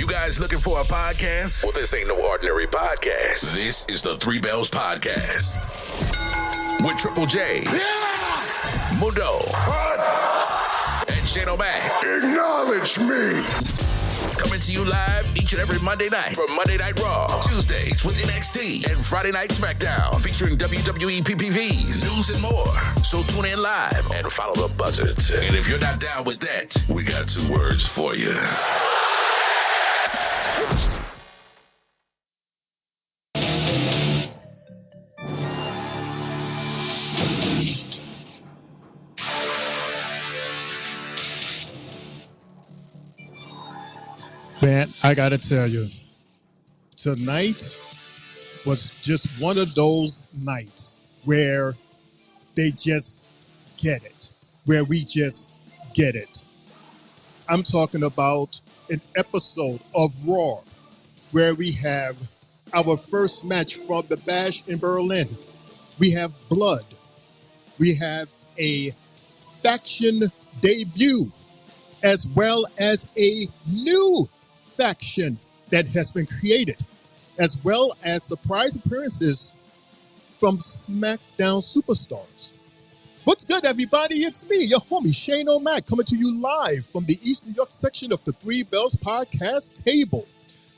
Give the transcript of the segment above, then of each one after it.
You guys looking for a podcast? Well, this ain't no ordinary podcast. This is the Three Bells Podcast. With Triple J. Yeah! Mundo. What? And Shane O'Mac. Acknowledge me. Coming to you live each and every Monday night from Monday Night Raw, Tuesdays with NXT, and Friday Night SmackDown featuring WWE PPVs, news, and more. So tune in live and follow the buzzards. And if you're not down with that, we got 2 words for you. Man, I gotta tell you, tonight was just one of those nights where they just get it, where we just get it. I'm talking about an episode of Raw where we have our first match from the Bash in Berlin. We have blood. We have a faction debut, as well as a new faction that has been created, as well as surprise appearances from SmackDown superstars. What's good, everybody? It's me, your homie Shane O'Mac, coming to you live from the East New York section of the Three Bells Podcast table.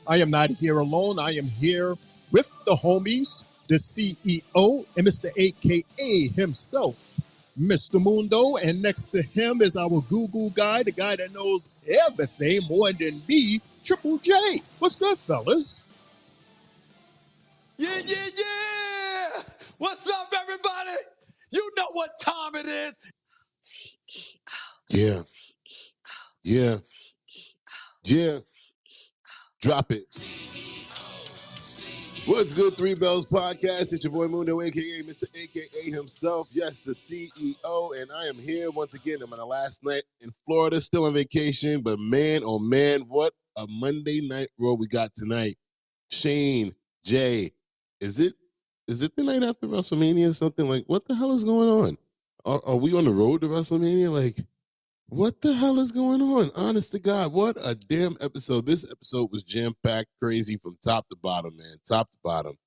I am not here alone. I am here with the homies, the CEO, and Mr. AKA himself, Mr. Mundo, and next to him is our Google guy, the guy that knows everything more than me, Triple J. What's good, fellas? Yeah. What's up, everybody? You know what time it is. Yeah. Drop it. What's good, Three Bells Podcast? It's your boy Mundo AKA Mr. AKA himself. Yes, the CEO, and I am here once again. I'm on the last night in Florida, still on vacation, but man, oh man, what a Monday Night Raw we got tonight. Shane, Jay, is it the night after WrestleMania or something? Like, what the hell is going on? Are we on the road to WrestleMania? Like, what the hell is going on? Honest to God, what a damn episode. This episode was jam-packed, crazy from top to bottom, man. Top to bottom.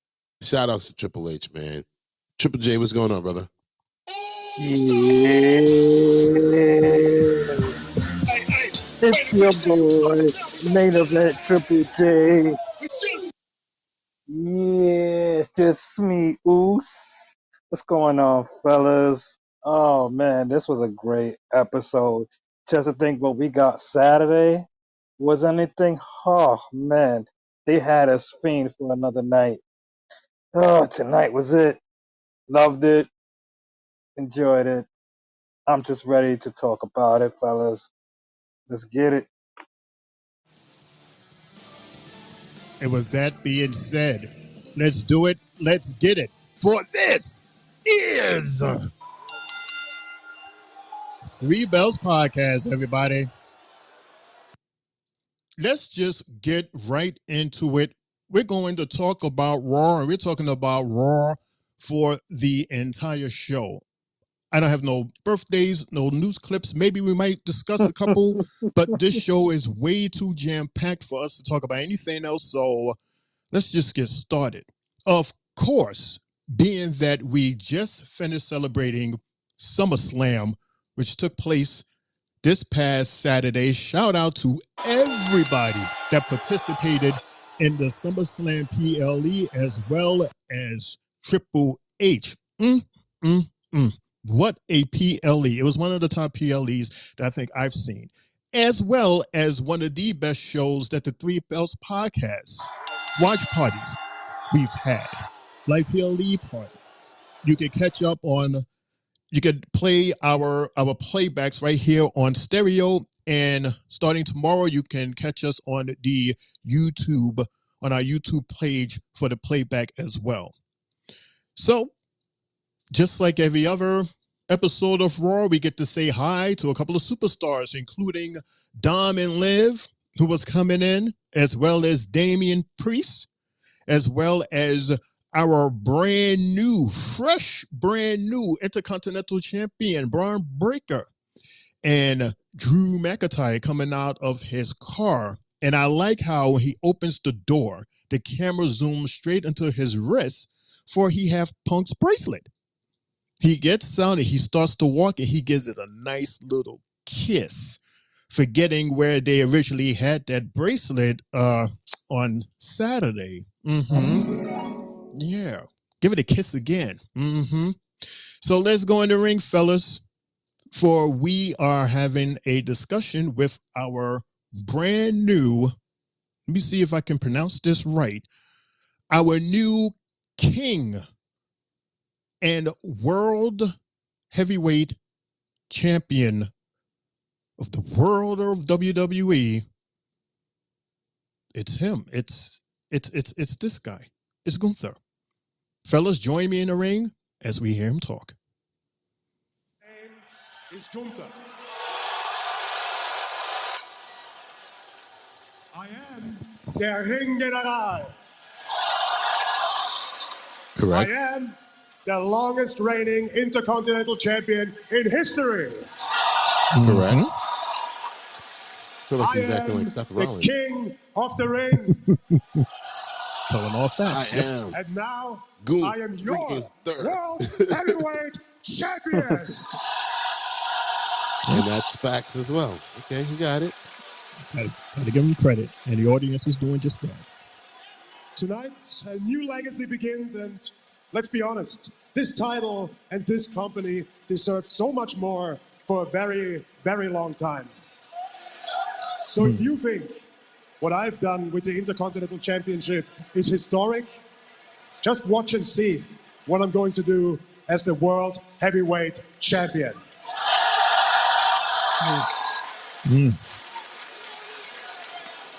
Shout outs to Triple H, man. Triple J, what's going on, brother? Yeah. It's your boy, main event Triple J. Yeah, it's just me, Oos. What's going on, fellas? Oh, man, this was a great episode. Just to think what we got Saturday was anything. Oh, man, they had us fiend for another night. Oh, tonight was it. Loved it. Enjoyed it. I'm just ready to talk about it, fellas. Let's get it. And with that being said, let's do it. Let's get it. For this is Three Bells Podcast, everybody. Let's just get right into it. We're going to talk about Raw, and we're talking about Raw for the entire show. I don't have no birthdays, no news clips. Maybe we might discuss a couple, but this show is way too jam-packed for us to talk about anything else, so let's just get started. Of course, being that we just finished celebrating Summerslam, which took place this past Saturday. Shout out to everybody that participated in the SummerSlam PLE, as well as Triple H. What a PLE. It was one of the top PLEs that I think I've seen, as well as one of the best shows that the Three Bells Podcast Watch Parties we've had. Like PLE Party. You can catch up on, you could play our playbacks right here on stereo, and starting tomorrow, you can catch us on the YouTube, on our YouTube page for the playback as well. So, just like every other episode of Raw, we get to say hi to a couple of superstars, including Dom and Liv, who was coming in, as well as Damian Priest, as well as our brand new Intercontinental Champion, Braun Breaker, and Drew McIntyre coming out of his car And I like how when he opens the door, the camera zooms straight into his wrist for he have Punk's bracelet. He gets sounded, he starts to walk, and he gives it a nice little kiss, forgetting where they originally had that bracelet on Saturday. Yeah. Give it a kiss again. So let's go in the ring, fellas, for we are having a discussion with our brand new, let me see if I can pronounce this right, our new king and world heavyweight champion of the world of WWE. It's him. It's this guy. It's Gunther. Fellas, join me in the ring as we hear him talk. Name is Gunther. I am der Ringgeneral. Correct. I am the longest reigning Intercontinental Champion in history. Correct. I feel like I he's acting am like Seth the Rollins. king of the ring. Telling all facts. I am. And now Gunther I am your freaking world heavyweight champion. And that's facts as well. Okay, you got it. Gotta give him credit, and the audience is doing just that. Tonight, a new legacy begins, and let's be honest, this title and this company deserve so much more for a very, very long time. So if you think what I've done with the Intercontinental Championship is historic, just watch and see what I'm going to do as the World Heavyweight Champion.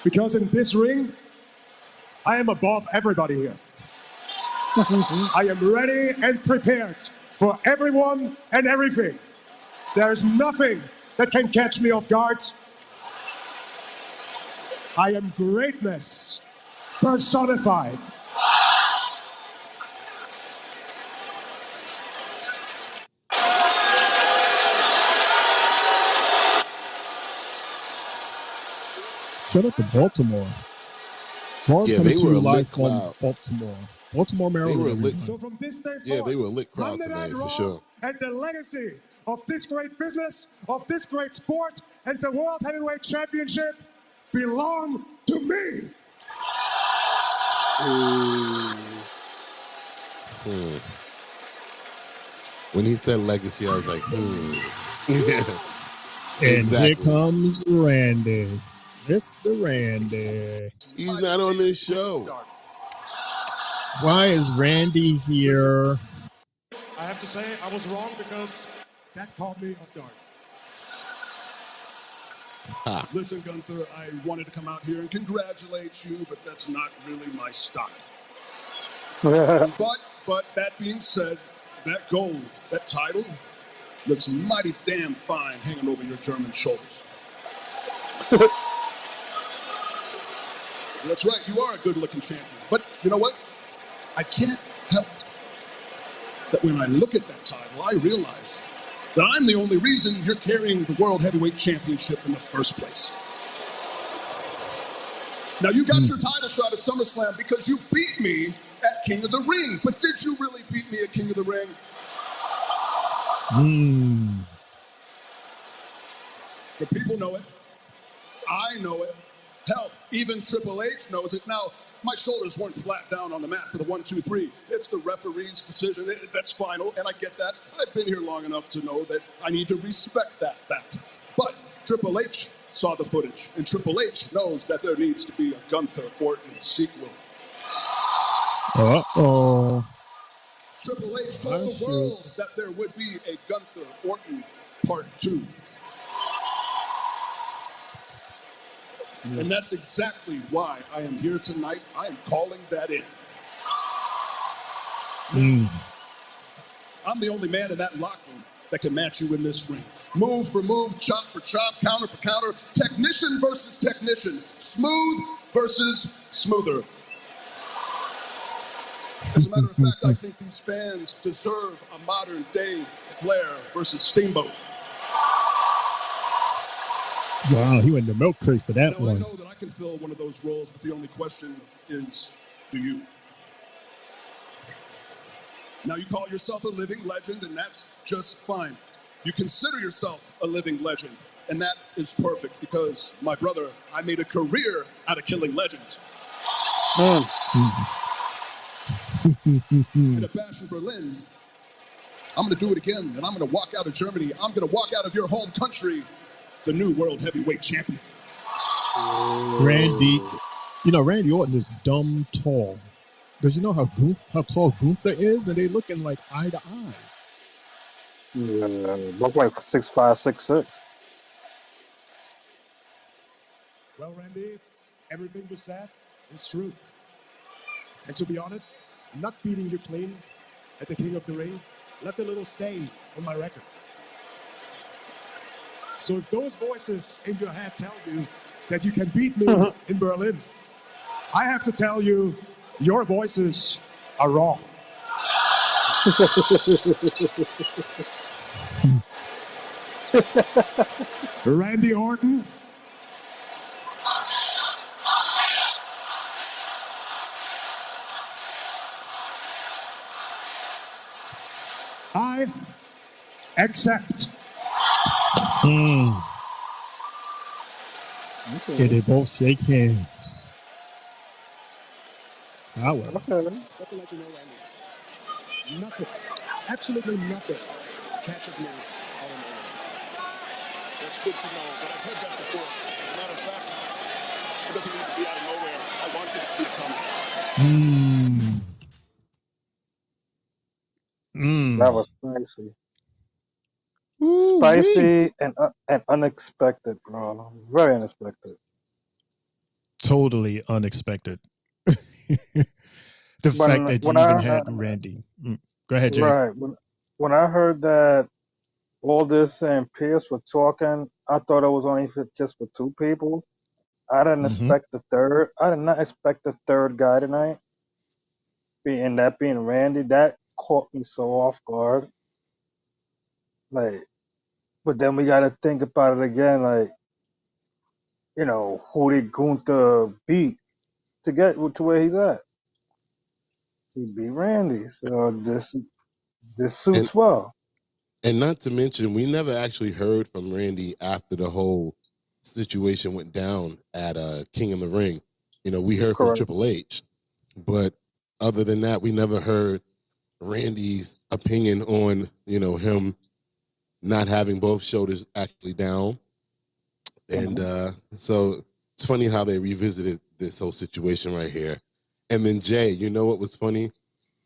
Because in this ring, I am above everybody here. I am ready and prepared for everyone and everything. There's nothing that can catch me off guard. I am greatness personified. Shout out to Baltimore. Ball's Yeah, coming they to were a you live lit from crowd. Baltimore, Maryland. They were lit. everyone. So from this day forward, Yeah, they were a lit crowd Monday Night tonight for Raw sure. And the legacy of this great business, of this great sport, and the World Heavyweight Championship belong to me. When he said legacy, I was like, Yeah. And Exactly. here comes Randy. Mr. Randy. He's not on this show. Why is Randy here? I have to say I was wrong because that caught me off guard. Listen, Gunther, I wanted to come out here and congratulate you, but that's not really my style. But that being said, that gold, that title, looks mighty damn fine hanging over your German shoulders. That's right, you are a good-looking champion. But you know what? I can't help that when I look at that title, I realize that I'm the only reason you're carrying the World Heavyweight Championship in the first place. Now, you got your title shot at SummerSlam because you beat me at King of the Ring. But did you really beat me at King of the Ring? The people know it. I know it. Hell, even Triple H knows it. Now, my shoulders weren't flat down on the mat for the 1, 2, 3. It's the referee's decision. That's final, and I get that. I've been here long enough to know that I need to respect that fact. But Triple H saw the footage, and Triple H knows that there needs to be a Gunther Orton sequel. Uh-oh. Triple H told the world that there would be a Gunther Orton Part 2. And that's exactly why I am here tonight. I am calling that in. I'm the only man in that locker room that can match you in this ring. Move for move, chop for chop, counter for counter, technician versus technician, smooth versus smoother. As a matter of fact, I think these fans deserve a modern day Flair versus Steamboat. Wow, he went in the milk crate for that Now, I one. know that I can fill one of those roles, but the only question is, do you? Now, you call yourself a living legend, and that's just fine. You consider yourself a living legend, and that is perfect because, my brother, I made a career out of killing legends. At a bash in Berlin, I'm going to do it again, and I'm going to walk out of Germany. I'm going to walk out of your home country, the new world heavyweight champion. Randy, Randy Orton is dumb tall. Because you know how tall Gunther is, and they looking like eye to eye. Yeah, look like 6'5", 6'6". Well, Randy, everything you said is true. And to be honest, not beating you clean at the King of the Ring left a little stain on my record. So if those voices in your head tell you that you can beat me in Berlin, I have to tell you, your voices are wrong. Randy Orton, I accept. Okay, they both shake hands. However, Nothing like you know, Randy. Nothing, absolutely nothing catches me out of nowhere. That's good to know, but I've heard that before. As a matter of fact, it doesn't need to be out of nowhere. I want you to see it coming. That was spicy. Ooh, Spicy and unexpected, bro. Very unexpected. Totally unexpected. The fact that you even had Randy. Go ahead, Jay. Right. When I heard that Aldis and Pierce were talking, I thought it was only just for two people. I didn't expect the third. I did not expect the third guy tonight. Being Randy, that caught me so off guard. Like, but then we got to think about it again. Like, who did Gunther beat to get to where he's at? He beat Randy. So this suits well. And not to mention, we never actually heard from Randy after the whole situation went down at King of the Ring. We heard from Triple H, but other than that, we never heard Randy's opinion on him not having both shoulders actually down. And so it's funny how they revisited this whole situation right here. And then Jay, you know what was funny?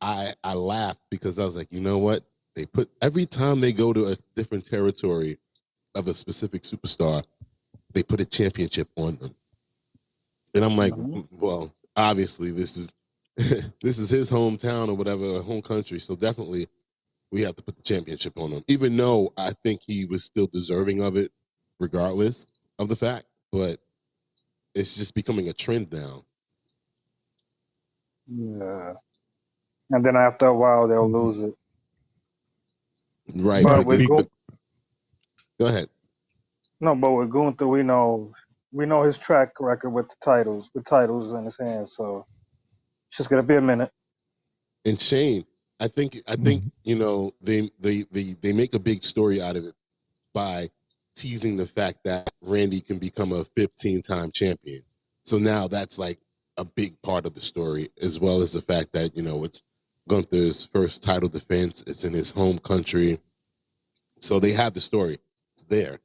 I laughed because I was like, you know what? They put every time they go to a different territory of a specific superstar, they put a championship on them. And I'm like, well, obviously this is this is his hometown or whatever, home country. So definitely we have to put the championship on him, even though I think he was still deserving of it, regardless of the fact. But it's just becoming a trend now. Yeah. And then after a while, they'll lose it. Right. But go ahead. No, but with Gunther, we know his track record with titles in his hands. So it's just gonna be a minute. And Shane, I think they make a big story out of it by teasing the fact that Randy can become a 15-time champion. So now that's like a big part of the story, as well as the fact that it's Gunther's first title defense. It's in his home country, so they have the story. It's there.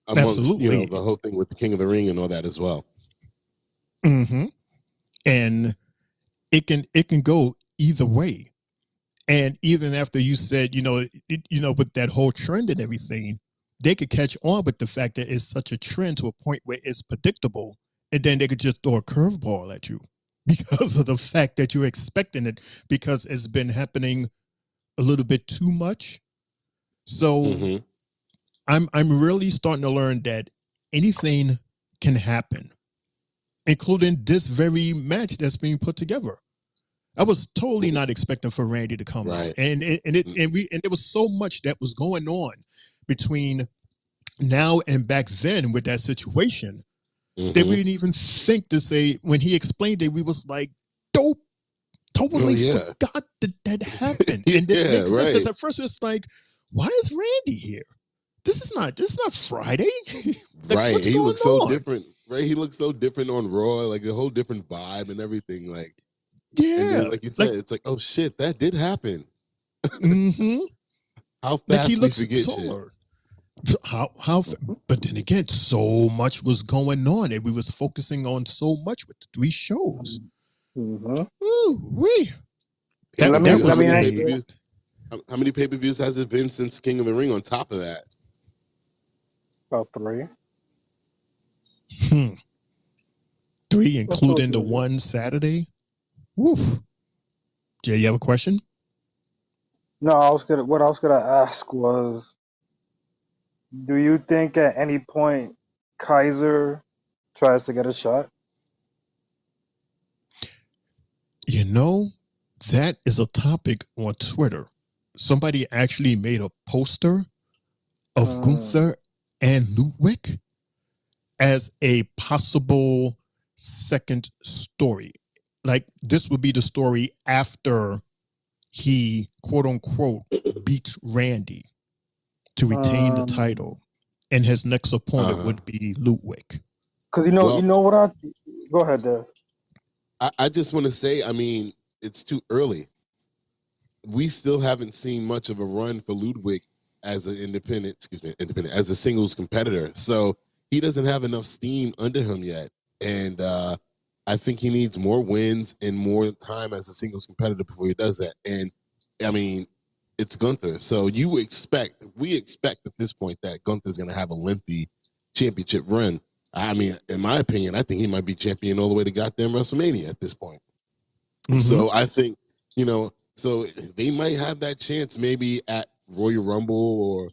Amongst, Absolutely. The whole thing with the King of the Ring and all that as well. And it can go either way. And even after you said, with that whole trend and everything, they could catch on with the fact that it's such a trend to a point where it's predictable, and then they could just throw a curveball at you because of the fact that you're expecting it, because it's been happening a little bit too much. So I'm really starting to learn that anything can happen, including this very match that's being put together. I was totally not expecting for Randy to come out, and there was so much that was going on between now and back then with that situation They wouldn't even think to say, when he explained it, we was like, dope. Totally forgot that happened. And then it makes sense because at first it's like, why is Randy here? This is not Friday. Like, right. He looks so different. Right. He looks so different on Raw, like a whole different vibe and everything. Like, and then, like you said, it's like, oh shit, that did happen. How fast like he we looks forget taller. Shit. How but then again, so much was going on and we was focusing on so much with the 3 shows. Ooh, wee. How many pay-per-views has it been since King of the Ring on top of that? About 3. 3, including the one Saturday. Woof. Jay, you have a question? No, what I was gonna ask was, do you think at any point Kaiser tries to get a shot? You know, that is a topic on Twitter. Somebody actually made a poster of Gunther and Ludwig as a possible second story. Like, this would be the story after he, quote unquote, beats Randy to retain the title. And his next opponent would be Ludwig. Because you know what go ahead, Des. I just want to say, I mean, it's too early. We still haven't seen much of a run for Ludwig as an independent, as a singles competitor. So he doesn't have enough steam under him yet. And I think he needs more wins and more time as a singles competitor before he does that. And I mean, it's Gunther. So we expect at this point that Gunther's going to have a lengthy championship run. I mean, in my opinion, I think he might be champion all the way to goddamn WrestleMania at this point. So I think, so they might have that chance maybe at Royal Rumble or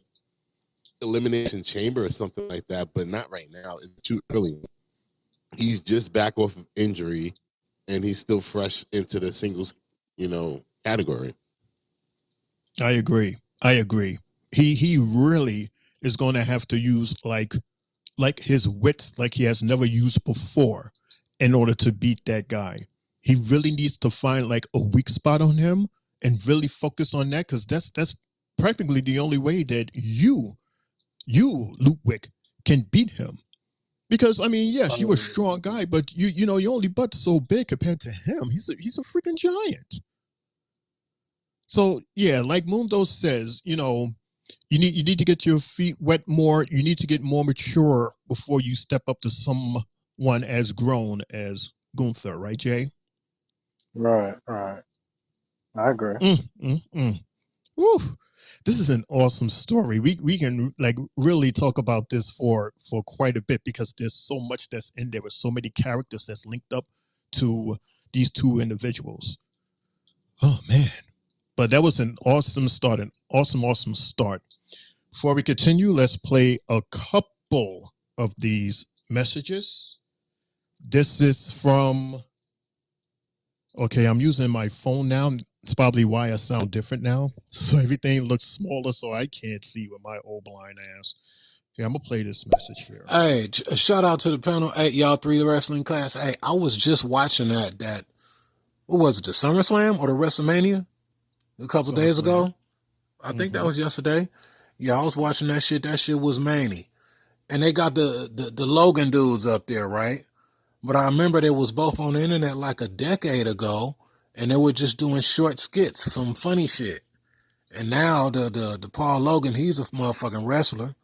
Elimination Chamber or something like that, but not right now. It's too early. He's just back off of injury, and he's still fresh into the singles, category. I agree. He really is going to have to use like his wits like he has never used before in order to beat that guy. He really needs to find like a weak spot on him and really focus on that, because that's practically the only way that you Ludwig can beat him. Because I mean, yes, you're a strong guy, but you know your only butt's so big compared to him. He's a freaking giant. So yeah, like Mundo says, you need to get your feet wet more. You need to get more mature before you step up to someone as grown as Gunther, right, Jay? Right. I agree. Woo. This is an awesome story. We can like really talk about this for quite a bit, because there's so much that's in there with so many characters that's linked up to these 2 individuals. Oh man. But that was an awesome start, awesome start. Before we continue, let's play a couple of these messages. This is from, okay, I'm using my phone now. It's probably why I sound different now. So everything looks smaller, so I can't see with my old blind ass. Yeah, I'm going to play this message here. Hey, shout out to the panel. Hey, y'all 3 wrestling class. Hey, I was just watching that, what was it, the SummerSlam or the WrestleMania? A couple days ago. I think that was yesterday. Yeah, I was watching that shit. That shit was many. And they got the Logan dudes up there, right? But I remember they was both on the internet like a decade ago, and they were just doing short skits, some funny shit. And now the Paul Logan, he's a motherfucking wrestler.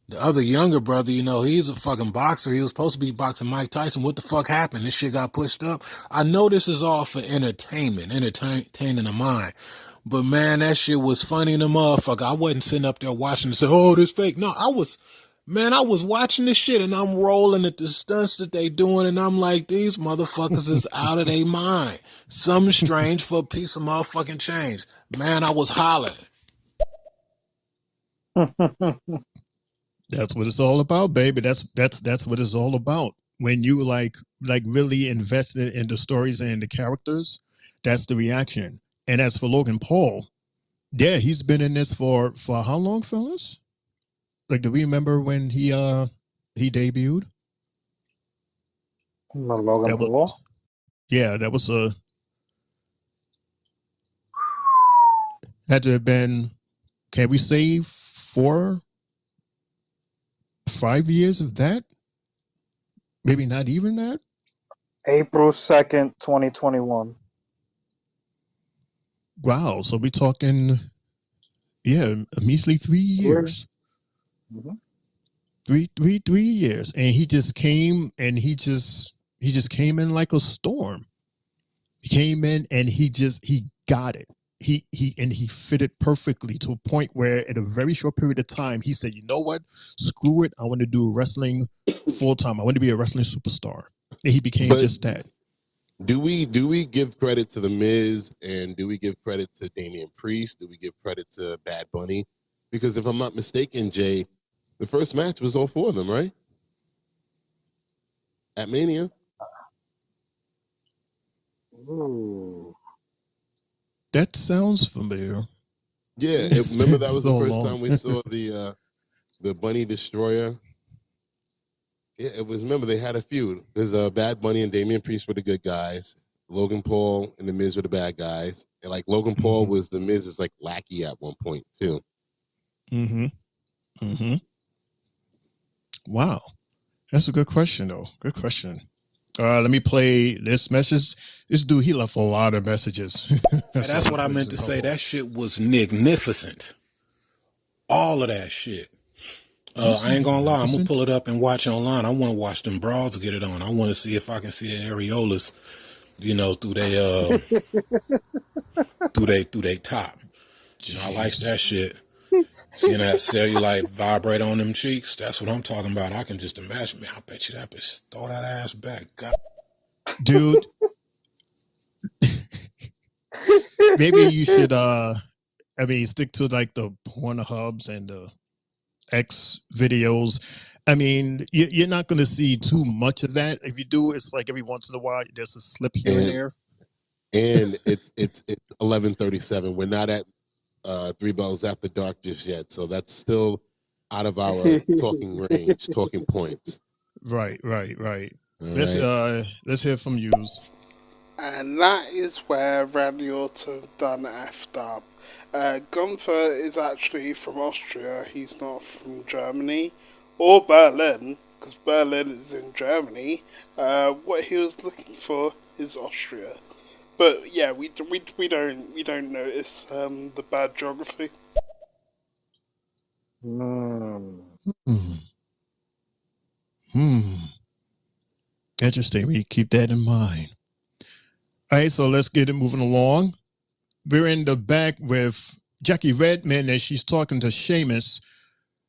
The other younger brother, he's a fucking boxer. He was supposed to be boxing Mike Tyson. What the fuck happened? This shit got pushed up. I know this is all for entertaining the mind. But man, that shit was funny in the motherfucker. I wasn't sitting up there watching and saying, oh, this fake. No, I was watching this shit and I'm rolling at the stunts that they doing, and I'm like, these motherfuckers is out of their mind. Something strange for a piece of motherfucking change. Man, I was hollering. That's what it's all about, baby. That's what it's all about. When you like really invested in the stories and the characters, that's the reaction. And as for Logan Paul, yeah, he's been in this for how long, fellas? Like, do we remember when he debuted? Logan That was Paul. that was a had to have been. Can we say 5 years of that? Maybe not even that. April 2nd, 2021. Wow. So we're talking, a measly 3 years. Mm-hmm. 3 years, and he just came, and he just came in like a storm. He came in, and he got it. He fitted perfectly to a point where, in a very short period of time, he said, "You know what? Screw it. I want to do wrestling full time. I want to be a wrestling superstar." And he became just that. Do we give credit to The Miz, and do we give credit to Damian Priest? Do we give credit to Bad Bunny? Because if I'm not mistaken, Jay, the first match was all four of them, right? At Mania. Ooh. That sounds familiar. Yeah, remember that was the first time we saw the Bunny Destroyer. Yeah, it was. Remember, they had a feud. There's Bad Bunny and Damian Priest were the good guys. Logan Paul and The Miz were the bad guys. And like Logan Paul was The Miz's like lackey at one point too. Wow, that's a good question though. Good question. Let me play this message. This dude, he left a lot of messages. That's what I meant to say. That shit was magnificent. All of that shit. I ain't gonna lie, I'm gonna pull it up and watch online. I want to watch them broads get it on. I want to see if I can see the areolas, through they top. I like that shit. Seeing that cellulite vibrate on them cheeks, that's what I'm talking about. I can just imagine. Man, I bet you that bitch throw that ass back. God. Dude, maybe you should stick to like the Pornhubs and the X videos. I mean, you're not going to see too much of that. If you do, it's like every once in a while there's a slip here and there. And it's 11:37. We're not at Three Bells After Dark just yet, so that's still out of our talking range, talking points. Right. Let's hear from yous. And that is where Randy Orton done effed up. Gunther is actually from Austria. He's not from Germany or Berlin, because Berlin is in Germany. What he was looking for is Austria. But yeah, we don't notice the bad geography. Interesting. We keep that in mind. All right, so let's get it moving along. We're in the back with Jackie Redman, and she's talking to Sheamus.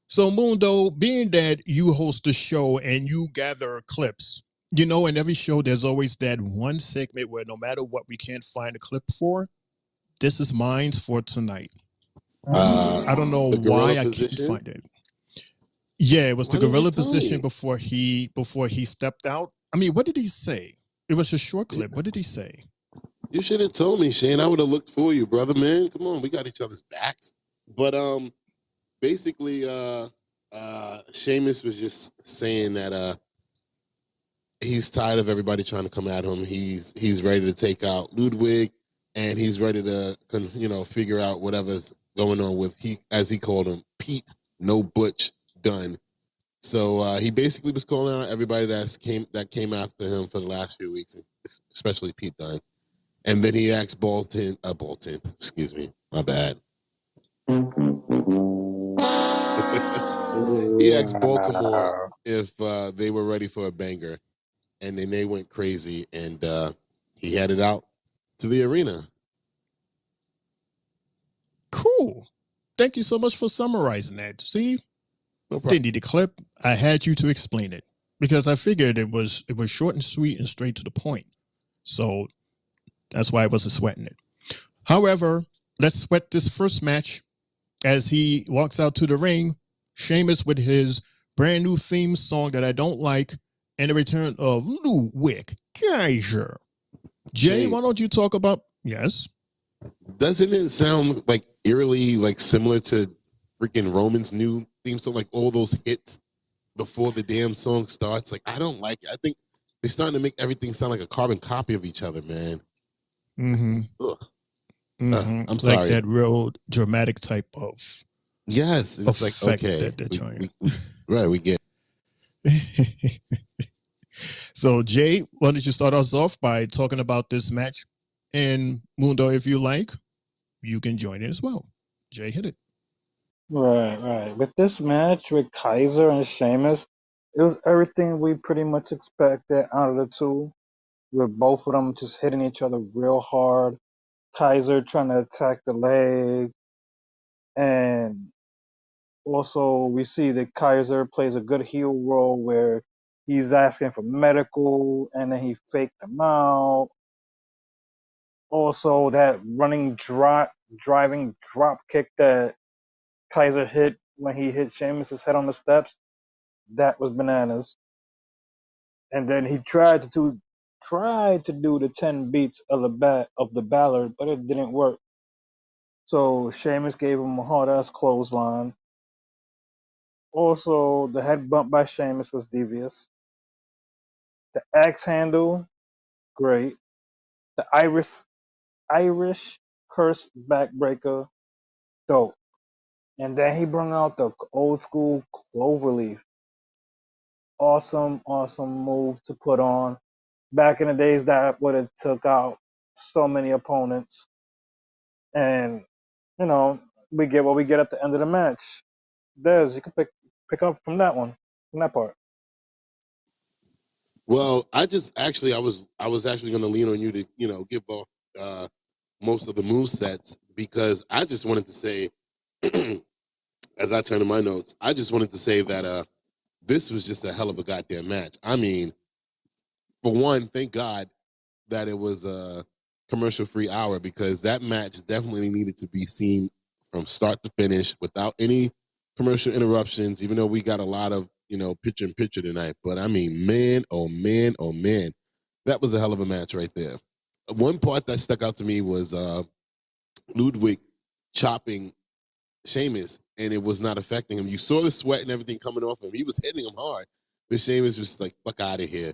So, Mundo, being that you host the show and you gather clips, in every show there's always that one segment where no matter what we can't find a clip for, this is mine for tonight. I don't know why I can't find it. Yeah, it was the gorilla position before he stepped out. I mean, what did he say? It was a short clip. What did he say? You should have told me, Shane. I would have looked for you, brother, man. Come on, we got each other's backs. But basically, Sheamus was just saying that he's tired of everybody trying to come at him. He's ready to take out Ludwig, and he's ready to figure out whatever's going on with as he called him, Pete No Butch Dunn. So he basically was calling out everybody that came after him for the last few weeks, especially Pete Dunn. And then he asked Bolton, excuse me, my bad. He asked Baltimore if they were ready for a banger, and then they went crazy, and he headed out to the arena. Cool. Thank you so much for summarizing that. See, no problem. Didn't need a clip. I had you to explain it because I figured it was short and sweet and straight to the point. So that's why I wasn't sweating it. However, let's sweat this first match as he walks out to the ring. Sheamus with his brand new theme song that I don't like, and the return of Ludwig Kaiser. Jay, why don't you talk about? Yes. Doesn't it sound like eerily like similar to freaking Roman's new theme song? Like all those hits before the damn song starts. Like I don't like it. I think they're starting to make everything sound like a carbon copy of each other, man. Mm-hmm. Ugh. Mm-hmm. I'm Like sorry. that real dramatic type of Yes, and it's like, effect okay, that they're trying. right, we get. So, Jay, why don't you start us off by talking about this match? And Mundo, if you like, you can join in as well. Jay, hit it. Right. With this match with Kaiser and Sheamus, it was everything we pretty much expected out of the two. With both of them just hitting each other real hard. Kaiser trying to attack the leg, and also we see that Kaiser plays a good heel role where he's asking for medical, and then he faked them out. Also, that driving drop kick that Kaiser hit when he hit Sheamus' head on the steps, that was bananas. And then he tried to do the 10 beats of the Ballard, but it didn't work. So Sheamus gave him a hard ass clothesline. Also, the head bump by Sheamus was devious. The axe handle, great. The Irish curse backbreaker, dope. And then he brought out the old school cloverleaf. Awesome move to put on. Back in the days, that would have took out so many opponents. And you know, we get what we get at the end of the match. Des, you can pick up from that one, from that part. Well, I was actually going to lean on you to give off most of the move sets, because I just wanted to say, as I turn to my notes, I just wanted to say that this was just a hell of a goddamn match. I mean, for one, thank God that it was a commercial-free hour, because that match definitely needed to be seen from start to finish without any commercial interruptions, even though we got a lot of, picture-in-picture tonight. But I mean, man, oh man, oh man, that was a hell of a match right there. One part that stuck out to me was Ludwig chopping Sheamus, and it was not affecting him. You saw the sweat and everything coming off him. He was hitting him hard, but Sheamus was like, fuck out of here.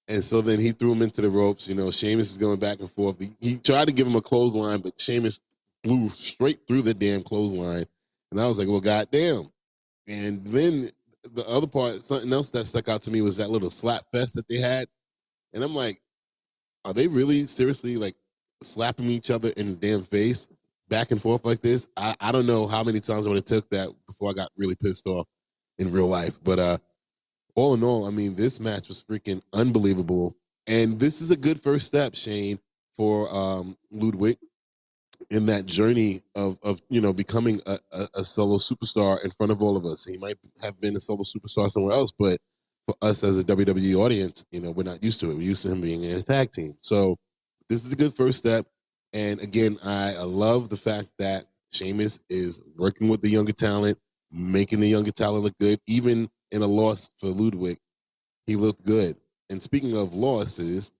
And so then he threw him into the ropes. Sheamus is going back and forth. He tried to give him a clothesline, but Sheamus blew straight through the damn clothesline. And I was like, well, goddamn. And then the other part, something else that stuck out to me, was that little slap fest that they had. And I'm like, are they really seriously like slapping each other in the damn face back and forth like this? I don't know how many times I would have took that before I got really pissed off in real life. But all in all, I mean, this match was freaking unbelievable. And this is a good first step, Shane, for Ludwig in that journey of becoming a solo superstar in front of all of us. He might have been a solo superstar somewhere else, but for us as a WWE audience, we're not used to it. We're used to him being in a tag team. So this is a good first step. And again, I love the fact that Sheamus is working with the younger talent, making the younger talent look good. Even in a loss for Ludwig, he looked good. And speaking of losses,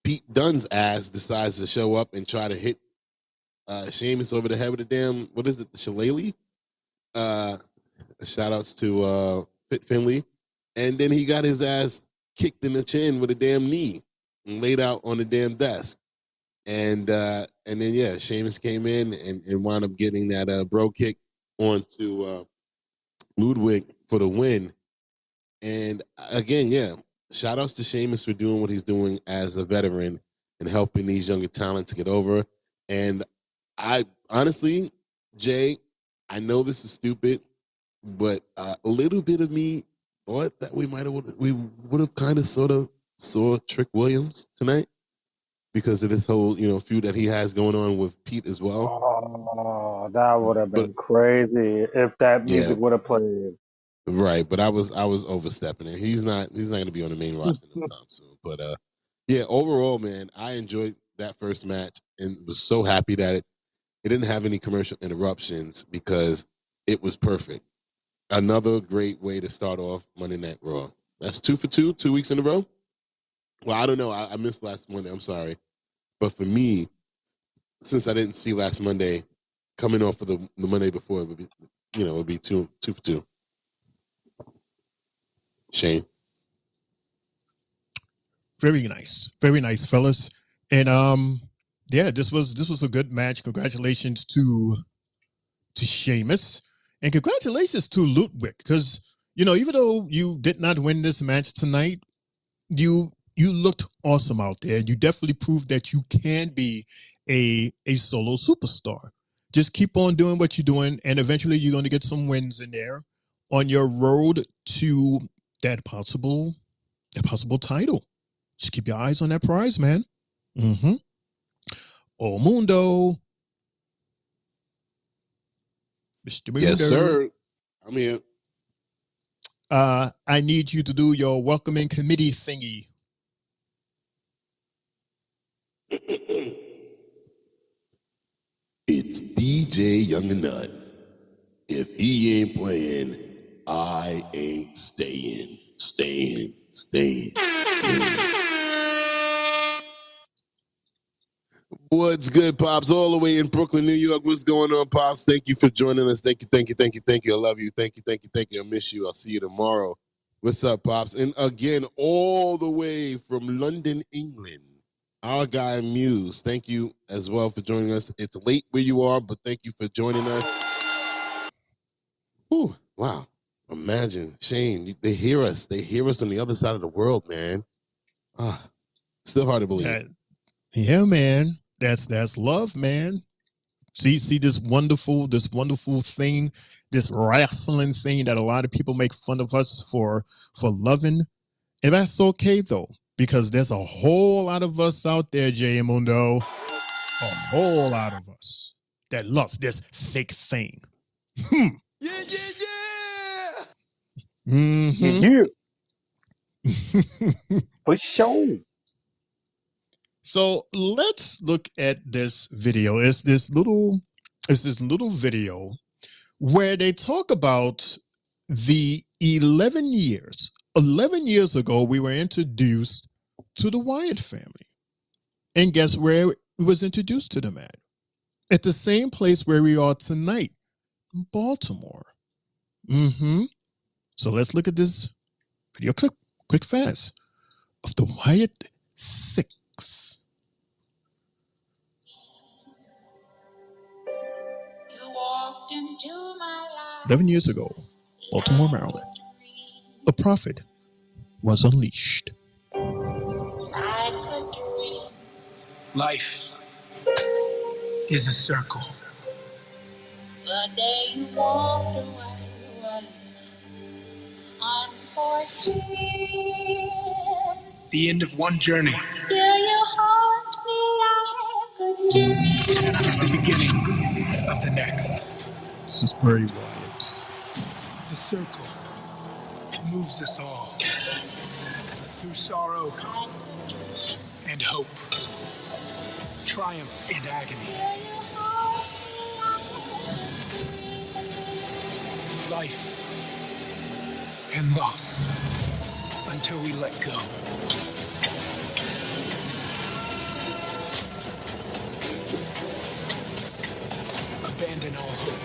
Pete Dunne's ass decides to show up and try to hit Sheamus over the head with a damn, what is it, the shillelagh? Shout outs to Fit Finley. And then he got his ass kicked in the chin with a damn knee and laid out on the damn desk. And then, yeah, Sheamus came in and wound up getting that bro kick onto Ludwig for the win. And again, yeah, shout outs to Sheamus for doing what he's doing as a veteran and helping these younger talents get over. And I honestly, Jay, I know this is stupid, but a little bit of me thought that we would have kind of sort of saw Trick Williams tonight because of this whole feud that he has going on with Pete as well. Oh, that would have been But crazy if that yeah, music would have played. right. But I was overstepping it. He's not going to be on the main roster no time soon. But yeah, overall, man, I enjoyed that first match and was so happy that it didn't have any commercial interruptions because it was perfect. Another great way to start off Monday Night Raw. That's 2 for 2, 2 weeks in a row. Well, I don't know. I missed last Monday. I'm sorry. But for me, since I didn't see last Monday, coming off of the Monday before, it would be, it would be two for 2. Shane. very nice, fellas. And yeah, this was a good match. Congratulations to Sheamus, and congratulations to Ludwig, because even though you did not win this match tonight, you looked awesome out there. You definitely proved that you can be a solo superstar. Just keep on doing what you're doing, and eventually you're going to get some wins in there on your road to that possible title. Just keep your eyes on that prize, man. Mm-hmm. Oh, Mundo. Mr. Mundo. Yes, sir. I'm here. I need you to do your welcoming committee thingy. It's DJ Young and Nut. If he ain't playing, I ain't staying. What's good, Pops? All the way in Brooklyn, New York. What's going on, Pops? Thank you for joining us. Thank you. I love you. Thank you. I miss you. I'll see you tomorrow. What's up, Pops? And again, all the way from London, England, our guy Muse. Thank you as well for joining us. It's late where you are, but thank you for joining us. Ooh, wow. Imagine, Shane, they hear us. They hear us on the other side of the world, man. Still hard to believe. Yeah, man. That's love, man. See this wonderful thing, this wrestling thing that a lot of people make fun of us for loving. And that's okay though, because there's a whole lot of us out there, J. Mundo. A whole lot of us that loves this fake thing. Yeah. Mm-hmm. Yeah. For sure. So let's look at this video. It's this little video where they talk about the 11 years. 11 years ago, we were introduced to the Wyatt family. And guess where we was introduced to them at? At the same place where we are tonight, Baltimore. Mm-hmm. So let's look at this video quick fast of the Wyatt 6. 11 years ago, Baltimore, Maryland, the prophet was unleashed. Life is a circle. The day you walked away was unforeseen. The end of one journey. Still you haunt me like a dream. The beginning of the next. This is very Wyatt. The circle moves us all through sorrow and hope, triumph and agony. Life and loss until we let go. Abandon all hope.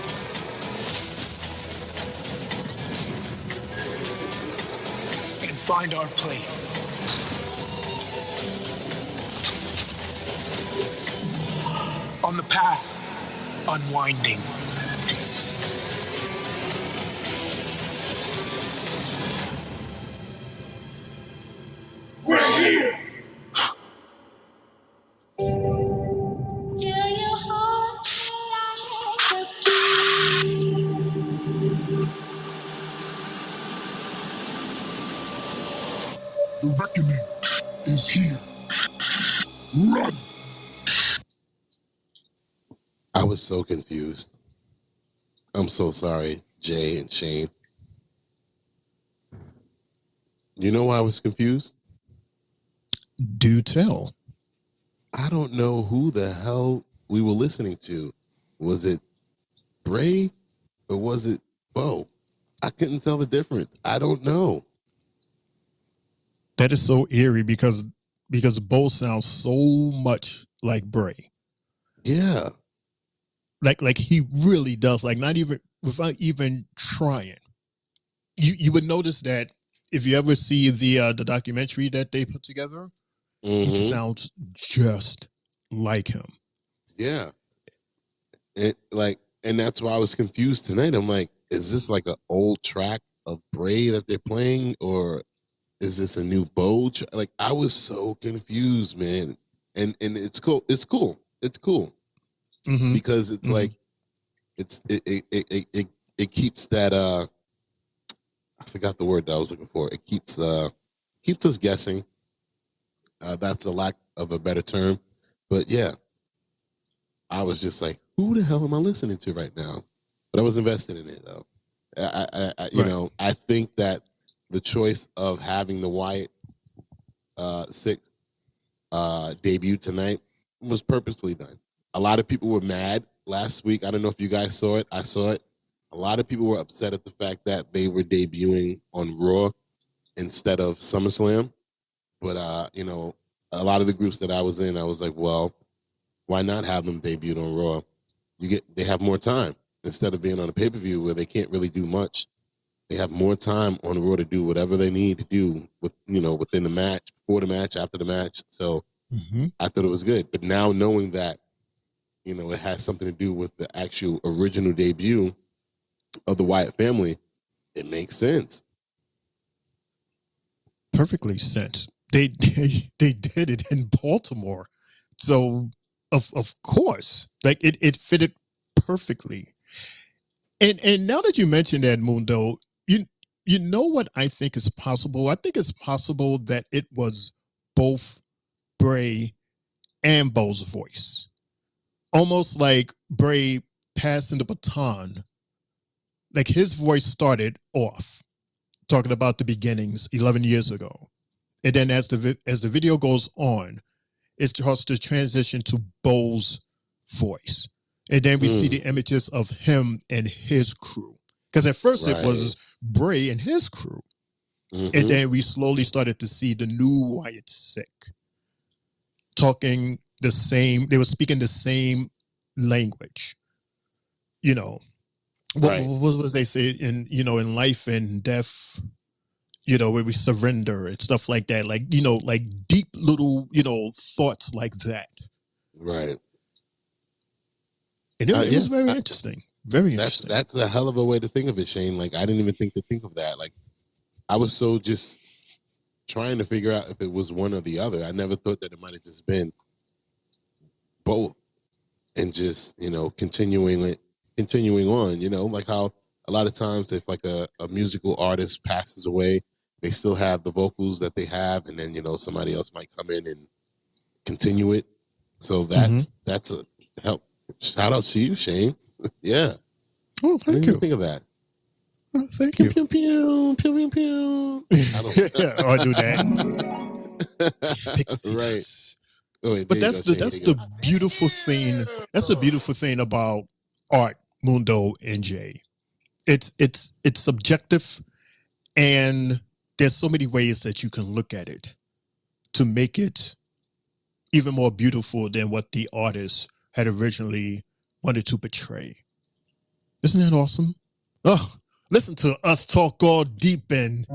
And find our place. On the path, unwinding. We're here! The reckoning is here. Run! I was so confused. I'm so sorry, Jay and Shane. You know why I was confused? Do tell. I don't know who the hell we were listening to. Was it Bray or was it Bo? I couldn't tell the difference. I don't know. That is so eerie because Bo sounds so much like Bray. Yeah. Like he really does. Like not even without even trying. You would notice that if you ever see the documentary that they put together He sounds just like him. Yeah. And that's why I was confused tonight. I'm like, is this like an old track of Bray that they're playing, or is this a new Bo? Like, I was so confused, man. And it's cool. It's cool. It's cool because it's like it keeps that I forgot the word that I was looking for. It keeps us guessing. That's a lack of a better term, but yeah, I was just like, who the hell am I listening to right now? But I was invested in it though. You know, I think that the choice of having the Wyatt Six debut tonight was purposely done. A lot of people were mad last week. I don't know if you guys saw it. I saw it. A lot of people were upset at the fact that they were debuting on Raw instead of SummerSlam. But you know, a lot of the groups that I was in, I was like, well, why not have them debuted on Raw? They have more time instead of being on a pay-per-view where they can't really do much. They have more time on Raw to do whatever they need to do within the match, before the match, after the match. So I thought it was good. But now knowing that, you know, it has something to do with the actual original debut of the Wyatt family, it makes sense. Perfectly sense. They did it in Baltimore, so of course, like it fitted perfectly. And now that you mentioned that, Mundo, you know what I think is possible? I think it's possible that it was both Bray and Bo's voice. Almost like Bray passing the baton. Like his voice started off talking about the beginnings 11 years ago. And then as the video goes on, it starts to transition to Bo's voice. And then we see the images of him and his crew. Because at first it was Bray and his crew. And then we slowly started to see the new Wyatt Six talking the same, they were speaking the same language. You know, what was they say in life and death, where we surrender and stuff like that, like deep little thoughts like that, right? And it was very interesting, very interesting. That's a hell of a way to think of it, Shane. Like, I didn't even think of that. Like, I was so just trying to figure out if it was one or the other. I never thought that it might have just been both, and just continuing on. Like how a lot of times if like a musical artist passes away, they still have the vocals that they have, and then somebody else might come in and continue it. So that's a help. Shout out to you, Shane. Yeah. Oh, thank you. Think of that. Oh, thank you. Pew pew pew pew pew. I do that. Right. Oh, wait, but that's the beautiful thing. That's the beautiful thing about art, Mundo and Jay. It's subjective, and there's so many ways that you can look at it to make it even more beautiful than what the artist had originally wanted to portray. Isn't that awesome? Oh, listen to us talk all deep and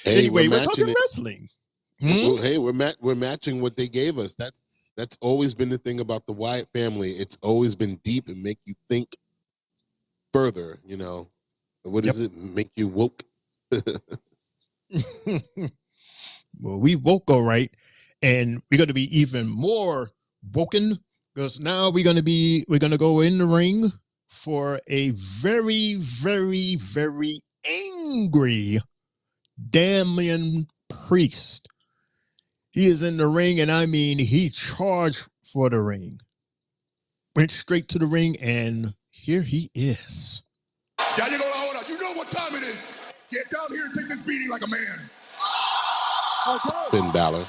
anyway, we're talking wrestling. Hey, we're matching what they gave us. That's always been the thing about the Wyatt family. It's always been deep and make you think further. What does it make you woke? Well, we woke all right, and we're going to be even more woken because now we're going to go in the ring for a very, very, very angry Damian Priest. He is in the ring, and I mean, he charged for the ring. Went straight to the ring, and here he is. Ya llegó la hora. You know what time it is. Get down here and take this beating like a man. Finn Balor.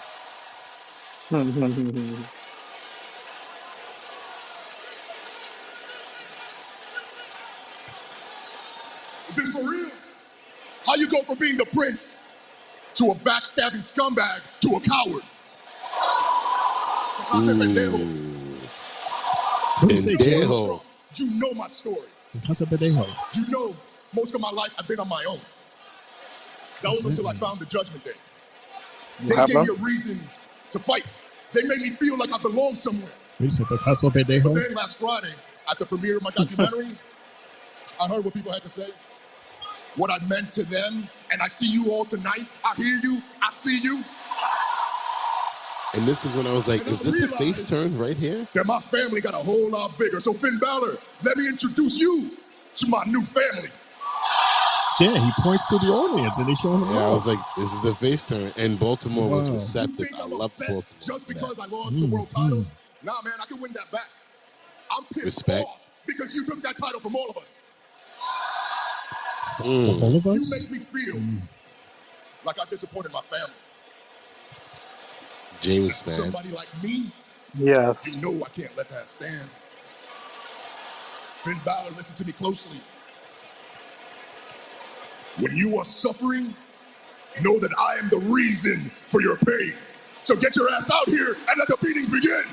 Is this for real? How you go from being the prince to a backstabbing scumbag to a coward? Pendejo. You know my story. You know most of my life I've been on my own. That was until I found the Judgment Day. They have gave them? me a reason to fight. They made me feel like I belong somewhere. Dice Picasso But Pendejo. then last Friday, at the premiere of my documentary, I heard what people had to say, what I meant to them, and I see you all tonight. I hear you. I see you. And this is when I was like, And is I this a face realized turn right here? that my family got a whole lot bigger. So Finn Balor, let me introduce you to my new family. Yeah, he points to the audience and they show him Yeah, I love. was like, this is the face turn. And Baltimore was Wow. You receptive. think I I'm love upset Baltimore. just for that. because I lost the world title? Nah, man, I can win that back. I'm pissed Respect. off because you took that title from all of us. All of You us? make me feel like I disappointed my family. Jay was For mad. somebody like me, Yes. you know I can't let that stand. Finn Balor, listen to me closely. When you are suffering, know that I am the reason for your pain. So get your ass out here and let the beatings begin.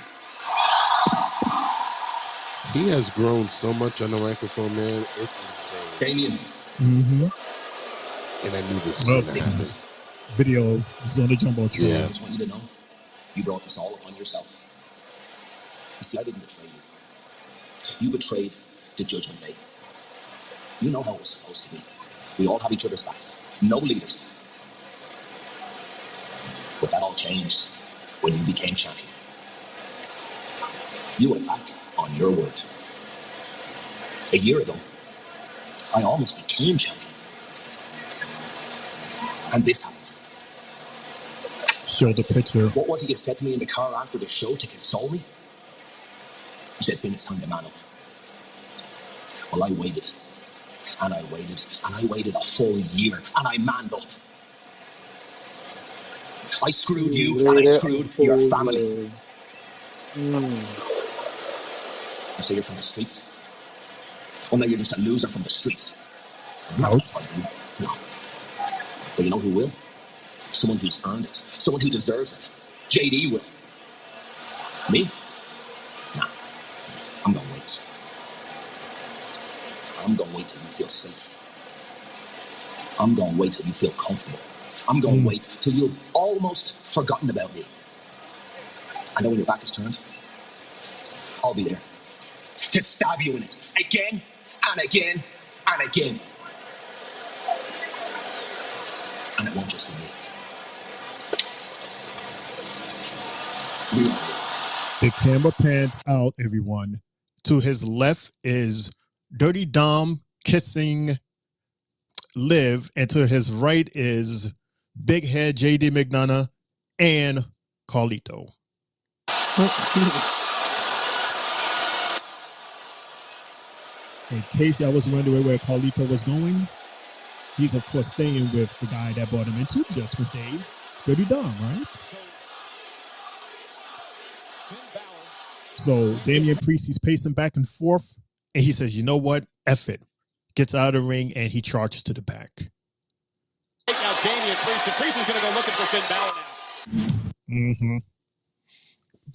He has grown so much on the microphone, man. It's insane. Damien. Mm-hmm. And I knew this was Love going to happen. video is on the Jumbotron. Yeah. I just want you to know, you brought this all upon yourself. You see, I didn't betray you. You betrayed the Judgment Day. You know how it was supposed to be. We all have each other's backs. No leaders. But that all changed when you became champion. You went back on your word. A year ago, I almost became champion. And this happened. Show the picture. What was it you said to me in the car after the show to console me? You said, Finn, it's time to man up. Well, I waited. And I waited. And I waited a full year. And I manned up. I screwed you and I screwed your family. You say you're from the streets? Well, now you're just a loser from the streets. I'm not gonna fight you. No. But you know who will? Someone who's earned it. Someone who deserves it. JD will. Me? Nah. I'm gonna wait. I'm gonna wait till you feel safe. I'm gonna wait till you feel comfortable. I'm gonna wait till you've almost forgotten about me. I know when your back is turned, I'll be there to stab you in it again and again and again. And it won't just be me. The camera pans out, everyone. To his left is Dirty Dom kissing Liv, and to his right is Big Head JD McDonough and Carlito. In case y'all was wondering where Carlito was going, he's of course staying with the guy that brought him into Judgment Day, Dirty Dom, right? So Damian Priest, he's pacing back and forth, and he says, you know what? F it. Gets out of the ring, and he charges to the back. Now Damian Priest, and Priest is going to go looking for Finn Balor now. Mm-hmm.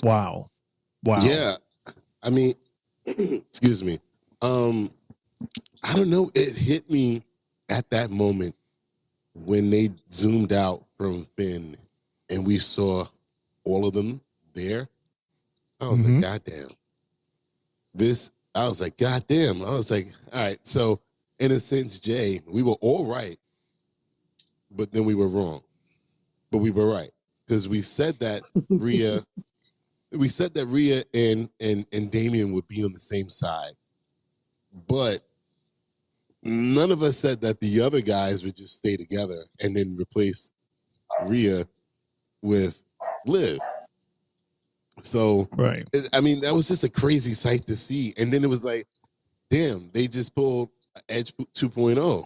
Wow. Yeah. I mean, excuse me. I don't know. It hit me at that moment when they zoomed out from Finn and we saw all of them there. I was like, goddamn. I was like, goddamn. I was like, all right. So, in a sense, Jay, we were all right, but then we were wrong. But we were right because we said that Rhea and Damian would be on the same side, but none of us said that the other guys would just stay together and then replace Rhea with Liv. So, right. I mean, that was just a crazy sight to see. And then it was like, damn, they just pulled Edge 2.0.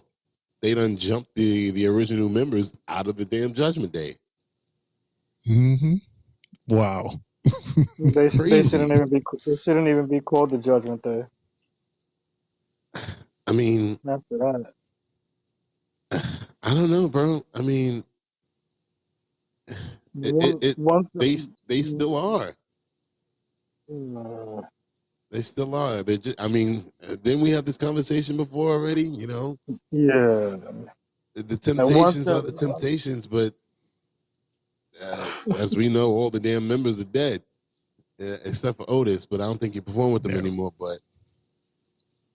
They done jumped the original members out of the damn Judgment Day. Mm-hmm. Wow. They shouldn't even be called the Judgment Day. I mean, After that, I don't know, bro. I mean, they still are. They still are. They just, I mean, didn't we have this conversation before already? You know? Yeah. The temptations are the temptations, but As we know, all the damn members are dead, except for Otis. But I don't think he performed with them anymore. But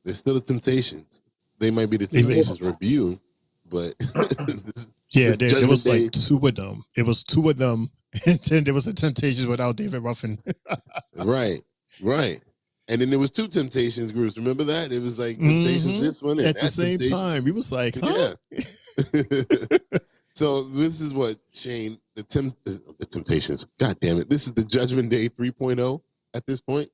there's still the Temptations. They might be the Temptations review, but there was Day. like two of them. It was two of them, and then there was the Temptations without David Ruffin. Right. And then there was two Temptations groups. Remember that? It was like Temptations this one and at the same time. We was like, huh? Yeah. So this is what Shane, the Temptations. God damn it! This is the Judgment Day 3.0 at this point,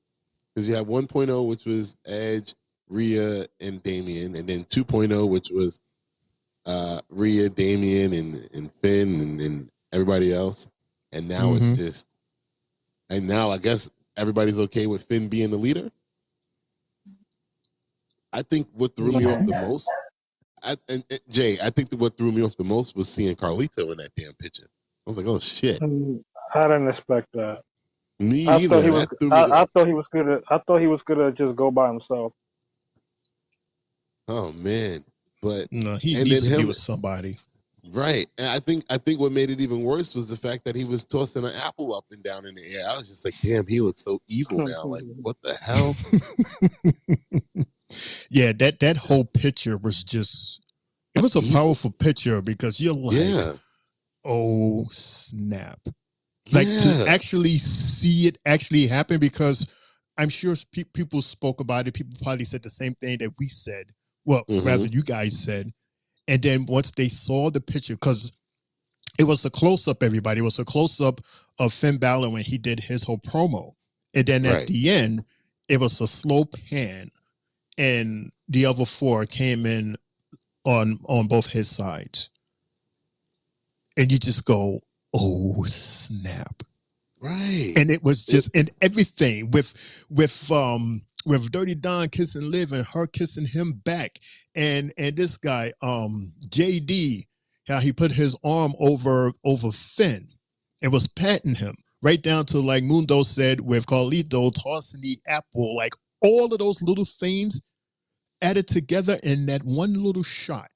because you have 1.0, which was Edge, Rhea, and Damian, and then 2.0, which was Rhea, Damian, and Finn, and everybody else. And now it's just, and now I guess everybody's okay with Finn being the leader. I think what threw me off the most, Jay, I think that what threw me off the most was seeing Carlito in that damn picture. I was like, oh shit. I didn't expect that. Me I either. thought he was. I thought he was gonna. I thought he was gonna just go by himself. Oh man, but no, he needs to be with somebody. Right, and I think what made it even worse was the fact that he was tossing an apple up and down in the air. I was just like, damn, he looks so evil now. Like, what the hell? Yeah, that whole picture was just, it was a powerful picture, because you're like, oh snap. Like to actually see it actually happen, because I'm sure people spoke about it. People probably said the same thing that we said. Well, rather you guys said. And then once they saw the picture, because it was a close-up, everybody. It was a close-up of Finn Balor when he did his whole promo. And then at the end, it was a slow pan, and the other four came in on both his sides. And you just go, oh, snap. Right. And it was just, and everything with Dirty Don kissing Liv and her kissing him back. And this guy, JD, how he put his arm over Finn and was patting him, right down to, like Mundo said, with Carlito tossing the apple, like all of those little things added together in that one little shot.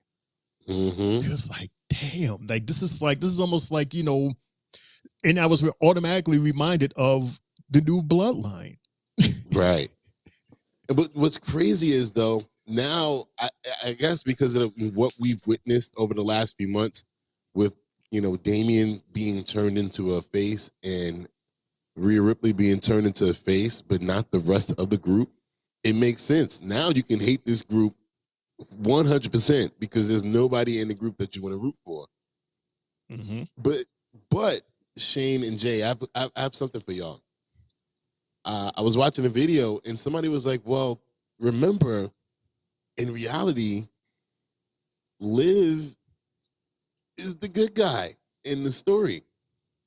It was like, damn, like this is almost like, you know, and I was automatically reminded of the new Bloodline. Right. But what's crazy is, though, now, I guess because of what we've witnessed over the last few months with, you know, Damian being turned into a face and Rhea Ripley being turned into a face, but not the rest of the group, it makes sense. Now you can hate this group 100% because there's nobody in the group that you want to root for. But Shane and Jay, I have something for y'all. I was watching a video and somebody was like, well, remember, in reality, Liv is the good guy in the story.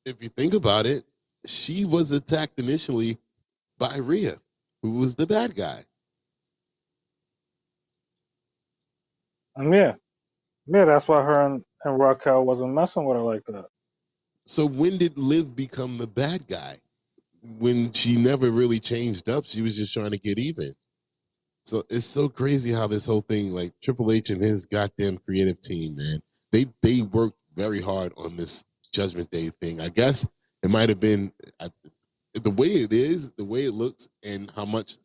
If you think about it, she was attacked initially by Rhea, who was the bad guy. Yeah, that's why her and Raquel wasn't messing with her like that. So when did Liv become the bad guy? When she never really changed up, she was just trying to get even. So it's so crazy how this whole thing, like Triple H and his goddamn creative team, man, they worked very hard on this Judgment Day thing. I guess it might have been the way it is, the way it looks, and how much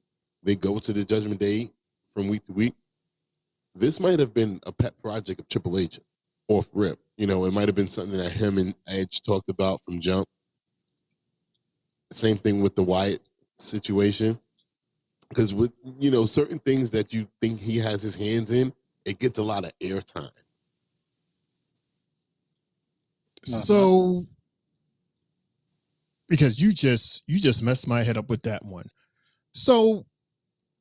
they go to the Judgment Day from week to week. This might have been a pet project of Triple H off rip. You know, it might have been something that him and Edge talked about from jump. Same thing with the Wyatt situation. Because with, you know, certain things that you think he has his hands in, it gets a lot of airtime. So, because you just messed my head up with that one. So,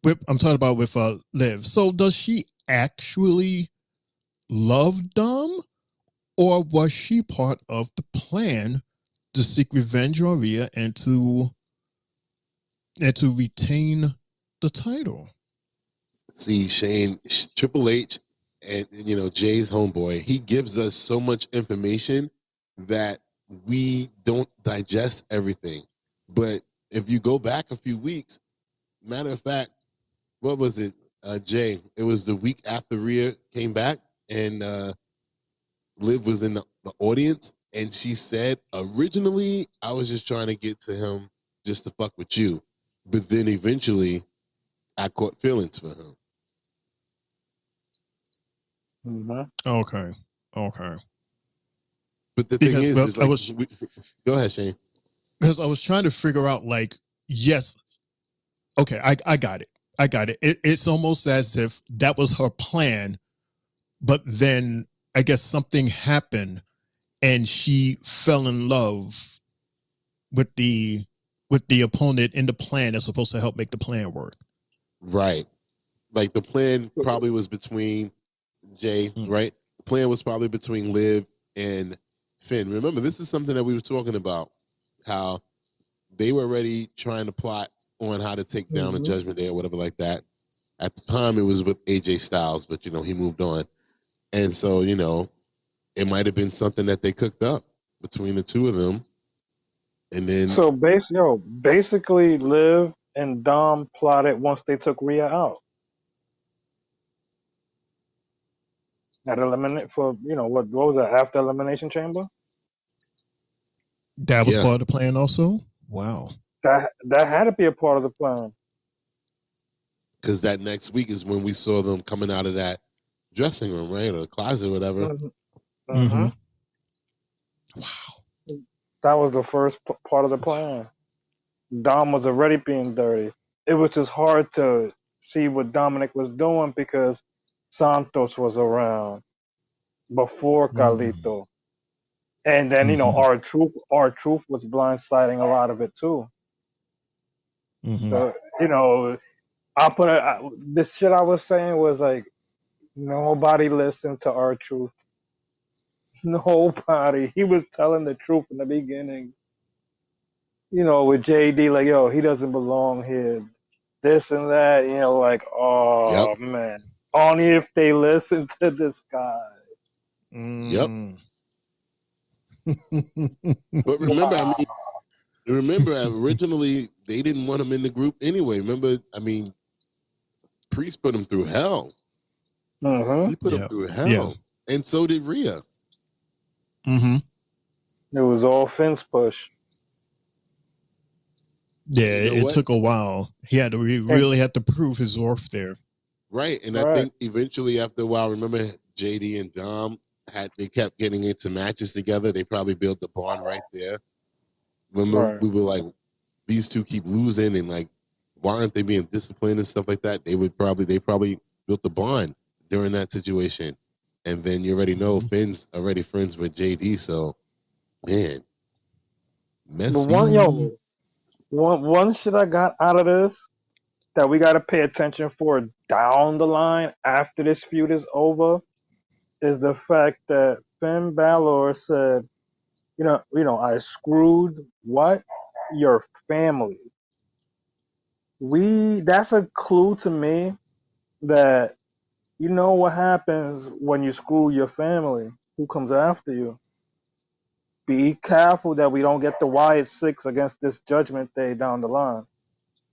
I'm talking about with Liv. So, does she actually love Dom, or was she part of the plan to seek revenge on Rhea and to retain the title? See, Shane, Triple H, and you know Jay's homeboy, he gives us so much information that we don't digest everything. But if you go back a few weeks, matter of fact, what was it, Jay? It was the week after Rhea came back and Liv was in the audience. And she said, originally, I was just trying to get to him just to fuck with you. But then eventually, I caught feelings for him. Okay. But the Because thing is like, go ahead, Shane. Because I was trying to figure out, like, yes, okay, I got it. It's almost as if that was her plan, but then I guess something happened and she fell in love with the opponent in the plan that's supposed to help make the plan work. Right. Like the plan probably was between Jay, right? The plan was probably between Liv and Finn. Remember, this is something that we were talking about, how they were already trying to plot on how to take down a Judgment Day or whatever like that. At the time, it was with AJ Styles, but, you know, he moved on. And so, you know, it might have been something that they cooked up between the two of them. And then... So, basically, Liv and Dom plotted once they took Rhea out. At eliminate for, you know, what was that, after Elimination Chamber? That was part of the plan also? Wow. That had to be a part of the plan. Because that next week is when we saw them coming out of that dressing room, right? Or closet or whatever. Wow. That was the first part of the plan. Dom was already being dirty. It was just hard to see what Dominic was doing because Santos was around before Carlito. And then, you know, R-Truth was blindsiding a lot of it too. So, you know, this shit I was saying was like, nobody listened to R-Truth. Nobody. He was telling the truth in the beginning. You know, with JD, like, yo, he doesn't belong here. This and that, you know, like, oh, man. Only if they listen to this guy. Yep. But remember, I mean, originally they didn't want him in the group anyway. Remember, I mean, Priest put him through hell. He put him through hell. And so did Rhea. It was all Finn's push. Yeah, You know it took a while. He really had to prove his worth there. Right. And I think eventually after a while, remember JD and Dom they kept getting into matches together. They probably built the bond right there. Remember, we were like, these two keep losing and like, why aren't they being disciplined and stuff like that? They probably built the bond during that situation. And then you already know Finn's already friends with JD, so man, messy. But one shit I got out of this that we got to pay attention for down the line after this feud is over is the fact that Finn Balor said, you know, I screwed what? Your family. That's a clue to me that you know what happens when you screw your family. Who comes after you? Be careful that we don't get the Wyatt Six against this Judgment Day down the line.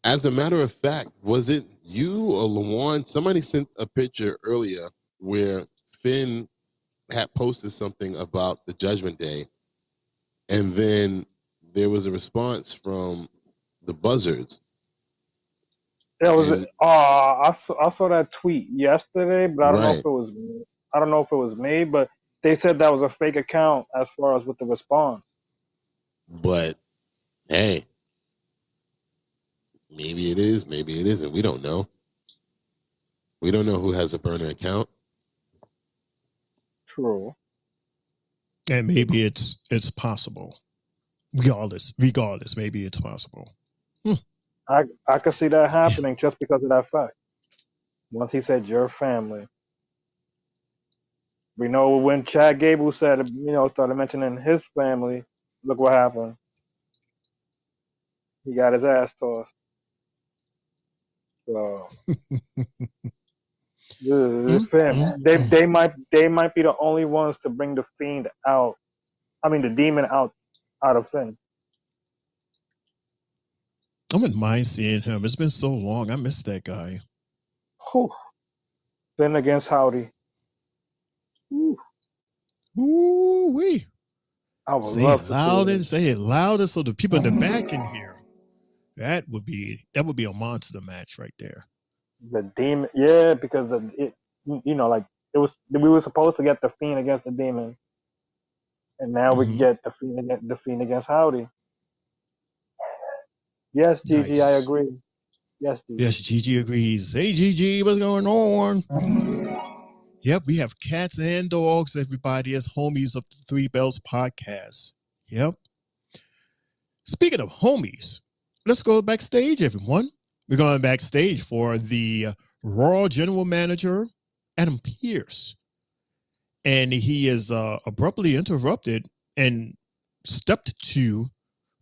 As a matter of fact, was it you or Lawan? Somebody sent a picture earlier where Finn had posted something about the Judgment Day, and then there was a response from the Buzzards. It was I saw that tweet yesterday, but I don't know if it was me, but they said that was a fake account as far as with the response. But hey, maybe it is, maybe it isn't. We don't know. We don't know who has a burner account. True. And maybe it's possible. Regardless, maybe it's possible. I could see that happening just because of that fact. Once he said your family. We know when Chad Gable said, you know, started mentioning his family, look what happened. He got his ass tossed. So they might be the only ones to bring the Fiend out. I mean the demon out of Finn. I wouldn't mind seeing him. It's been so long. I miss that guy. Whew. Finn against Howdy. Ooh wee. I would Say love it to see louder. it. Say it louder so the people in the back can hear. That would be a monster match right there. The demon, yeah, because like we were supposed to get the Fiend against the Demon, and now we Mm-hmm. get the Fiend against Howdy. Yes, Gigi, I Nice. agree. Yes, Gigi. Yes, Gigi agrees. Hey, Gigi, what's going on? Yep, we have cats and dogs, everybody, as homies of the Three Bells podcast. Yep. Speaking of homies, let's go backstage, everyone. We're going backstage for the Raw General Manager, Adam Pearce. And he is abruptly interrupted and stepped to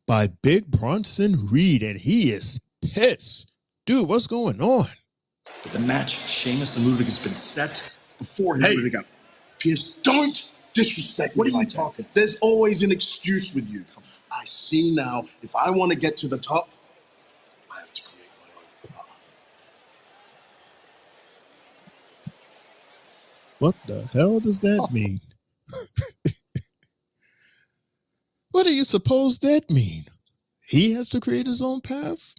by Big Bronson Reed, and he is pissed. Dude, what's going on? The match, Sheamus and Ludwig, has been set before he would have got. Pierce, don't disrespect me. What are you talking? There's always an excuse with you. I see now, if I want to get to the top, I have to create my own path. What the hell does that mean? What do you suppose that mean? He has to create his own path?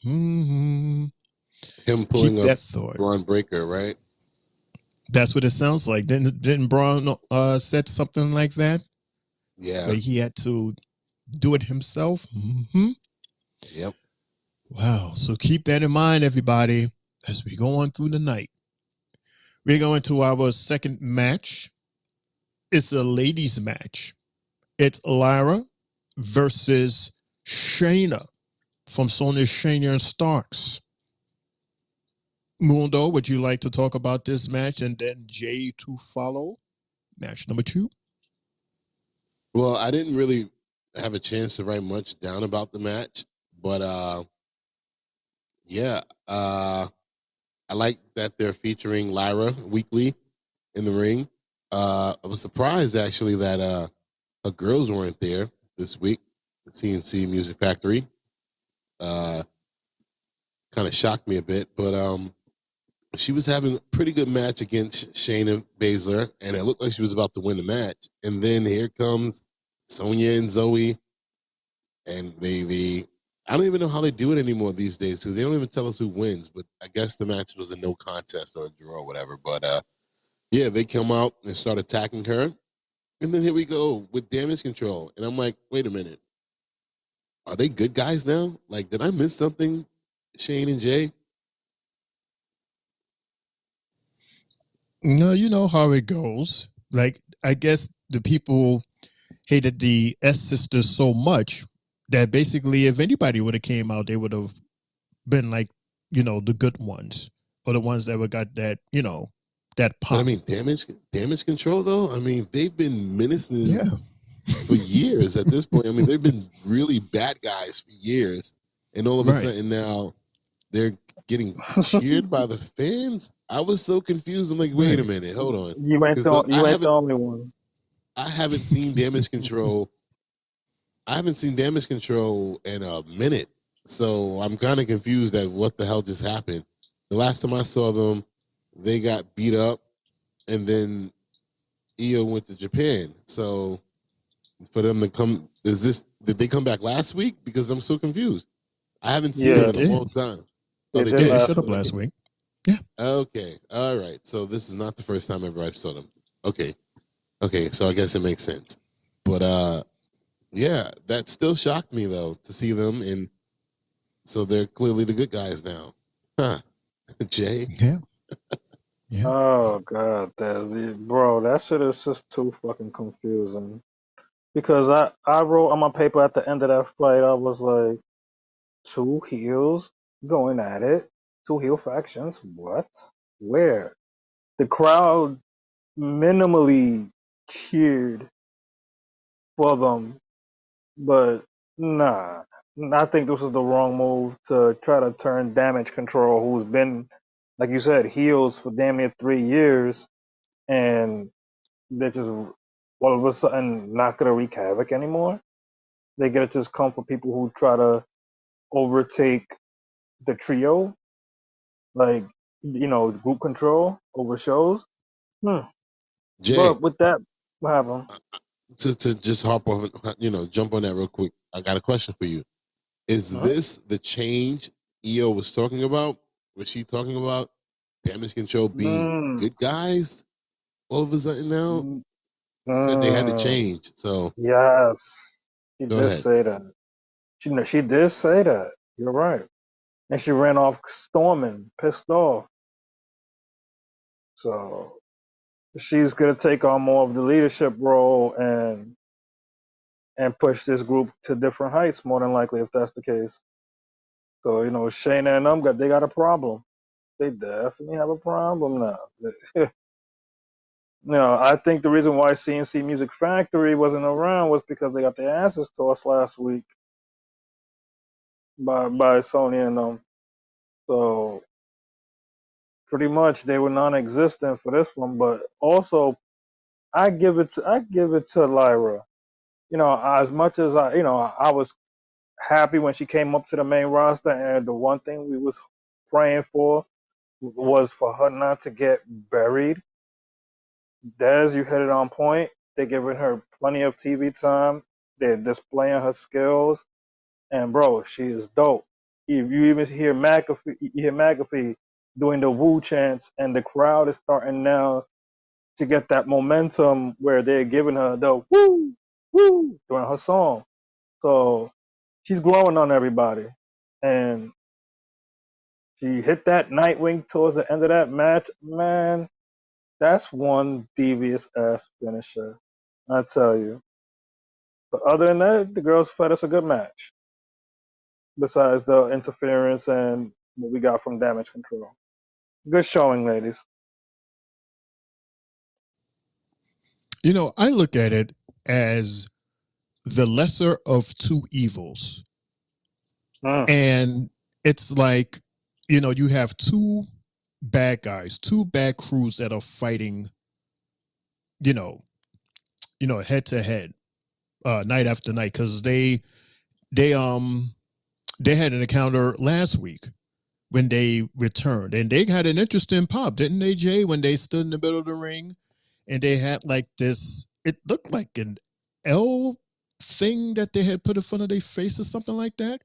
Mm-hmm. Him pulling Keep up that thought. Braun Breaker, right? That's what it sounds like. Didn't Braun said something like that? Yeah. Like he had to do it himself? Mm-hmm. Yep. Wow. So keep that in mind, everybody, as we go on through the night. We're going to our second match. It's a ladies' match. It's Lyra versus Shayna from Sonya Shayna and Starks. Mundo, would you like to talk about this match and then Jay to follow? Match number 2. Well, I didn't really have a chance to write much down about the match, but I like that they're featuring Lyra weekly in the ring. I was surprised actually that her girls weren't there this week. The CNC Music Factory kind of shocked me a bit, but she was having a pretty good match against Shayna Baszler, and it looked like she was about to win the match. And then here comes Sonya and Zoe, and they I don't even know how they do it anymore these days because they don't even tell us who wins. But I guess the match was a no contest or a draw or whatever. But yeah, they come out and start attacking her, and then here we go with Damage Control, and I'm like, wait a minute, are they good guys now? Like, did I miss something, Shane and Jay? No, you know how it goes. Like, I guess the people hated the S sisters so much that basically if anybody would have came out, they would have been like, the good ones or the ones that would got that, that pop. But I mean, damage control though. I mean, they've been menaces for years at this point. I mean, they've been really bad guys for years, and all of a sudden now they're getting cheered by the fans. I was so confused. I'm like, wait a minute, hold on. You ain't the only one. I haven't seen Damage Control. I haven't seen Damage Control in a minute, so I'm kind of confused at what the hell just happened. The last time I saw them, they got beat up, and then Io went to Japan. So for them to come, did they come back last week? Because I'm so confused. I haven't seen them in a long time. They showed up last week. Yeah. Okay. All right. So this is not the first time ever I saw them. Okay. So I guess it makes sense. But yeah, that still shocked me though to see them, and so they're clearly the good guys now. Huh. Jay? Yeah. Oh god, bro, that shit is just too fucking confusing. Because I wrote on my paper at the end of that fight, I was like, 2 heels going at it, 2 heel factions. What? Where? The crowd minimally cheered for them, but nah. I think this is the wrong move to try to turn Damage Control, who's been, like you said, heels for damn near 3 years, and they're just all of a sudden not gonna wreak havoc anymore. They gotta just come for people who try to overtake the trio, like group control over shows. Jay, But with that, what happened? to just hop on, jump on that real quick. I got a question for you. Is this the change EO was talking about? Was she talking about Damage Control being good guys all of a sudden now? That they had to change. So Yes, she go did ahead. say that. She did say that. You're right. And she ran off storming, pissed off. So she's gonna take on more of the leadership role and push this group to different heights, more than likely, if that's the case. So Shayna and them they got a problem. They definitely have a problem now. I think the reason why CNC Music Factory wasn't around was because they got their asses tossed last week by Sony and them. So pretty much they were non-existent for this one. But also, I give it to Lyra. As much as I was happy when she came up to the main roster, and the one thing we was praying for was for her not to get buried. Des, you hit it on point. They're giving her plenty of TV time. They're displaying her skills, and bro, she is dope. If you even hear McAfee doing the woo chants, and the crowd is starting now to get that momentum where they're giving her the woo woo during her song. So she's growing on everybody, and she hit that Nightwing towards the end of that match. Man, that's one devious ass finisher. I tell you. But other than that, the girls fed us a good match. Besides the interference and what we got from Damage Control. Good showing, ladies. I look at it as the lesser of two evils. And it's like, you have two bad guys, two bad crews that are fighting, head to head, night after night. Cause they had an encounter last week when they returned, and they had an interesting pop, didn't they, Jay? When they stood in the middle of the ring, and they had like this. It looked like an L thing that they had put in front of their face or something like that.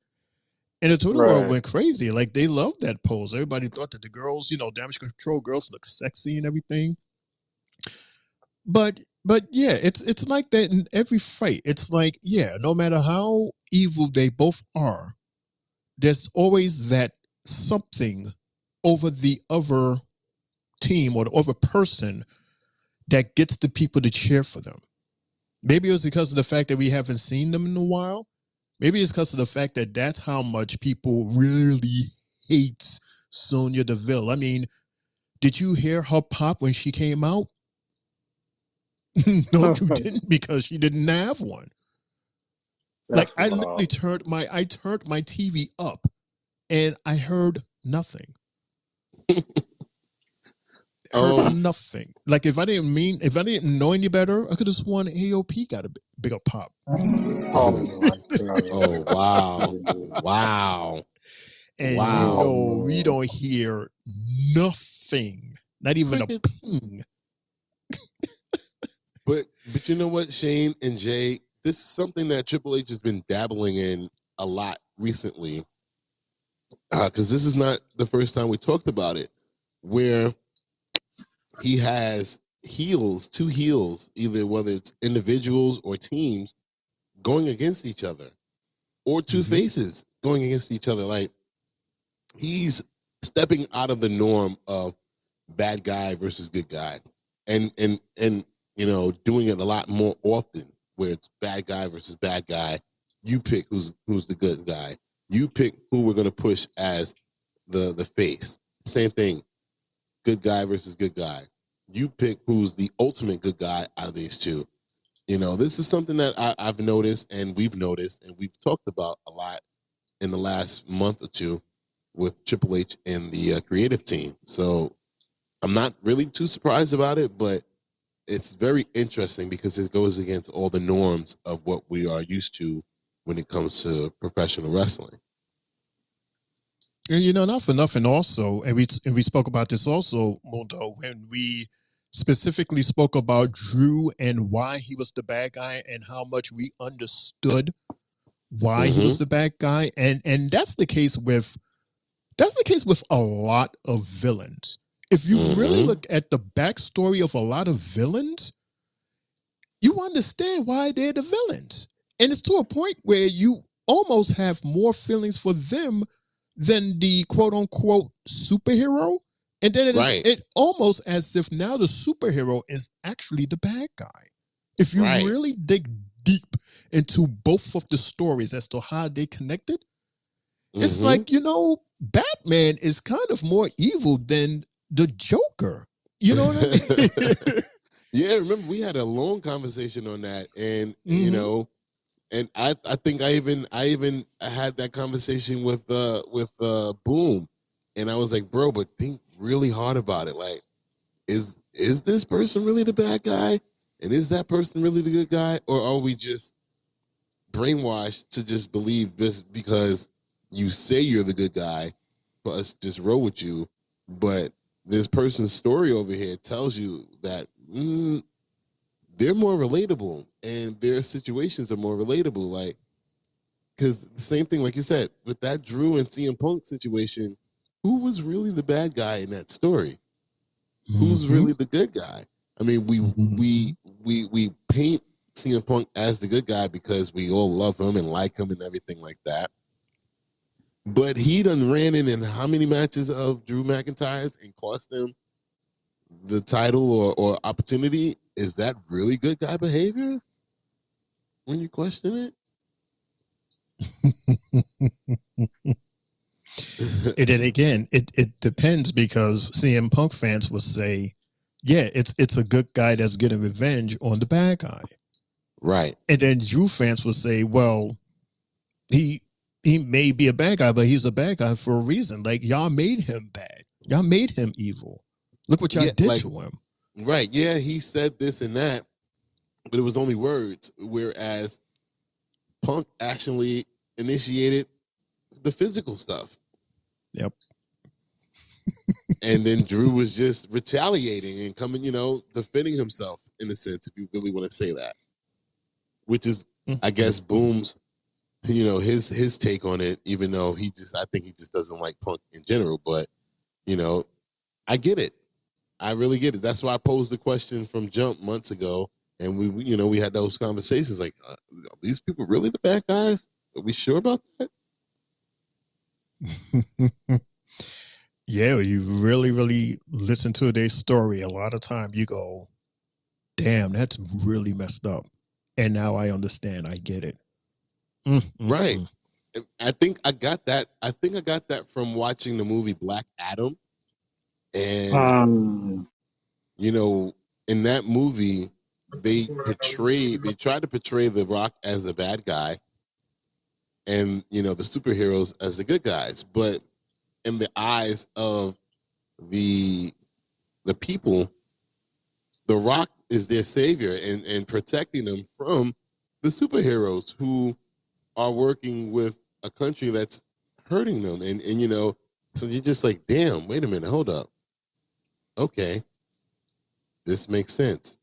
And the Twitter world went crazy. Like they loved that pose. Everybody thought that the girls, Damage Control girls look sexy and everything. But yeah, it's like that in every fight. It's like, yeah, no matter how evil they both are, there's always that something over the other team or the other person that gets the people to cheer for them. Maybe it was because of the fact that we haven't seen them in a while. Maybe it's because of the fact that that's how much people really hate Sonya Deville. I mean, did you hear her pop when she came out? No, you didn't, because she didn't have one. Like I literally turned my TV up and I heard nothing. Nothing. Like if I didn't know any better, I could have sworn AOP got a bigger pop. Oh wow. Wow. And we don't hear nothing. Not even a ping. But you know what, Shane and Jay, this is something that Triple H has been dabbling in a lot recently. Because this is not the first time we talked about it, where he has two heels, either whether it's individuals or teams, going against each other, or two faces going against each other. Like he's stepping out of the norm of bad guy versus good guy, and doing it a lot more often, where it's bad guy versus bad guy. You pick who's the good guy. You pick who we're going to push as the face. Same thing, good guy versus good guy. You pick who's the ultimate good guy out of these two. This is something that I've noticed, and we've noticed, and we've talked about a lot in the last month or two with Triple H and the creative team. So I'm not really too surprised about it, but it's very interesting because it goes against all the norms of what we are used to when it comes to professional wrestling. And not for nothing also, and we spoke about this also, Mundo, when we specifically spoke about Drew and why he was the bad guy and how much we understood why he was the bad guy. And that's the case with a lot of villains. If you really look at the backstory of a lot of villains, you understand why they're the villains. And it's to a point where you almost have more feelings for them than the quote unquote superhero. And then it almost as if now the superhero is actually the bad guy. If you really dig deep into both of the stories as to how they connected, it's like, Batman is kind of more evil than the Joker. You know what I mean? Yeah, remember we had a long conversation on that, and and I think I even had that conversation with Boom, and I was like, bro, but think really hard about it. Like, is this person really the bad guy, and is that person really the good guy, or are we just brainwashed to just believe this because you say you're the good guy for us to just roll with you, but this person's story over here tells you that they're more relatable and their situations are more relatable. Like, because the same thing, like you said, with that Drew and CM Punk situation, who was really the bad guy in that story? Who's really the good guy? I mean, we paint CM Punk as the good guy because we all love him and like him and everything like that. But he done ran in how many matches of Drew McIntyre's and cost them the title or opportunity? Is that really good guy behavior when you question it? And then again, it depends, because CM Punk fans will say, yeah, it's a good guy that's getting revenge on the bad guy. Right. And then Drew fans will say, well, he may be a bad guy, but he's a bad guy for a reason. Like, y'all made him bad. Y'all made him evil. Look what y'all did to him. Right. Yeah, he said this and that, but it was only words. Whereas Punk actually initiated the physical stuff. Yep. And then Drew was just retaliating and coming, defending himself in a sense, if you really want to say that. Which is, I guess, Boom's, his take on it, even though I think he just doesn't like Punk in general. But, I get it. I really get it. That's why I posed the question from Jump months ago. And we had those conversations like, are these people really the bad guys? Are we sure about that? Yeah, you really, really listen to their story. A lot of time you go, damn, that's really messed up. And now I understand. I get it. Right. I think I got that. I think I got that from watching the movie Black Adam. And, in that movie, they tried to portray The Rock as a bad guy and, the superheroes as the good guys. But in the eyes of the people, The Rock is their savior and protecting them from the superheroes who are working with a country that's hurting them. And so you're just like, damn, wait a minute, hold up. Okay. This makes sense.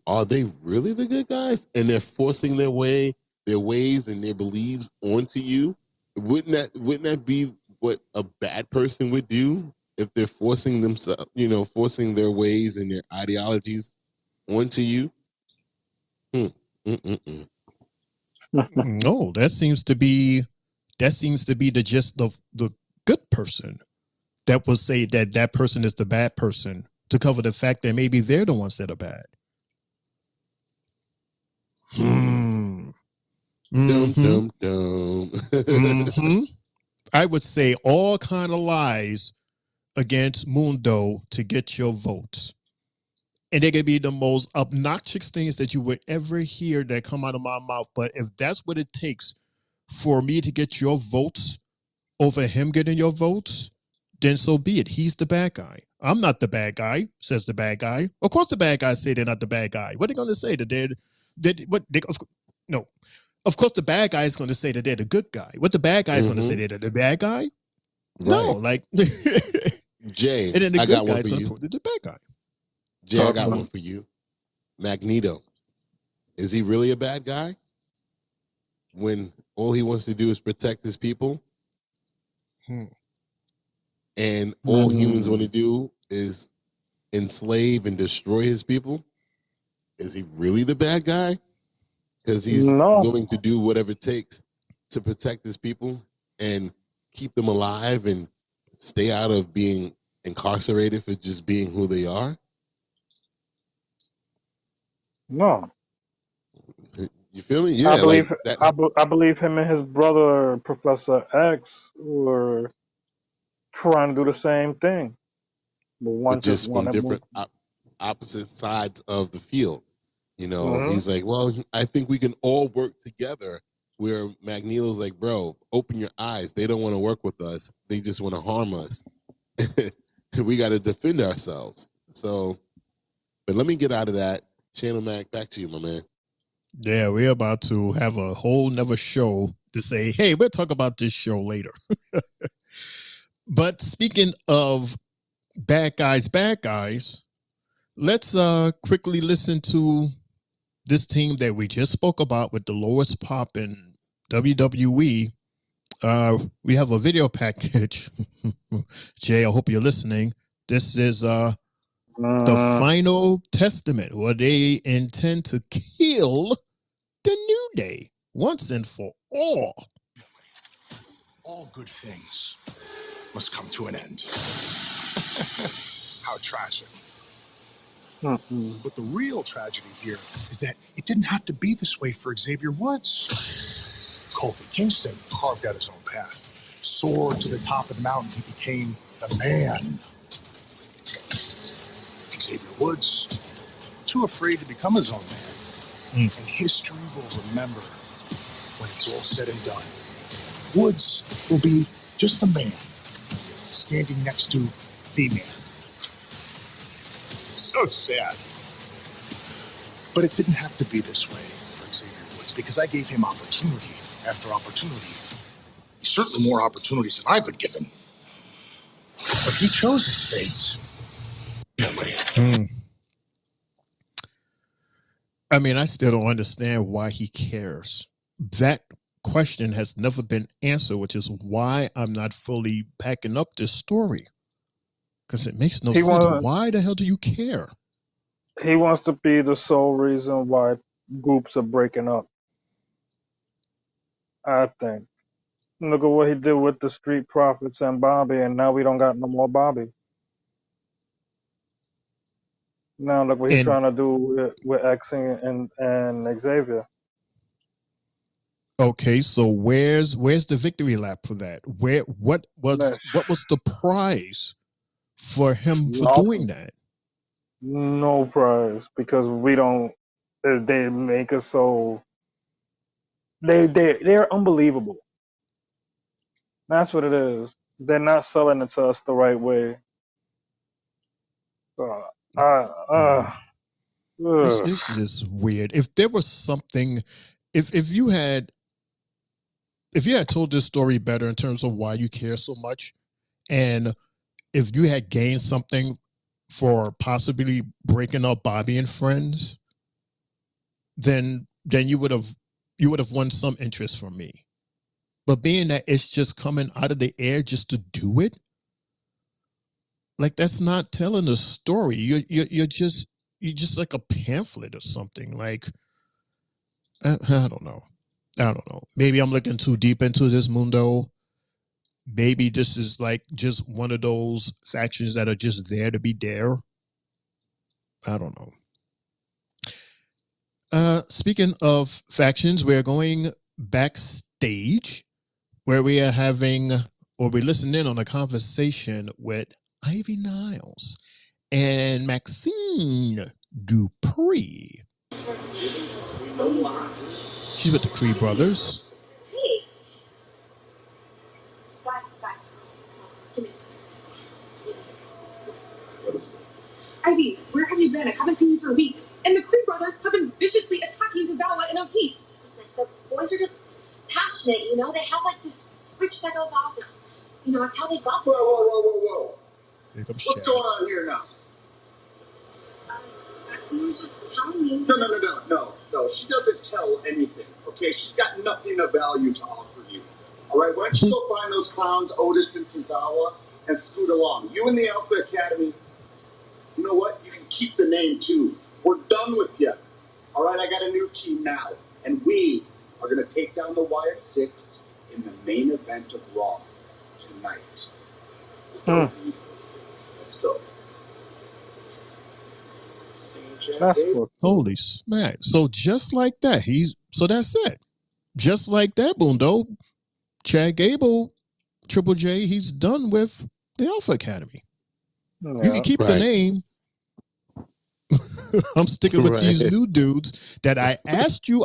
Are they really the good guys? And they're forcing their ways and their beliefs onto you. Wouldn't that be what a bad person would do if they're forcing themselves, forcing their ways and their ideologies onto you? No, that seems to be the gist of the good person that will say that person is the bad person to cover the fact that maybe they're the ones that are bad. Dum. I would say all kind of lies against Mundo to get your votes. And they could be the most obnoxious things that you would ever hear that come out of my mouth. But if that's what it takes for me to get your votes over him getting your votes, then so be it. He's the bad guy. I'm not the bad guy, says the bad guy. Of course the bad guys say they're not the bad guy. What are they going to say? No. Of course the bad guy is going to say that they're the good guy. What the bad guy is going to say, they're the bad guy? Right. No, like... Jay, and then the I good got guy one is for going you. to prove they're the bad guy. Jay, I got one for you. Magneto. Is he really a bad guy when all he wants to do is protect his people? And all humans want to do is enslave and destroy his people? Is he really the bad guy? Because he's willing to do whatever it takes to protect his people and keep them alive and stay out of being incarcerated for just being who they are? No. You feel me? Yeah, I believe like that. I believe him and his brother Professor X were trying to do the same thing, but one But just just from wanted more. different opposite sides of the field. You know, he's like, well, I think we can all work together. Where Magneto's like, bro, open your eyes. They don't want to work with us. They just want to harm us. We got to defend ourselves. So, but let me get out of that. Shane O'Mac, back to you, my man. Yeah, we're about to have a whole nother show to say, hey, we'll talk about this show later. But speaking of bad guys, let's quickly listen to this team that we just spoke about with the lowest pop in WWE. We have a video package. Jay, I hope you're listening. This is the Final Testament, where they intend to kill the New Day once and for all. All good things must come to an end. How tragic. But the real tragedy here is that it didn't have to be this way for Xavier Woods. Kofi Kingston carved out his own path. Soared to the top of the mountain, he became the man. Xavier Woods, too afraid to become his own man. And history will remember when it's all said and done. Woods will be just a man standing next to the man. So sad. But it didn't have to be this way for Xavier Woods because I gave him opportunity after opportunity. Certainly more opportunities than I've been given. But he chose his fate. I mean, I still don't understand why he cares. That question has never been answered, which is why I'm not fully backing up this story. Because it makes no sense. Why the hell do you care? He wants to be the sole reason why groups are breaking up. I think. Look at what he did with the Street Profits and Bobby, and now we don't got no more Bobby. Now look what he's trying to do with X and Xavier. Okay, so where's the victory lap for that? What was the prize for him for doing that? No prize, because we don't. They make us so. They're unbelievable. That's what it is. They're not selling it to us the right way. It's just weird. If there was something, if you had told this story better in terms of why you care so much, and if you had gained something for possibly breaking up Bobby and friends, then you would have won some interest from me. But being that it's just coming out of the air just to do it, like that's not telling a story. You're just like a pamphlet or something. Like I don't know. Maybe I'm looking too deep into this, Mundo. Maybe this is like just one of those factions that are just there to be there. I don't know. Speaking of factions, we're going backstage where we are having, or we listen in on a conversation with Ivy Niles and Maxine Dupree. She's with the Cree brothers. Hey. Guys. Give me a second. Ivy, where have you been? I haven't seen you for weeks. And the Cree brothers have been viciously attacking Tozawa and Otis. Listen, the boys are just passionate, you know? They have like this switch that goes off. It's, it's how they got this. Whoa. What's going on here now? Maxine was just telling me. No. She doesn't tell anything, okay? She's got nothing of value to offer you. All right, why don't you go find those clowns, Otis and Tozawa, and scoot along. You and the Alpha Academy, you know what? You can keep the name, too. We're done with you. All right, I got a new team now, and we are going to take down the Wyatt Six in the main event of Raw tonight. Let's go. Holy smack. So just like that, so that's it. Just like that, Mundo, Chad Gable, Triple J, he's done with the Alpha Academy. Yeah. You can keep the name. I'm sticking with these new dudes that I asked you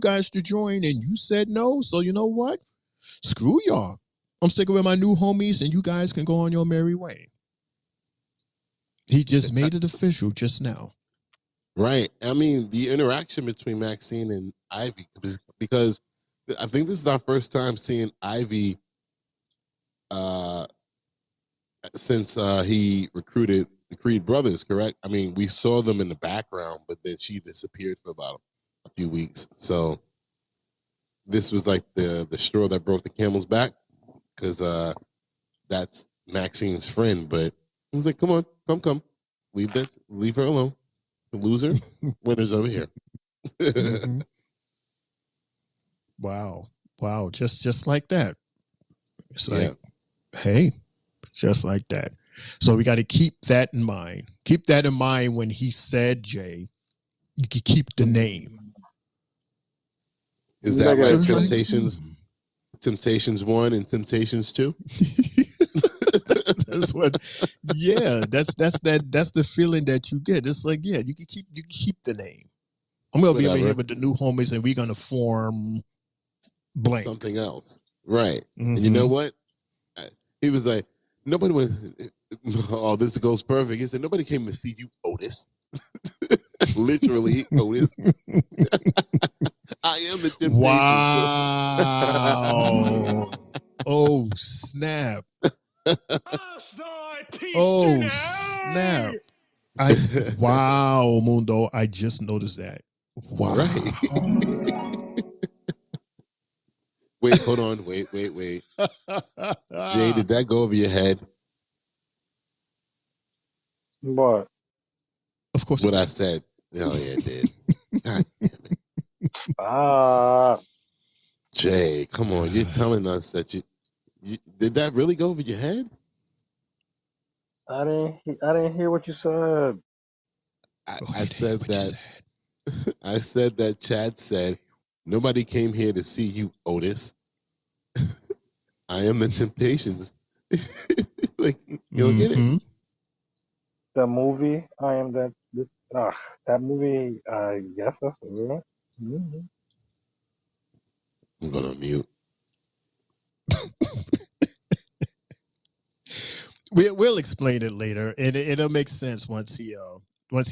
guys to join and you said no. So you know what? Screw y'all. I'm sticking with my new homies and you guys can go on your merry way. He just made it official just now. Right. I mean, the interaction between Maxine and Ivy, because I think this is our first time seeing Ivy since he recruited the Creed brothers, correct? I mean, we saw them in the background, but then she disappeared for about a few weeks. So this was like the straw that broke the camel's back, because that's Maxine's friend. But he was like, come on, come. Leave her alone. The loser, winner's over here. Mm-hmm. Wow. Just like that. It's like, hey, just like that. So we got to keep that in mind. Keep that in mind when he said, Jay, you can keep the name. Is that like Temptations 1 and Temptations 2? That's what. Yeah, that's the feeling that you get. It's like, yeah, you can keep the name. I'm gonna be over here with the new homies, and we're gonna form blank something else, right? Mm-hmm. And you know what? He was like, nobody went. Oh, this goes perfect. He said, nobody came to see you, Otis. Literally, Otis. I am the Temptations. Wow. Oh snap. Oh snap. Wow, Mundo. I just noticed that. Wow. Right. Wait, hold on. Wait. Jay, did that go over your head? What? Of course. What I said. Oh, yeah, it did. God damn it. Jay, come on. You're telling us that you did that really go over your head? I didn't hear what you said. I said that. I said that Chad said, nobody came here to see you, Otis. I am the Temptations. Like, you'll get it. The movie, I am that. That movie, I guess that's what mm-hmm. I'm gonna mute. We'll explain it later, and it'll make sense once he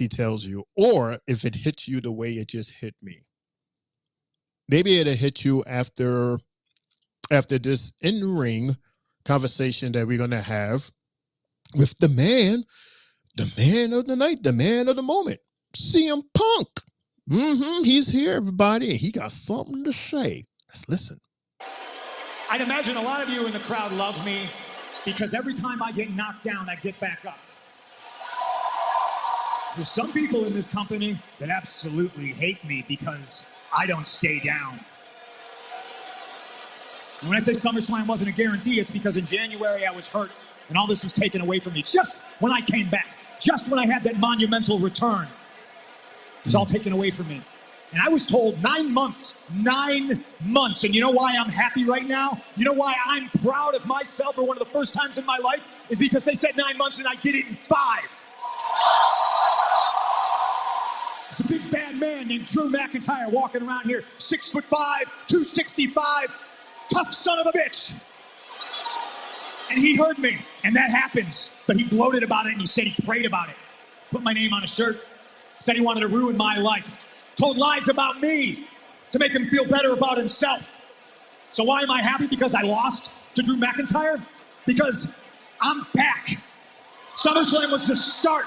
tells you, or if it hits you the way it just hit me. Maybe it'll hit you after this in-ring conversation that we're gonna have with the man of the night, the man of the moment, CM Punk. He's here, everybody. He got something to say. Let's listen. I'd imagine a lot of you in the crowd love me because every time I get knocked down, I get back up. There's some people in this company that absolutely hate me because I don't stay down. And when I say SummerSlam wasn't a guarantee, it's because in January I was hurt and all this was taken away from me. Just when I came back, just when I had that monumental return, it was all taken away from me. And I was told 9 months. 9 months. And you know why I'm happy right now? You know why I'm proud of myself for one of the first times in my life? Is because they said 9 months and I did it in 5. It's a big bad man named Drew McIntyre walking around here, 6'5", 265, tough son of a bitch. And he heard me, and that happens. But he gloated about it and he said he prayed about it. Put my name on a shirt. Said he wanted to ruin my life. Told lies about me to make him feel better about himself. So why am I happy? Because I lost to Drew McIntyre? Because I'm back. SummerSlam was the start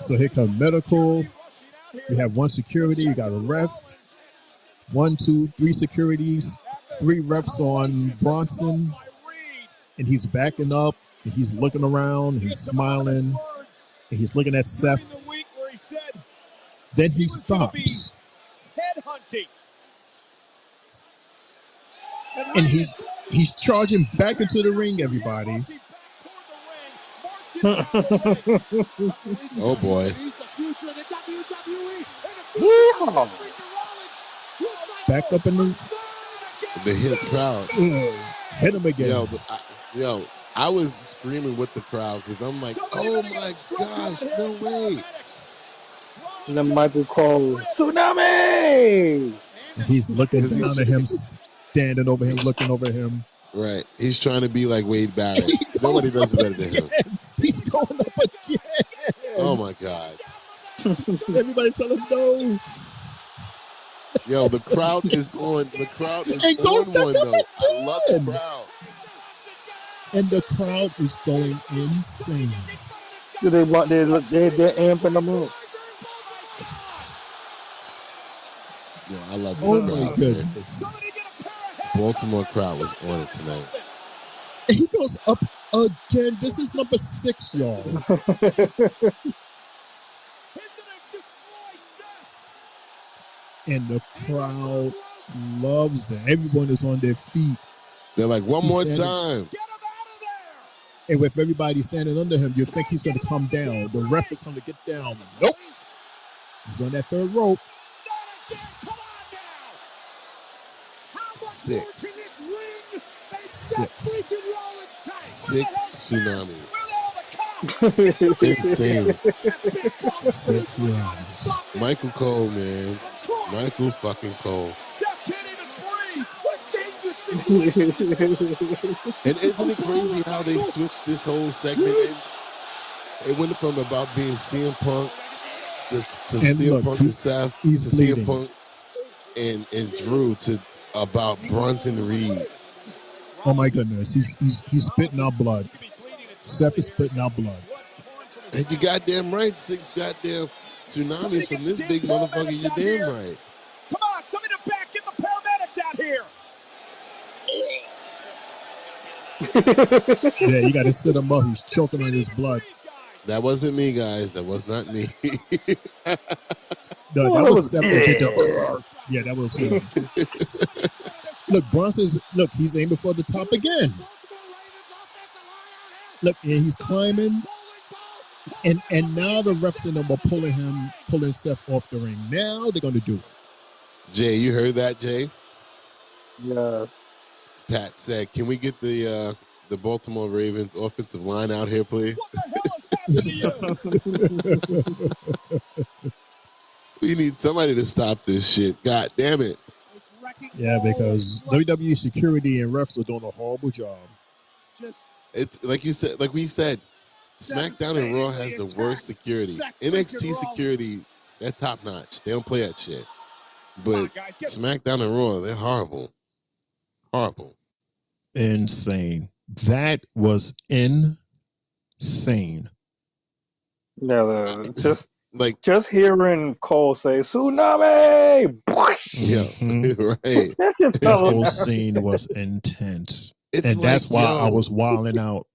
So here comes medical. We have one security. You got a ref. 1, 2, 3 securities. 3 refs on Bronson. And he's backing up. And he's looking around. He's smiling. And he's looking at Seth. Then he stops. And he's charging back into the ring, everybody. Oh boy. Back up in the hit crowd. Hit him again. Yo, I was screaming with the crowd because I'm like, oh my gosh, no way. And then Michael Cole, tsunami! And he's looking down at him, standing over him, looking over him. Right. He's trying to be like Wade Barrett. Nobody does it better than him. He's going up again. Oh my God. Everybody tell him no. Yo, the crowd is on. The crowd is and goes on back one, up though. again. I love the crowd. And the crowd is going insane. They're amping them up. Yo, I love this crowd. Oh my goodness. Baltimore crowd was on it tonight. He goes up again. This is number 6, y'all. And the crowd loves it. Everyone is on their feet. They're like, one more time. And with everybody standing under him, you think he's going to come down. The ref is going to get down. Nope. He's on that 3rd rope. 6 tsunami. Insane. 6 rounds. Michael Cole, man. Michael fucking Cole. And isn't it crazy how they switched this whole segment? It went from about being CM Punk to CM Punk and Seth to CM Punk and Drew to about Bronson Reed. Oh my goodness, he's spitting out blood. Seth is spitting out blood. And you goddamn right, 6 goddamn tsunamis from this big motherfucker. You damn right. Come on, somebody to back, get the paramedics out here. Yeah, you got to sit him up. He's choking on his blood. That wasn't me, guys. That was not me. No, that was Seth that did the. Yeah, that was him. Look, look, he's aiming for the top again. Look, and he's climbing. And now the refs and them are pulling Seth off the ring. Now they're going to do it. Jay, you heard that, Jay? Yeah. Pat said, can we get the Baltimore Ravens offensive line out here, please? What the hell is happening to you? We need somebody to stop this shit. God damn it. Yeah, because WWE security and refs are doing a horrible job. It's like you said, like we said, SmackDown and Raw has the worst security. NXT security, they're top notch. They don't play that shit. But SmackDown and Raw, they're horrible. Horrible. Insane. That was insane. Yeah, just hearing Cole say tsunami. Yeah, right. That's just that whole scene was intense, and that's why I was wilding out.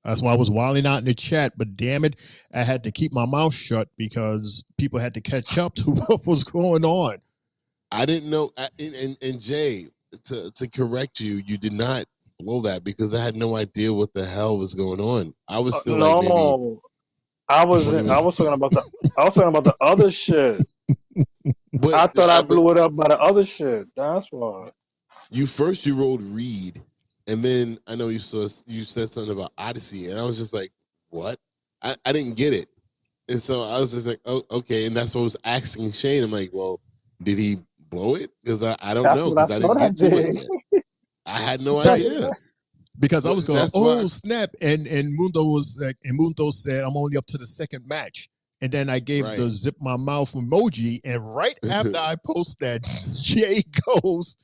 That's why I was wilding out in the chat. But damn it, I had to keep my mouth shut because people had to catch up to what was going on. I didn't know. And Jay, to correct you, you did not blow that because I had no idea what the hell was going on. I was still like, maybe. I was talking about the other shit. But, I thought I blew it up by the other shit. That's why. You rolled Reed, and then I know you said something about Odyssey, and I was just like, what? I didn't get it, and so I was just like, oh, okay, and that's what I was asking Shane. I'm like, well, did he blow it? Because I don't know because I didn't get to it yet. I had no idea. Because I was going, snap, and Mundo was like, and Mundo said, I'm only up to the 2nd match, and then I gave the zip my mouth emoji, and right after I post that, Jay goes,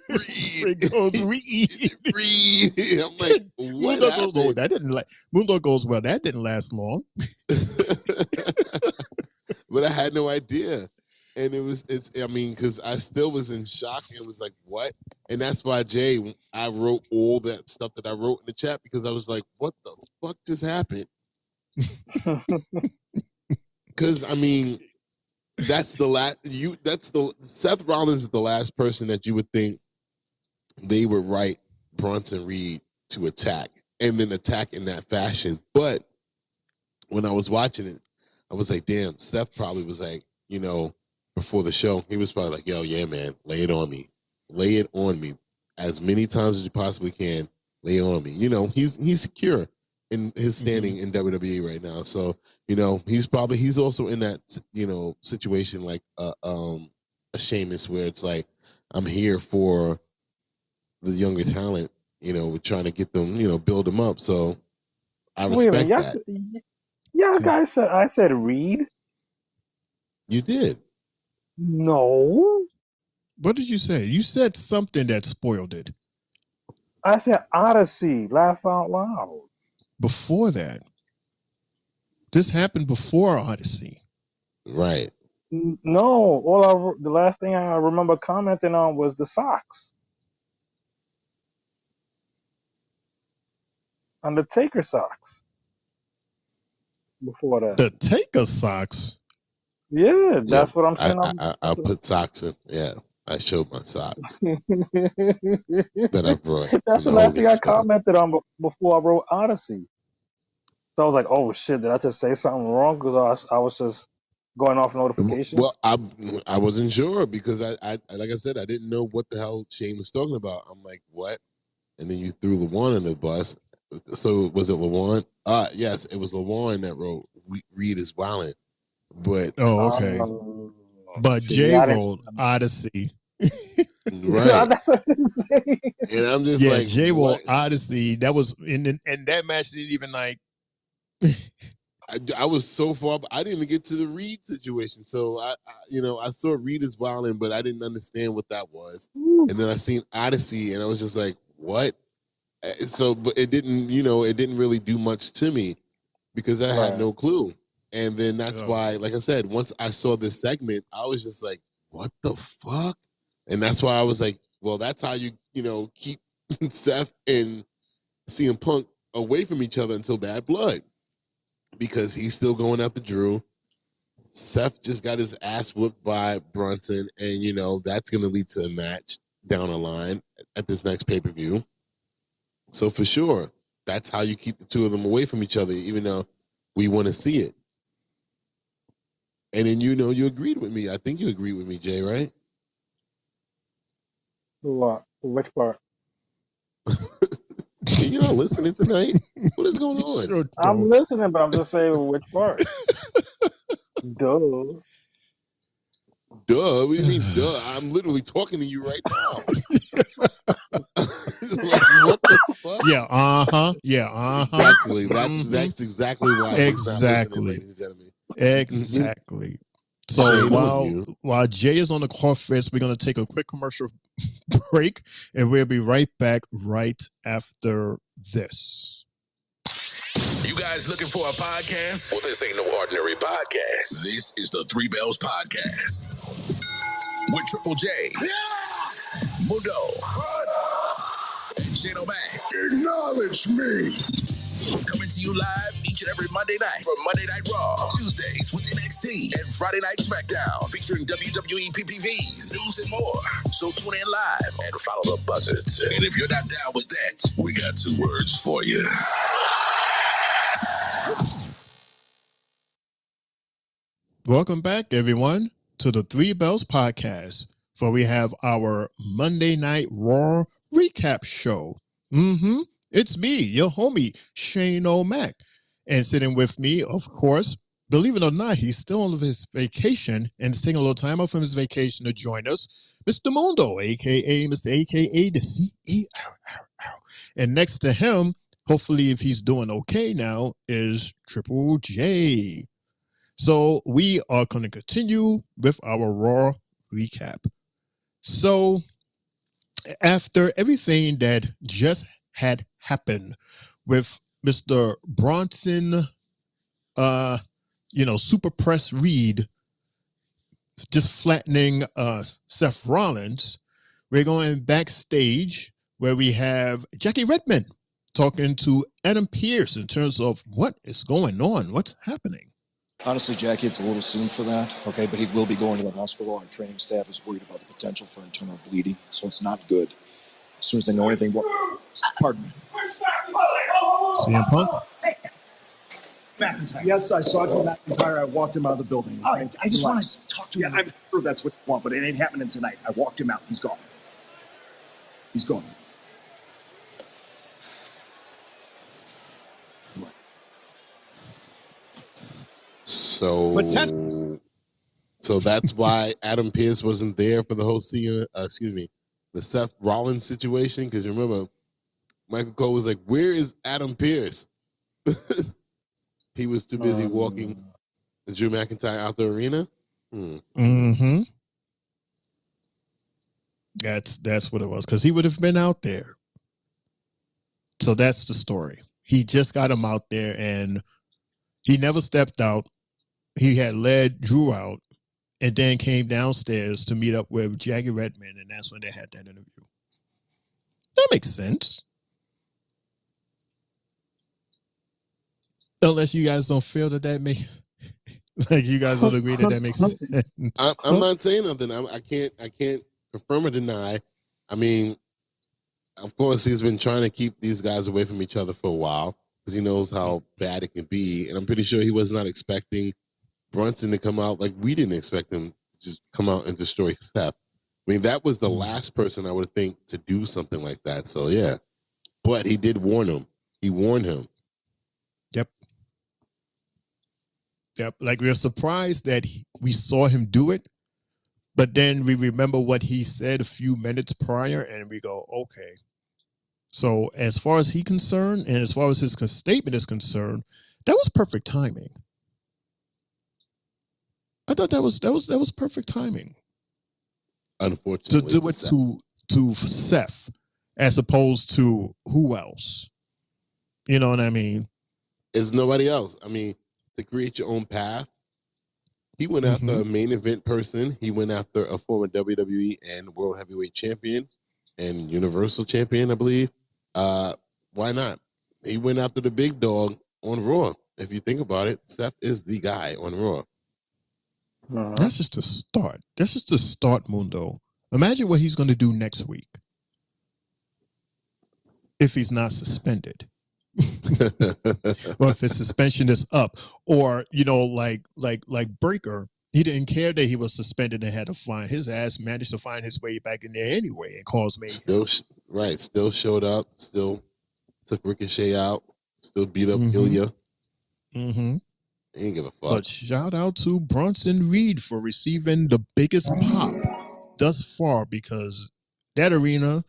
It goes Reed. Reed. I'm like, what Mundo happened? goes, oh, that didn't Mundo goes, well, that didn't last long. But I had no idea. And because I still was in shock and was like, what? And that's why, Jay, I wrote all that stuff that I wrote in the chat because I was like, what the fuck just happened? Because, Seth Rollins is the last person that you would think they would write Bronson Reed to attack and then attack in that fashion. But when I was watching it, I was like, damn, Seth probably was like, before the show, he was probably like, yo, yeah, man, lay it on me. Lay it on me as many times as you possibly can. Lay it on me. He's secure in his standing in WWE right now. So, he's also in that, situation like a Sheamus where it's like, I'm here for the younger talent, we're trying to get them, build them up. So I respect that. Yeah, guys said I said Reed. You did. No. What did you say? You said something that spoiled it. I said Odyssey. Laugh out loud. Before that. This happened before Odyssey. Right. No. The last thing I remember commenting on was the socks. Undertaker socks. Before that. The Taker socks? Yeah, that's what I'm saying. I put socks in. Yeah, I showed my socks that I brought. That's the last thing I commented on before I wrote Odyssey. So I was like, "Oh shit! Did I just say something wrong?" Because I was just going off notifications. Well, I wasn't sure because I like I said, I didn't know what the hell Shane was talking about. I'm like, what? And then you threw LaJuan under the bus. So was it LaJuan? Yes, it was LaJuan that wrote Reed is Violent. But okay. But Jay wrote Odyssey. Right. And I'm just like, Jay wrote Odyssey. That was and that match didn't even like I was so far, I didn't even get to the Reed situation. So I saw Reed is Violent, but I didn't understand what that was. And then I seen Odyssey, and I was just like, what? So, but it didn't really do much to me because I had no clue. And then that's why, like I said, once I saw this segment, I was just like, what the fuck? And that's why I was like, well, that's how you keep Seth and CM Punk away from each other until Bad Blood. Because he's still going after Drew. Seth just got his ass whooped by Brunson, and that's going to lead to a match down the line at this next pay-per-view. So for sure, that's how you keep the two of them away from each other, even though we want to see it. And then you agreed with me. I think you agreed with me, Jay, right? What? Which part? You're not listening tonight? What is going on? Sure I'm listening, but I'm just saying which part. Duh. What do you mean, duh? I'm literally talking to you right now. Like, what the fuck? Exactly. That's exactly why. Exactly. Ladies and gentlemen. Exactly. So while Jay is on the call first, we're going to take a quick commercial break, and we'll be right back right after this. You guys looking for a podcast? Well, this ain't no ordinary podcast. This is the Three Bells Podcast with Triple J, Mundo, and Shane O'Mac. Acknowledge me. Coming to you live each and every Monday night for Monday Night Raw, Tuesdays with NXT, and Friday Night SmackDown featuring WWE PPVs, news, and more. So tune in live and follow the buzzards. And if you're not down with that, we got two words for you. Welcome back, everyone, to the Three Bells Podcast, where we have our Monday Night Raw recap show. It's me, your homie, Shane O'Mac. And sitting with me, of course, believe it or not, he's still on his vacation and is taking a little time off from his vacation to join us, Mr. Mundo, a.k.a. Mr. A.k.a. the CEO. And next to him, hopefully if he's doing okay now, is Triple J. So we are going to continue with our Raw recap. So after everything that just had happened with Mr. Bronson, Super Press Reed just flattening Seth Rollins, we're going backstage where we have Jackie Redmond talking to Adam Pearce in terms of what is going on, what's happening. Honestly, Jackie, it's a little soon for that, okay? But he will be going to the hospital. Our training staff is worried about the potential for internal bleeding, so it's not good. As soon as they know anything, pardon me. CM Punk? McIntyre. Yes, I saw Drew McIntyre. I walked him out of the building. All right, I just want to talk to him. Yeah, I'm sure that's what you want, but it ain't happening tonight. I walked him out. He's gone. He's gone. So that's why Adam Pearce wasn't there for the whole the Seth Rollins situation. Because remember, Michael Cole was like, "Where is Adam Pearce?" He was too busy walking Drew McIntyre out the arena. Mm-hmm. That's what it was, because he would have been out there. So that's the story. He just got him out there, and he never stepped out. He had led Drew out, and then came downstairs to meet up with Jackie Redmond, and that's when they had that interview. That makes sense. Unless you guys don't feel that makes, like you guys don't agree that makes sense. I'm not saying nothing. I can't confirm or deny. I mean, of course, he's been trying to keep these guys away from each other for a while because he knows how bad it can be. And I'm pretty sure he was not expecting Brunson to come out like we didn't expect him to just come out and destroy Seth. I mean, that was the last person I would think to do something like that. So, yeah. But he did warn him. He warned him. Yep. Like, we were surprised that we saw him do it, but then we remember what he said a few minutes prior, and we go, okay. So as far as he's concerned, and as far as his statement is concerned, that was perfect timing. I thought that was perfect timing. Unfortunately, to do it to Seth as opposed to who else? You know what I mean? It's nobody else. I mean, to create your own path, he went after a main event person. He went after a former WWE and World Heavyweight Champion and Universal Champion, I believe. Why not? He went after the big dog on Raw. If you think about it, Seth is the guy on Raw. That's just a start. That's just a start, Mundo. Imagine what he's going to do next week if he's not suspended. Or if his suspension is up, or like Breaker, he didn't care that he was suspended and had to find his ass managed to find his way back in there anyway and cause mayhem. Still showed up, still took Ricochet out, still beat up Ilya. Mm-hmm. He didn't give a fuck. But shout out to Bronson Reed for receiving the biggest pop thus far, because that arena,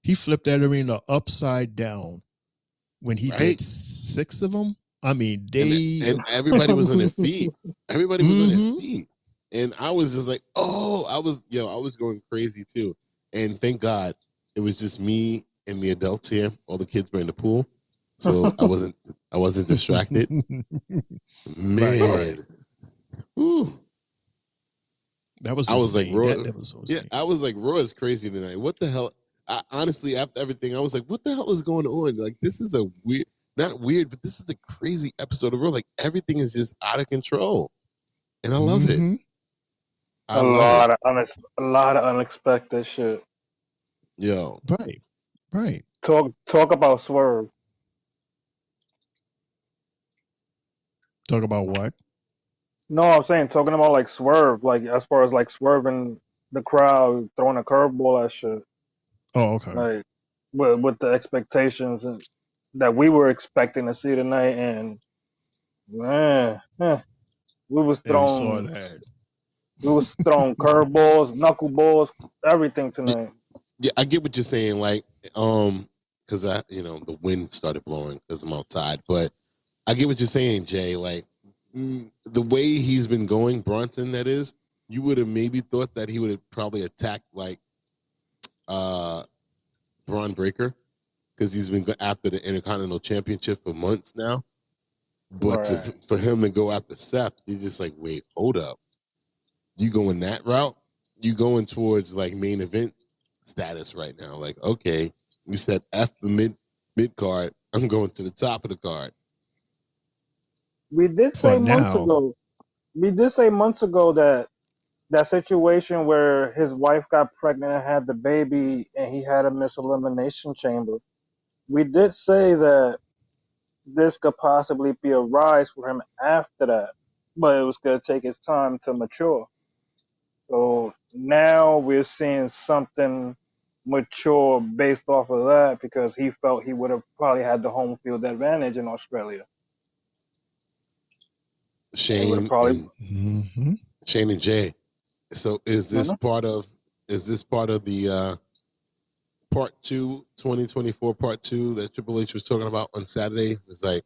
he flipped that arena upside down. When he did 6 of them, I mean, and everybody was on their feet. Everybody was on their feet, and I was just like, oh, I was going crazy too. And thank God it was just me and the adults here. All the kids were in the pool, so I wasn't distracted. Man, right. Whew. That was. I was like, Raw. That was so I was like, Raw is crazy tonight. What the hell? Honestly, after everything, I was like, what the hell is going on? Like, this is not weird, but this is a crazy episode of Raw. Like, everything is just out of control. And I love it. A lot of unexpected shit. Yo. Right. Talk about Swerve. Talk about what? No, I'm saying talking about like Swerve, like as far as like swerving the crowd, throwing a curveball, that shit. Oh, okay. Like with the expectations that we were expecting to see tonight, and man, we was throwing curveballs, knuckleballs, everything tonight. Yeah, I get what you're saying. Like, because the wind started blowing because I'm outside, but I get what you're saying, Jay. Like, the way he's been going, Bronson, that is, you would have maybe thought that he would have probably attacked like Braun Breaker because he's been after the Intercontinental Championship for months now. But Right. for him to go after Seth, you're just like, wait, hold up. You going that route? You going towards like main event status right now? Like, okay, you said F the mid card. I'm going to the top of the card. We did For say months now. ago. We did say months ago that situation where his wife got pregnant and had the baby, and he had a miss elimination chamber. We did say that this could possibly be a rise for him after that, but it was going to take his time to mature. So now we're seeing something mature based off of that because he felt he would have probably had the home field advantage in Australia. Shane Probably, and Shane and Jay. So is this part of the part 2, 2024 part 2 that Triple H was talking about on Saturday? It's like,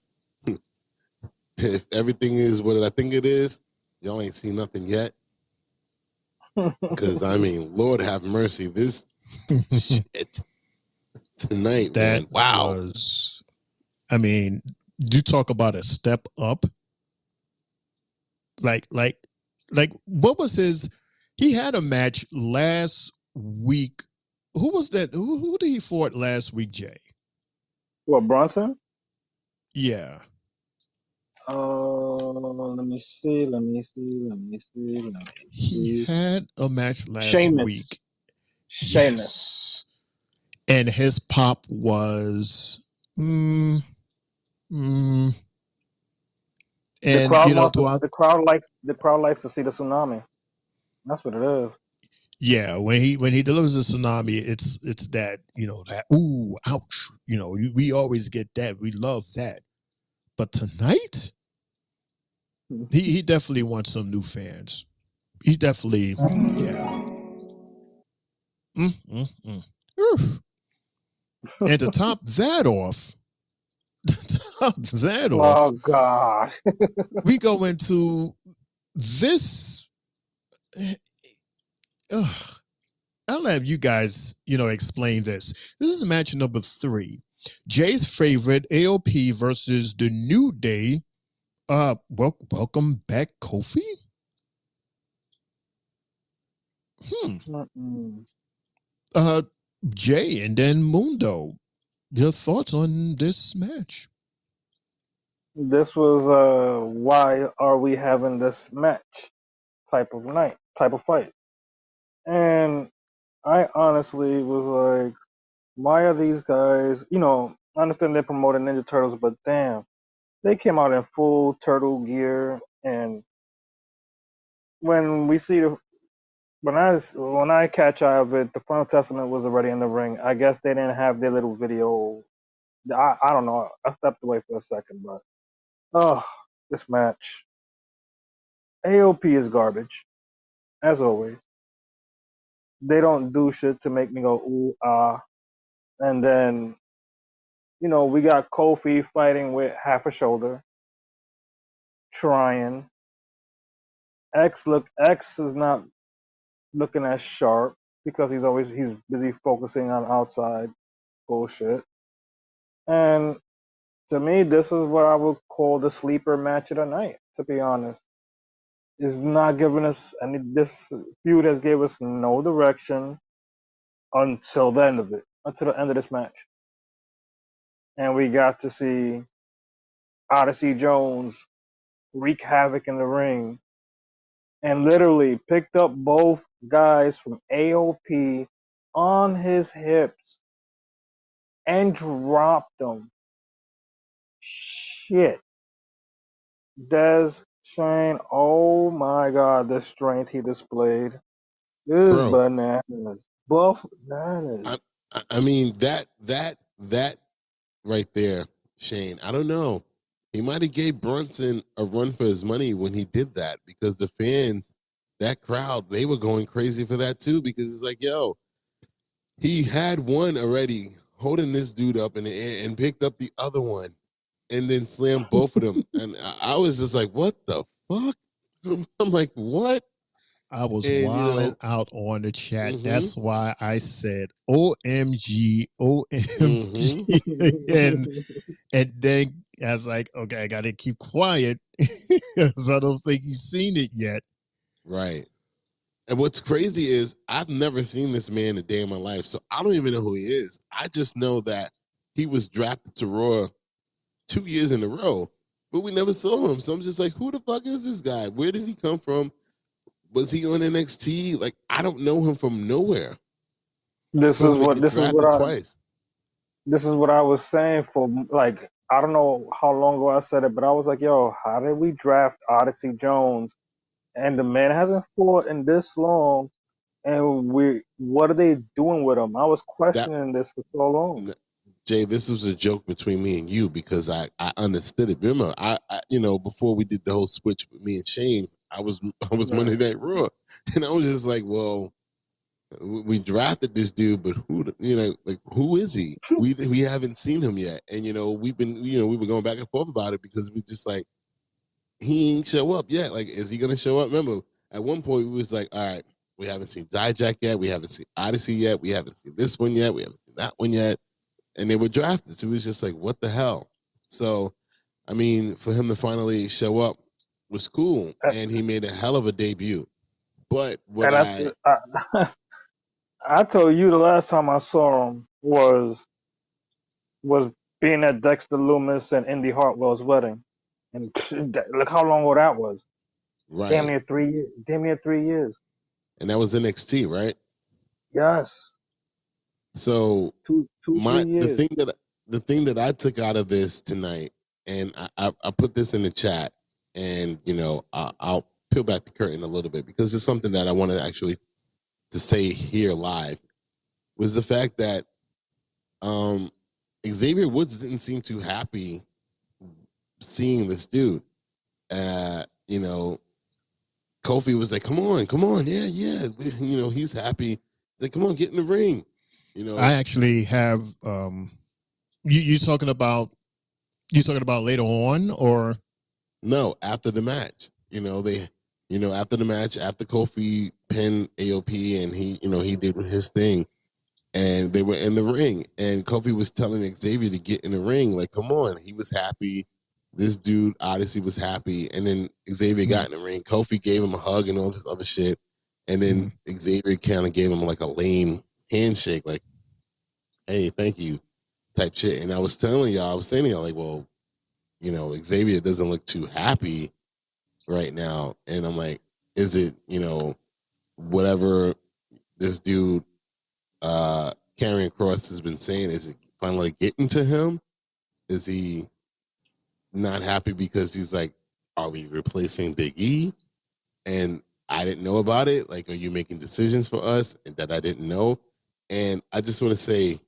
if everything is what I think it is, y'all ain't seen nothing yet. Because I mean, Lord have mercy, this shit tonight, That man. Wow. was, I mean, you talk about a step up. Like, what was his? He had a match last week. Who was that? Who did he fought last week, Jay? what, Bronson? Yeah. Let me see. He had a match last Sheamus. week. Sheamus. Yes. And his pop was and The crowd you know, wants to, throughout the crowd likes to see the tsunami. That's what it is. yeah, when he delivers the tsunami, it's that, you know, that ooh, ouch. You know, we always get that. We love that. But tonight, he definitely wants some new fans. He definitely, yeah. And to top that off, Oh God. we go into this. I'll have you guys, you know, explain this. This is match number 3. Jay's favorite, AOP versus the New Day. Welcome back, Kofi. Jay and then Mundo. Your thoughts on this match? This was why are we having this match type of fight. And I honestly was like, why are these guys, you know, I understand they're promoting Ninja Turtles, but damn, they came out in full turtle gear. And when we see when I catch eye of it, the Final Testament was already in the ring. I guess they didn't have their little video. I don't know. I stepped away for a second, but this match. AOP is garbage, as always. They don't do shit to make me go ooh ah. And then, you know, we got Kofi fighting with half a shoulder, trying. X is not looking as sharp because he's busy focusing on outside bullshit. And to me, this is what I would call the sleeper match of the night. To be honest, is not giving us any. This feud has gave us no direction until the end of it, until the end of this match, and we got to see Odyssey Jones wreak havoc in the ring and literally picked up both guys from AOP on his hips and dropped them. Shit. Des Shane, oh my God, the strength he displayed. This is Bro, bananas. Buff bananas. I mean that right there, Shane. I don't know. He might have gave Brunson a run for his money when he did that because the fans, that crowd, they were going crazy for that too because it's like, yo, he had one already holding this dude up in the air and picked up the other one and then slammed both of them. And I was just like, what the fuck? I'm like, what? I was And, wilding out on the chat. mhm. That's why I said OMG, OMG. and then I was like, okay, I gotta keep quiet because I don't think you've seen it yet. Right. And what's crazy is I've never seen this man a day in my life, so I don't even know who he is. I just know that he was drafted to Raw 2 years in a row, but we never saw him. So I'm just like, who the fuck is this guy? Where did he come from? Was he on NXT? Like, I don't know him from nowhere. This For is him to what get this is what drafted I twice. this is what I was saying for like I don't know how long ago I said it, but I was like, yo, how did we draft Odyssey Jones and the man hasn't fought in this long, and what are they doing with him? I was That questioning this for so long. Jay, this was a joke between me and you because I understood it. Remember, I before we did the whole switch with me and Shane, I was Monday Night Raw, and I was just like, well, we drafted this dude, but who is he? We haven't seen him yet, and we've been going back and forth about it because we just like he ain't show up yet. Like, is he gonna show up? Remember, at one point we was like, all right, we haven't seen Dijak yet, we haven't seen Odyssey yet, we haven't seen this one yet, we haven't seen that one yet. And they were drafted. So it was just like, what the hell? So, I mean, for him to finally show up was cool. And he made a hell of a debut. But what I told you the last time I saw him was being at Dexter Loomis and Indy Hartwell's wedding. And look how long ago that was. Right. Damn near 3 years. Damn near 3 years. And that was NXT, right? Yes. So 3 years. the thing that I took out of this tonight, and I put this in the chat, and I'll peel back the curtain a little bit because it's something that I want to say here live, was the fact that Xavier Woods didn't seem too happy seeing this dude. Kofi was like, come on, yeah. He's happy. He's like, come on, get in the ring. I actually have you talking about later on or no, after the match. After the match, after Kofi pinned AOP and he did his thing, and they were in the ring, and Kofi was telling Xavier to get in the ring, like, come on. He was happy. This dude, Odyssey, was happy. And then Xavier got in the ring. Kofi gave him a hug and all this other shit. And then Xavier kind of gave him like a lame handshake, like, hey, thank you, type shit. And I was saying to y'all, like, well, Xavier doesn't look too happy right now. And I'm like, is it, whatever this dude Karrion Kross has been saying, is it finally getting to him? Is he not happy because he's like, are we replacing Big E? And I didn't know about it. Like, are you making decisions for us that I didn't know? And I just want to say,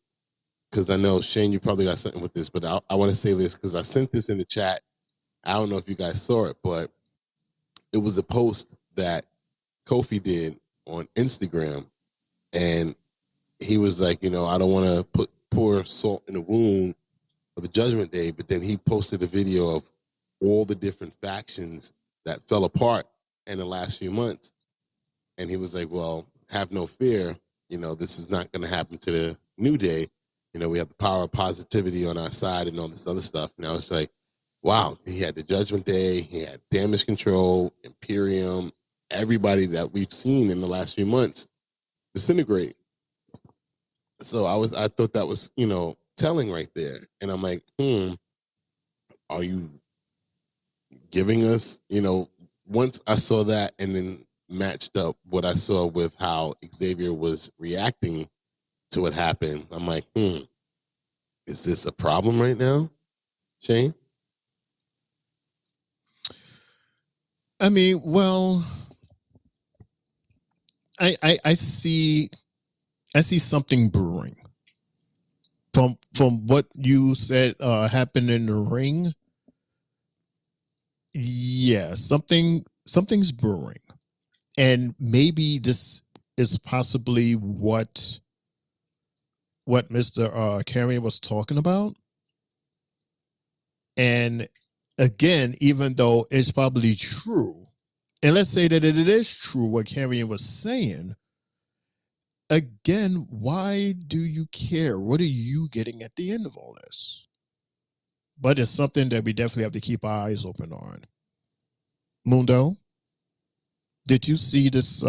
because I know, Shane, you probably got something with this, but I want to say this because I sent this in the chat. I don't know if you guys saw it, but it was a post that Kofi did on Instagram. And he was like, I don't want to pour salt in the wound of the Judgment Day, but then he posted a video of all the different factions that fell apart in the last few months. And he was like, well, have no fear. This is not going to happen to the New Day. We have the power of positivity on our side and all this other stuff. Now it's like, wow, he had the Judgment Day, he had Damage Control, Imperium, everybody that we've seen in the last few months disintegrate. So I thought that was, telling right there. And I'm like, are you giving us, once I saw that and then matched up what I saw with how Xavier was reacting to what happened, I'm like, is this a problem right now, Shane? I mean, well, I see something brewing from what you said happened in the ring. Yeah, something's brewing, and maybe this is possibly what Mr. Karrion was talking about. And again, even though it's probably true, And let's say that it is true what Carrion was saying. Again, why do you care? What are you getting at the end of all this? But it's something that we definitely have to keep our eyes open on. Mundo, did you see this?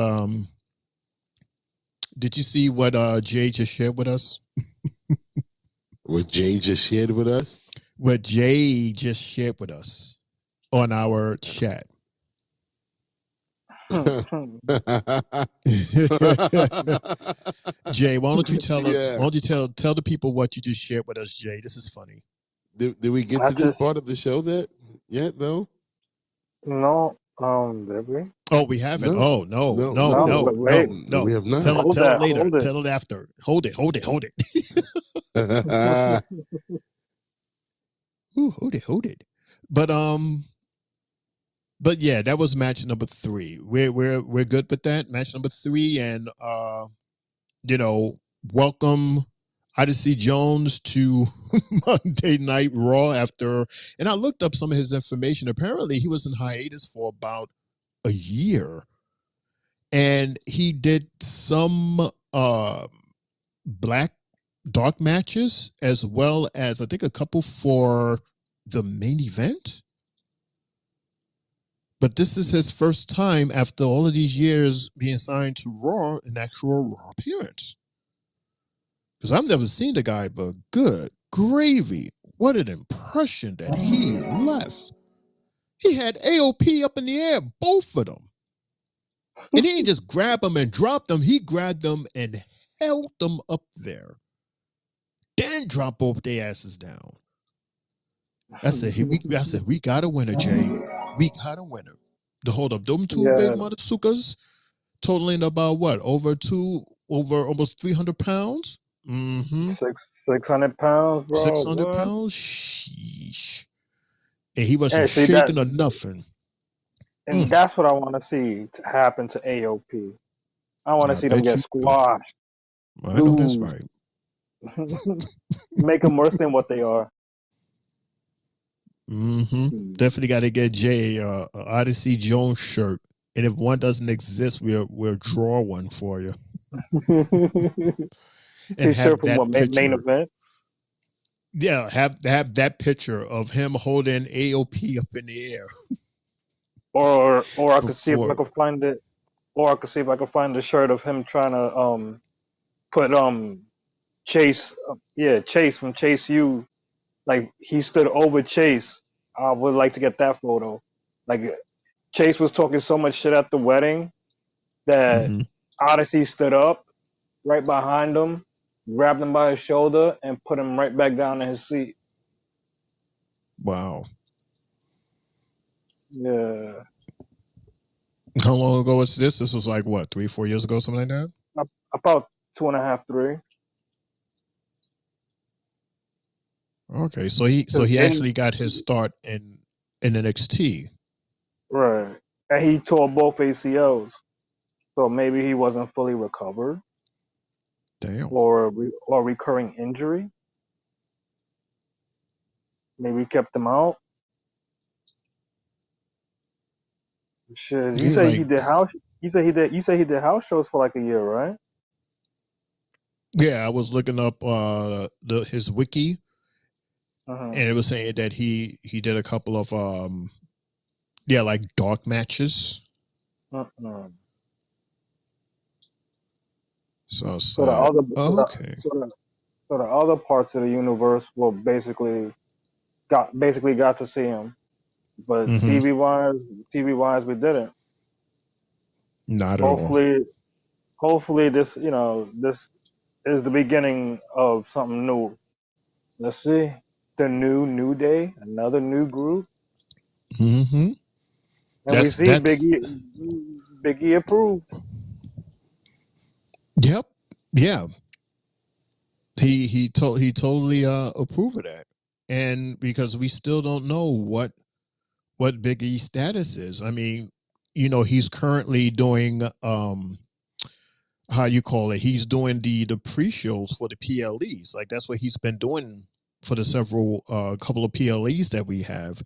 Did you see what Jay just shared with us? What Jay just shared with us? What Jay just shared with us on our chat. Jay, why don't you tell tell the people what you just shared with us, Jay? This is funny. Did we get to this part of the show yet? No. No. Did we? Oh, we haven't. No. Oh, no. But wait. No. We have not. Tell Hold it later. hold it. Tell it after. Hold it. Ooh, hold it. But yeah, that was match number 3. We're good with that. Match number 3, and welcome Odyssey Jones to Monday Night Raw and I looked up some of his information. Apparently he was in hiatus for about a year, and he did some dark matches as well as I think a couple for the main event. But this is his first time after all of these years being signed to Raw, an actual Raw appearance. Because I've never seen the guy, but good gravy. What an impression that he left. He had AOP up in the air, both of them. And he didn't just grab them and drop them. He grabbed them and held them up there. Then drop both their asses down. I said, we got a winner, Jay. We got a winner. To hold up them two big motherfuckers, totaling about what? Over almost 300 pounds? Mm-hmm. 600 pounds, bro. 600 pounds? Sheesh. And he wasn't shaking or nothing. And that's what I want to see to happen to AOP. I want to see them get squashed. I know that's right. Make them worse than what they are. Mm-hmm. Definitely got to get Jay a Odyssey Jones shirt, and if one doesn't exist, we'll draw one for you. And have that from picture. Main event. Yeah, have that picture of him holding AOP up in the air. Or I could see if I could find it. Or I could see if I could find the shirt of him trying to put Chase Chase from Chase U. Like he stood over Chase. I would like to get that photo. Like Chase was talking so much shit at the wedding that Odyssey stood up right behind him, grabbed him by his shoulder, and put him right back down in his seat. Wow. Yeah. How long ago was this? This was like what, 3-4 years ago, something like that? About 2.5, 3. Okay, so he actually got his start in NXT. Right. And he tore both ACLs. So maybe he wasn't fully recovered. Damn. Or recurring injury. Maybe kept him out. Shit. You say he did house shows for like a year, right? Yeah, I was looking up his wiki, and it was saying that he did a couple of like dark matches. So the other parts of the universe will basically got to see him, but TV wise we didn't. Not at all. Hopefully this this is the beginning of something new. Let's see, the new day, another new group. Mm-hmm. And we see Biggie approved. Yep. Yeah. He totally approved of that. And because we still don't know what Biggie's status is. I mean, he's currently doing how you call it? He's doing the pre-shows for the PLEs. Like that's what he's been doing for the several couple of PLEs that we have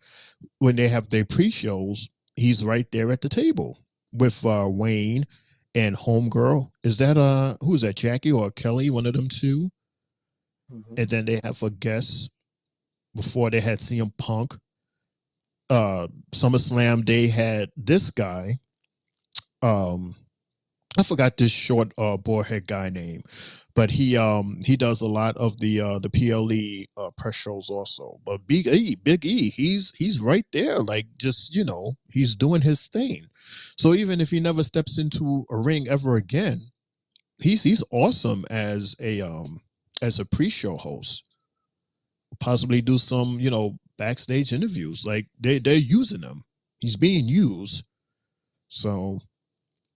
when they have their pre-shows. he's right there at the table with Wayne and Homegirl. Is that who is that, Jackie or Kelly? One of them two. Mm-hmm. And then they have a guest before they had CM Punk. SummerSlam, they had this guy. I forgot this short boarhead guy name, but he does a lot of the PLE press shows also. But Big E, he's right there, like just he's doing his thing. So even if he never steps into a ring ever again, he's awesome as a pre-show host. Possibly do some backstage interviews. Like they're using him. He's being used. So.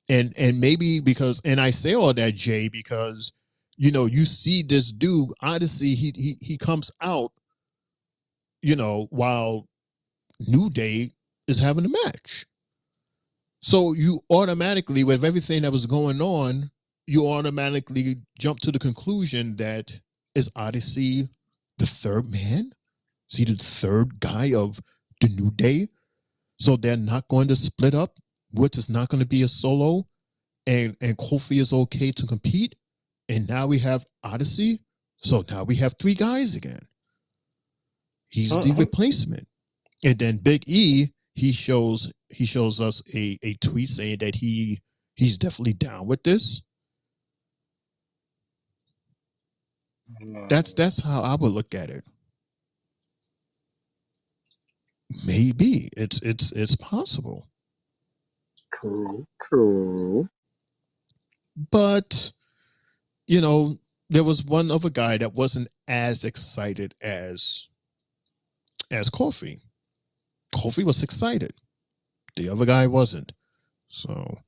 And maybe because, and I say all that, Jay, because you see this dude, Odyssey, he comes out, while New Day is having a match. So you automatically, with everything that was going on, you automatically jump to the conclusion that is Odyssey the third man? Is he the third guy of the New Day? So they're not going to split up, which is not going to be a solo. And Kofi is okay to compete. And now we have Odyssey. So now we have three guys again. He's the replacement. And then Big E, he shows us a tweet saying that he's definitely down with this. That's how I would look at it. Maybe it's possible. Cool. But there was one other guy that wasn't as excited as Kofi. Kofi was excited. The other guy wasn't. So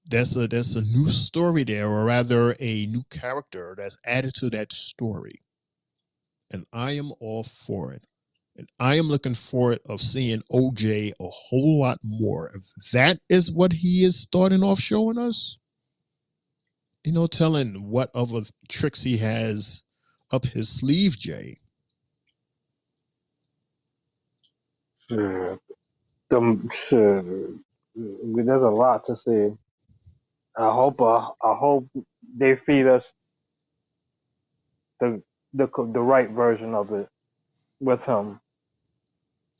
there's a new story there, or rather a new character that's added to that story. And I am all for it. And I am looking forward of seeing OJ a whole lot more. If that is what he is starting off showing us, telling what other tricks he has up his sleeve, Jay. Sure. There's a lot to see. I hope they feed us the right version of it with him.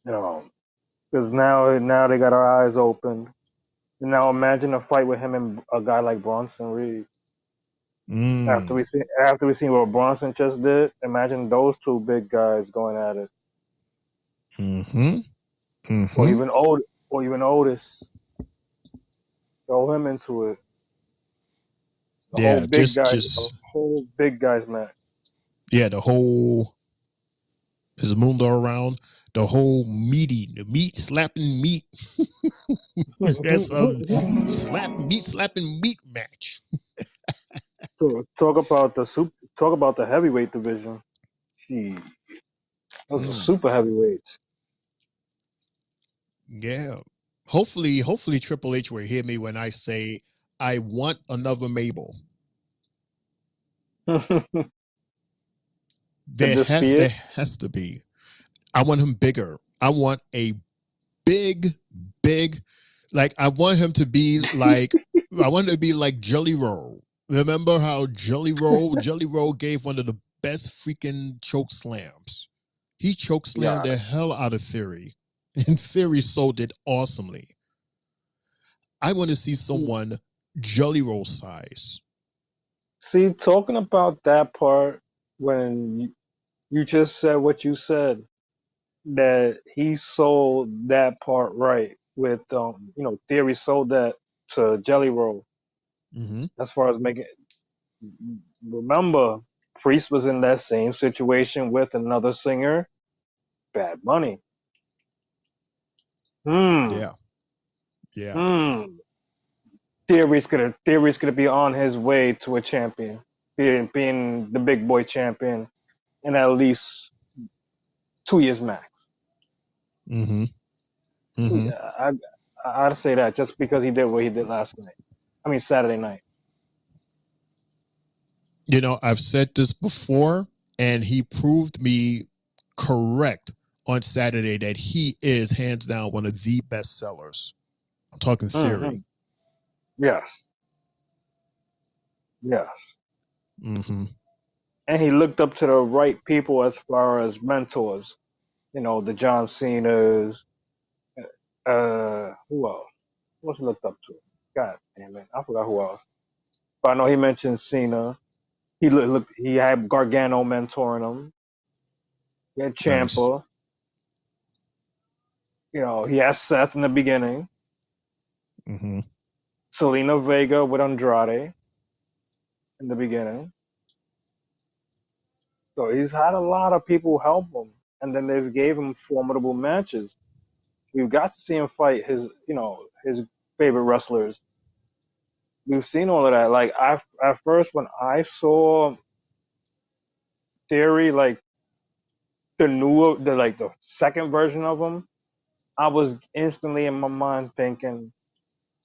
Because now they got our eyes open. And now imagine a fight with him and a guy like Bronson Reed. After we seen what Bronson just did, imagine those two big guys going at it. Or even Otis. Throw him into it. The whole big guys match. Yeah, the whole is Mundo around. The whole meat slapping meat. That's slapping meat match. Talk about the heavyweight division. Gee, those are super heavyweights. Yeah. Hopefully Triple H will hear me when I say I want another Mabel. There has to be. I want him bigger. I want a big, like I want him to be like I want him to be like Jelly Roll. Remember how Jelly Roll gave one of the best freaking choke slams. He choke slammed the hell out of Theory. And Theory sold it awesomely. I want to see someone Jelly Roll size. See, talking about that part, when you just said what you said, that he sold that part right with, Theory sold that to Jelly Roll. As far as remember, Priest was in that same situation with another singer, Bad Bunny. Yeah. Theory's gonna be on his way to a champion, being the big boy champion in at least 2 years max. Yeah, I'd say that just because he did what he did last night. I mean Saturday night. I've said this before, and he proved me correct on Saturday that he is hands down one of the best sellers. I'm talking Theory. Yes. Yes. Mm-hmm. And he looked up to the right people as far as mentors. You know, the John Cena's. Who else? What's he looked up to? God damn it, I forgot who else. But I know he mentioned Cena. He had Gargano mentoring him. He had Nice. Ciampa. You know, he had Seth in the beginning. Mm-hmm. Selena Vega with Andrade in the beginning. So he's had a lot of people help him, and then they gave him formidable matches. We've got to see him fight his favorite wrestlers. We've seen all of that. Like at first when I saw Theory, like the second version of him, I was instantly in my mind thinking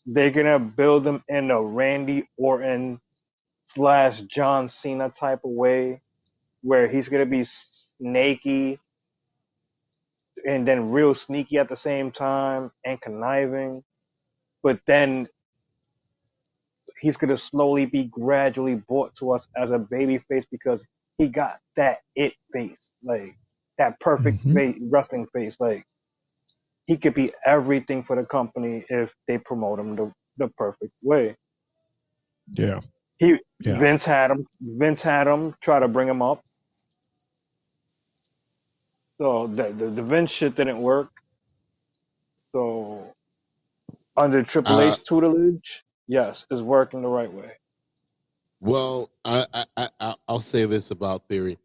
they're gonna build him in a Randy Orton / John Cena type of way, where he's gonna be snaky and then real sneaky at the same time and conniving, but then he's gonna slowly be gradually brought to us as a baby face because he got that it face, like that perfect wrestling face. Like he could be everything for the company if they promote him the perfect way. Yeah. Vince had him try to bring him up. So the Vince shit didn't work. So under Triple H tutelage, yes, it's working the right way. Well, I'll say this about Theory.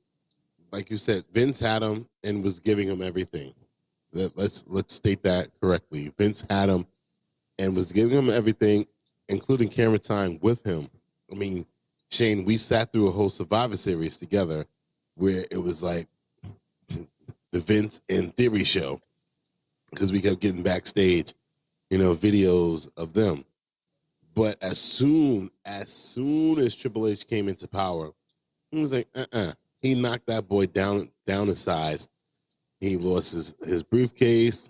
Like you said, Vince had him and was giving him everything. Let's state that correctly. Vince had him and was giving him everything, including camera time with him. I mean, Shane, we sat through a whole Survivor Series together where it was like the Vince and Theory show because we kept getting backstage, videos of them. But as soon as Triple H came into power, he was like, He knocked that boy down a size. He lost his briefcase.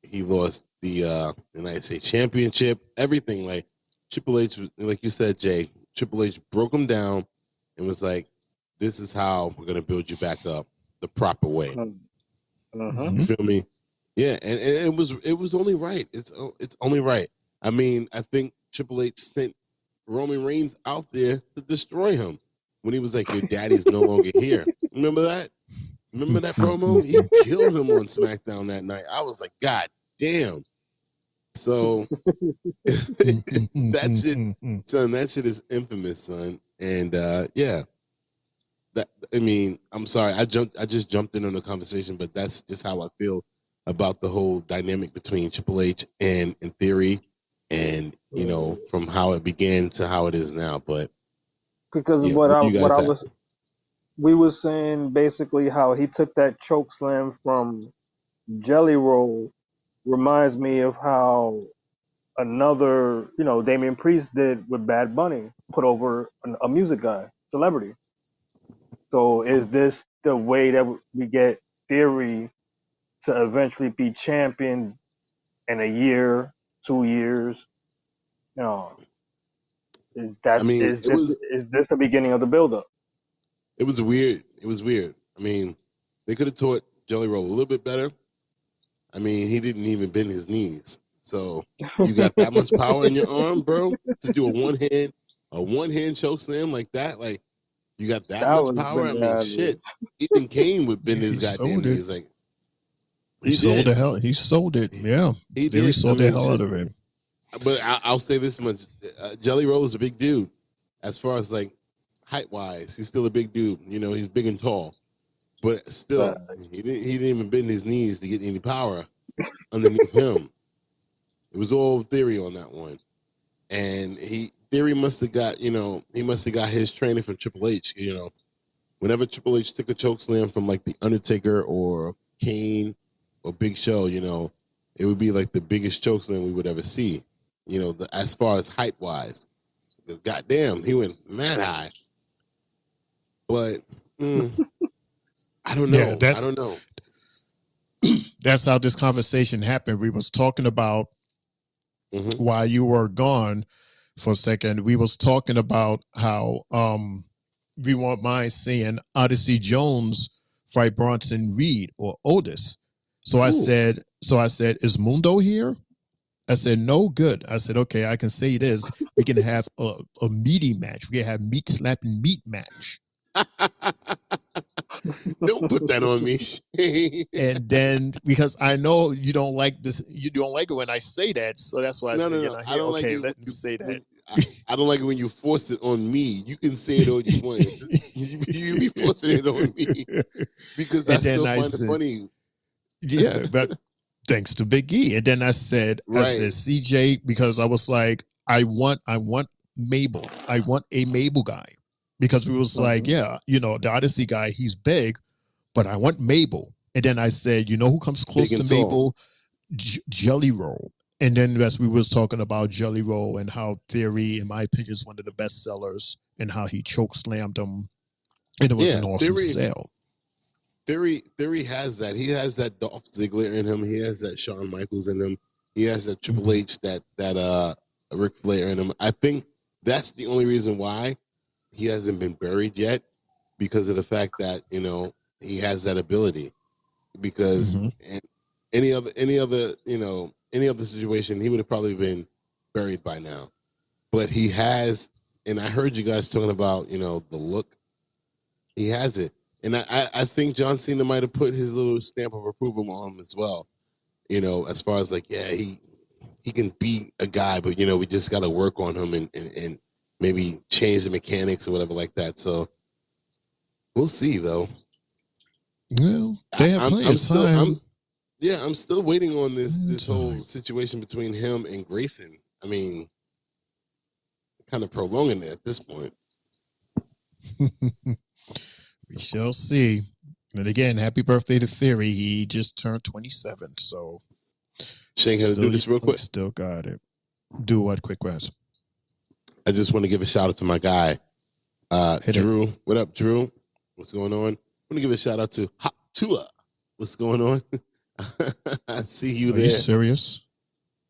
He lost the United States Championship. Everything. Like Triple H, like you said, Jay. Triple H broke him down and was like, "This is how we're gonna build you back up the proper way." Mm-hmm. You feel me? Yeah, and it was only right. It's only right. I mean, I think Triple H sent Roman Reigns out there to destroy him when he was like, "Your daddy's no longer here." Remember that? Remember that promo? He killed him on SmackDown that night. I was like, God damn. So that shit, son, that shit is infamous, son. And I'm sorry, I just jumped in on the conversation, but that's just how I feel about the whole dynamic between Triple H and Theory, and from how it began to how it is now. But because we were saying basically how he took that choke slam from Jelly Roll reminds me of how another, Damian Priest did with Bad Bunny, put over a music guy, celebrity. So is this the way that we get Theory to eventually be champion in a year, 2 years? Is this the beginning of the buildup? It was weird. It was weird. I mean, they could have taught Jelly Roll a little bit better. I mean, he didn't even bend his knees. So you got that much power in your arm, bro, to do a one hand choke slam like that. Like you got that much power. I mean, shit. Even Kane would bend his goddamn knees. Like he sold the hell. He sold it. Yeah, he Theory did. sold the hell out of it. But I'll say this much: Jelly Roll is a big dude. As far as like height wise, he's still a big dude. He's big and tall. But still, he didn't even bend his knees to get any power underneath him. It was all Theory on that one, and Theory must have got his training from Triple H. Whenever Triple H took a choke slam from like the Undertaker or Kane or Big Show, it would be like the biggest choke slam we would ever see. As far as height wise, goddamn, he went mad high. But I don't know. Yeah, I don't know. that's how this conversation happened. We was talking about while you were gone for a second. We was talking about how we won't mind seeing Odyssey Jones fight Bronson Reed or Otis. So I said, is Mundo here? I said, no, good. I said, okay, I can say this. We can have a meaty match. We can have meat slapping meat match. Don't put that on me. And then, because I know you don't like this, you don't like it when I say that, so that's why I said, No. I don't okay, like let me say that. I don't like it when you force it on me. You can say it all you want. You be forcing it on me because I still find it funny. Yeah, but thanks to Big E. And then I said, CJ, because I was like, I want Mabel. I want a Mabel guy. Because we was like, yeah, the Odyssey guy, he's big, but I want Mabel. And then I said, you know who comes close to Mabel? Jelly Roll. And then as we was talking about Jelly Roll and how Theory, in my opinion, is one of the best sellers and how he choke slammed him. And it was an awesome sale. Theory has that. He has that Dolph Ziggler in him. He has that Shawn Michaels in him. He has that Triple H, that Ric Flair in him. I think that's the only reason why he hasn't been buried yet, because of the fact that he has that ability. Because in any other situation, he would have probably been buried by now. But he has, and I heard you guys talking about the look. He has it. And I think John Cena might have put his little stamp of approval on him as well. As far as like, yeah, he can be a guy, but we just got to work on him and maybe change the mechanics or whatever like that. So we'll see, though. Well, they have plenty of time. I'm still waiting on this whole situation between him and Grayson. I mean, kind of prolonging it at this point. We shall see. And again, happy birthday to Theory. He just turned 27, so Shane, can I do this real quick? Still got it. Do what, quick, Wes? I just want to give a shout out to my guy, Drew. What up, Drew? What's going on? I want to give a shout out to Hot Tua. What's going on? I see you there. Are you serious?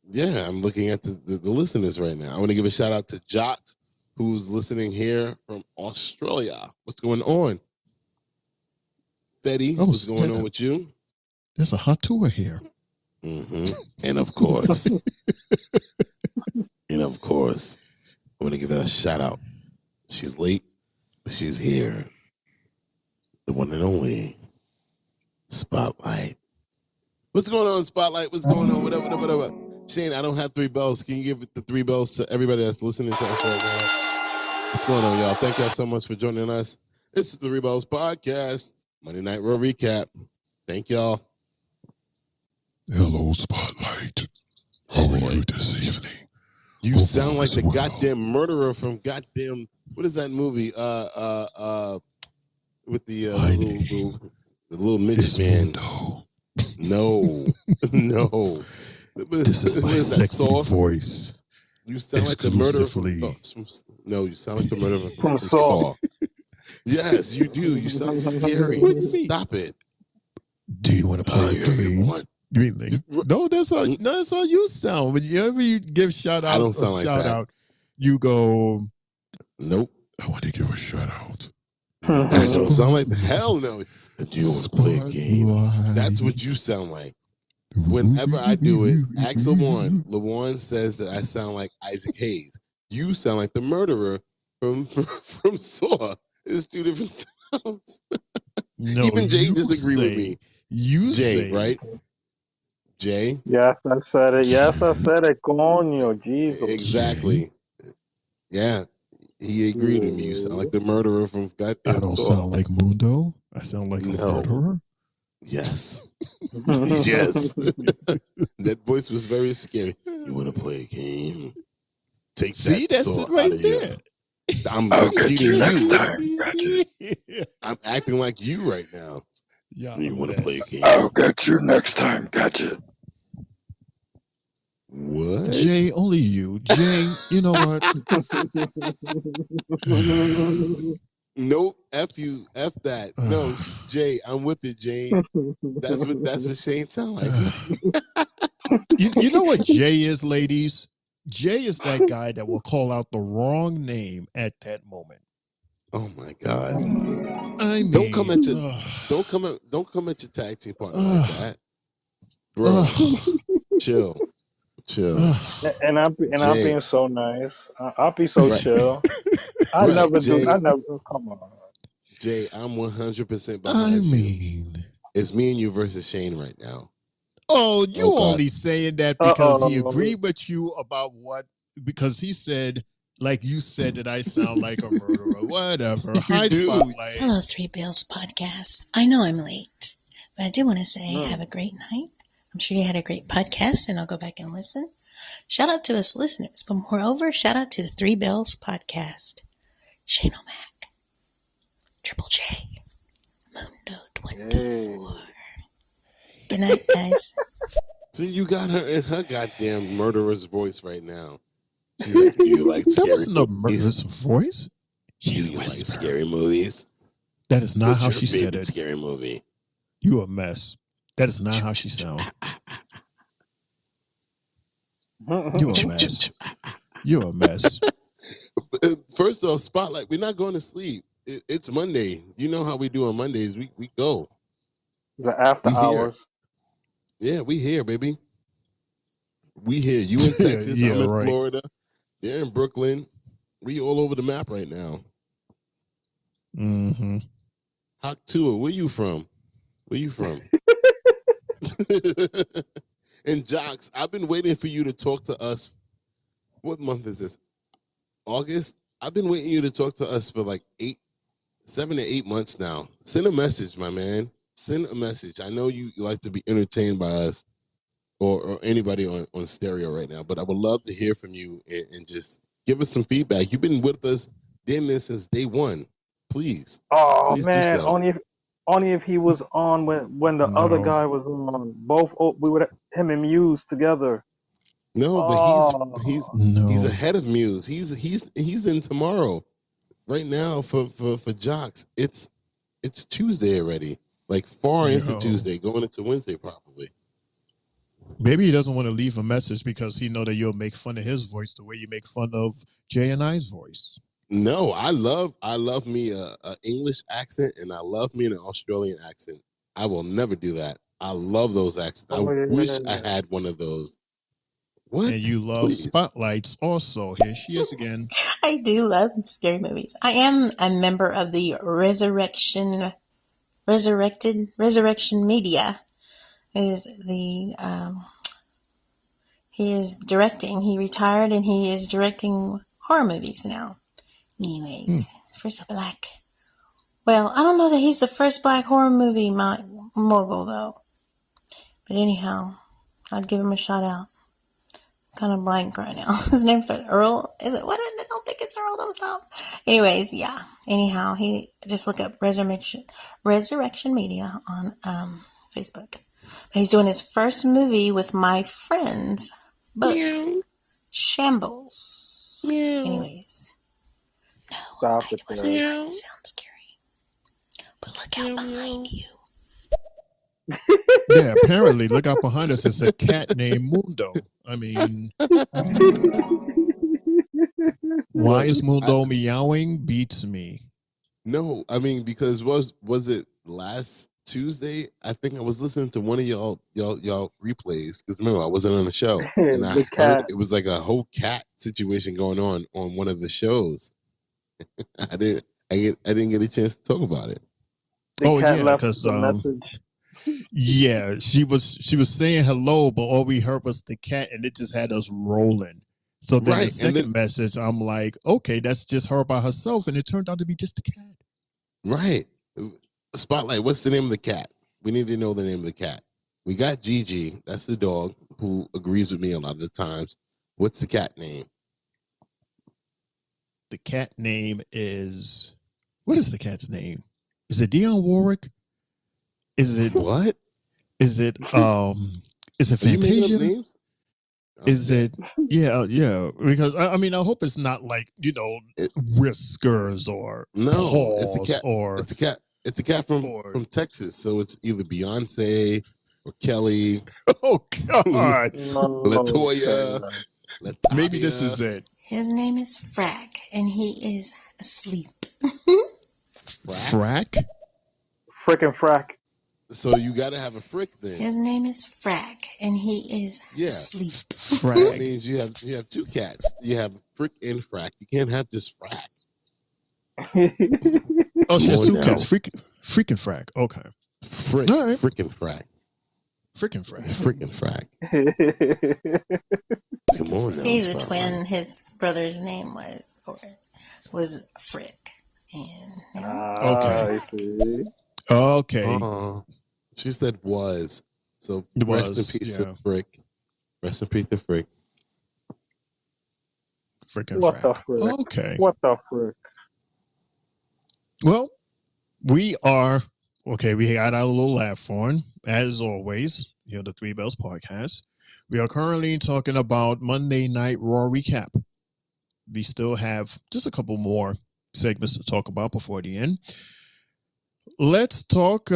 Yeah, I'm looking at the listeners right now. I want to give a shout out to Jot, who's listening here from Australia. What's going on? Betty, what's going on with you? There's a Hot Tua here. And of course, I want to give her a shout out. She's late, but she's here. The one and only Spotlight. What's going on, Spotlight? What's going on? Whatever. Shane, I don't have 3 bells. Can you give the 3 bells to everybody that's listening to us right now? What's going on, y'all? Thank y'all so much for joining us. It's the 3 Bells Podcast, Monday Night Raw Recap. Thank y'all. Hello, Spotlight. How are you this evening? You sound like the goddamn murderer from goddamn, what is that movie? With the little midget man. No. This is my sexy voice. You sound like the murderer from you sound like the murderer from Saw. Yes, you do. You sound scary. Stop it. Do you want to play a game? No, that's how you sound. Whenever you give shout out, I don't sound like that. out, you go. Nope. I want to give a shout out. I don't sound like hell no. Do you want to play a game? That's what you sound like. Whenever I do it, ask LaWan. LaWan says that I sound like Isaac Hayes. You sound like the murderer from Saw. It's 2 different sounds. No, even Jay disagreed with me. Jay, right? Jay? Yes, I said it. Coño, Jesus. Exactly. Yeah. He agreed with me. You sound like the murderer from goddamn I don't Saw. sound like Mundo. I sound like a murderer. Yes. Yes. That voice was very scary. You want to play a game? That's it right there. I'm repeating you. I'm acting like you right now. Yeah, you want to play a game? I'll get you next time. Gotcha. What? Jay, only you. Jay, you know what? Nope. F you. F that. No, Jay, I'm with it, Jay. That's what Shane sound like. You know what Jay is, ladies? Jay is that guy that will call out the wrong name at that moment. Oh my God! I mean, don't come at your tag team partner like that, bro. Chill. And I'm being so nice. I'll be so chill. I never do. I never. Come on, Jay. I'm 100% behind you. It's me and you versus Shane right now. Oh, you only saying that because he agreed with you about what? Because he said, like you said, that I sound like a murderer. Whatever. Hi, Spotlight. Hello, Three Bills Podcast. I know I'm late, but I do want to say have a great night. I'm sure you had a great podcast, and I'll go back and listen. Shout out to us listeners, but moreover, shout out to the Three Bills Podcast. Shane O'Mac, Triple J, Mundo 24. Good night, guys. See, you got her in her goddamn murderer's voice right now. She's like, "Do you like scary movies?" That wasn't a murderer's voice. Do you like scary movies? That is not how your she said favorite it. Scary movie. You a mess. That is not how she sounds. You a mess. You a mess. First off, Spotlight, we're not going to sleep. It's Monday. You know how we do on Mondays. We go. The after hours. Yeah, we here, baby. We here. You in Texas, I'm in Florida. They're in Brooklyn. We all over the map right now. Mm-hmm. Hawk Tua, where you from? Where you from? And Jocks, I've been waiting for you to talk to us. What month is this? August? I've been waiting you to talk to us for like 7 to 8 months now. Send a message, my man. Send a message. I know you like to be entertained by us or anybody on stereo right now, but I would love to hear from you and just give us some feedback. You've been with us, damn this since day one. Please. Oh Please man, do so. only if he was on when the other guy was on. Both we would him and Muse together. No, but he's ahead of Muse. He's in tomorrow. Right now for Jocks, it's Tuesday already. Like far into Tuesday, going into Wednesday probably. Maybe he doesn't want to leave a message because he know that you'll make fun of his voice the way you make fun of Jay and I's voice. No, I love me a English accent and I love me an Australian accent. I will never do that. I love those accents. I wish I had one of those. What? And you love Spotlights also. Here she is again. I do love scary movies. I am a member of the Resurrection Media. He is directing. He retired and he is directing horror movies now. Anyways, first black. Well, I don't know that he's the first black horror movie mogul though. But anyhow, I'd give him a shout out. Kind of blank right now. His name's Earl. Is it? What? I don't think it's Earl. Don't stop. Anyways, yeah. Anyhow, he just look up Resurrection Media on Facebook. He's doing his first movie with my friend's book, Shambles. Anyways, no, it wasn't trying to sound scary. But look out behind you. Yeah, apparently, look out behind us. It's a cat named Mundo. I mean, why is Mundo meowing? Beats me. No, I mean because was it last Tuesday? I think I was listening to one of y'all replays because remember I wasn't on the show and I heard it was like a whole cat situation going on one of the shows. I didn't get a chance to talk about it. Because yeah, she was saying hello, but all we heard was the cat, and it just had us rolling. So then the second message, I'm like, okay, that's just her by herself, and it turned out to be just a cat. Right. Spotlight, what's the name of the cat? We need to know the name of the cat. We got Gigi, that's the dog who agrees with me a lot of the times. What's the cat name? The cat name is... What is the cat's name? Is it Dionne Warwick? Is it what? Is it Fantasia? Is it? Yeah, yeah. Because I mean, I hope it's not like whiskers or it's a paws cat. or It's a cat. It's a cat from Texas. So it's either Beyonce or Kelly. Oh God, Latoya. Maybe this is it. His name is Frack, and he is asleep. Frack? Frickin' Frack. So you got to have a frick then. His name is Frack, and he is asleep. That means you have two cats. You have frick and frack. You can't have just frack. Oh, she has two cats. Freaking Frack. Okay. Frick. All right. Frickin' frack. Freaking Frack. Frickin' frack. Come on now. He's a twin. His brother's name was Frick, and I see. Okay. She said was. So It rest was, in peace yeah. to Frick. Rest in peace to Frick. Freaking What the Frack. frick? Okay. What the frick? Well, we are okay. We got our little laugh on, as always. The Three Bells podcast. We are currently talking about Monday Night Raw recap. We still have just a couple more segments to talk about before the end. Let's talk.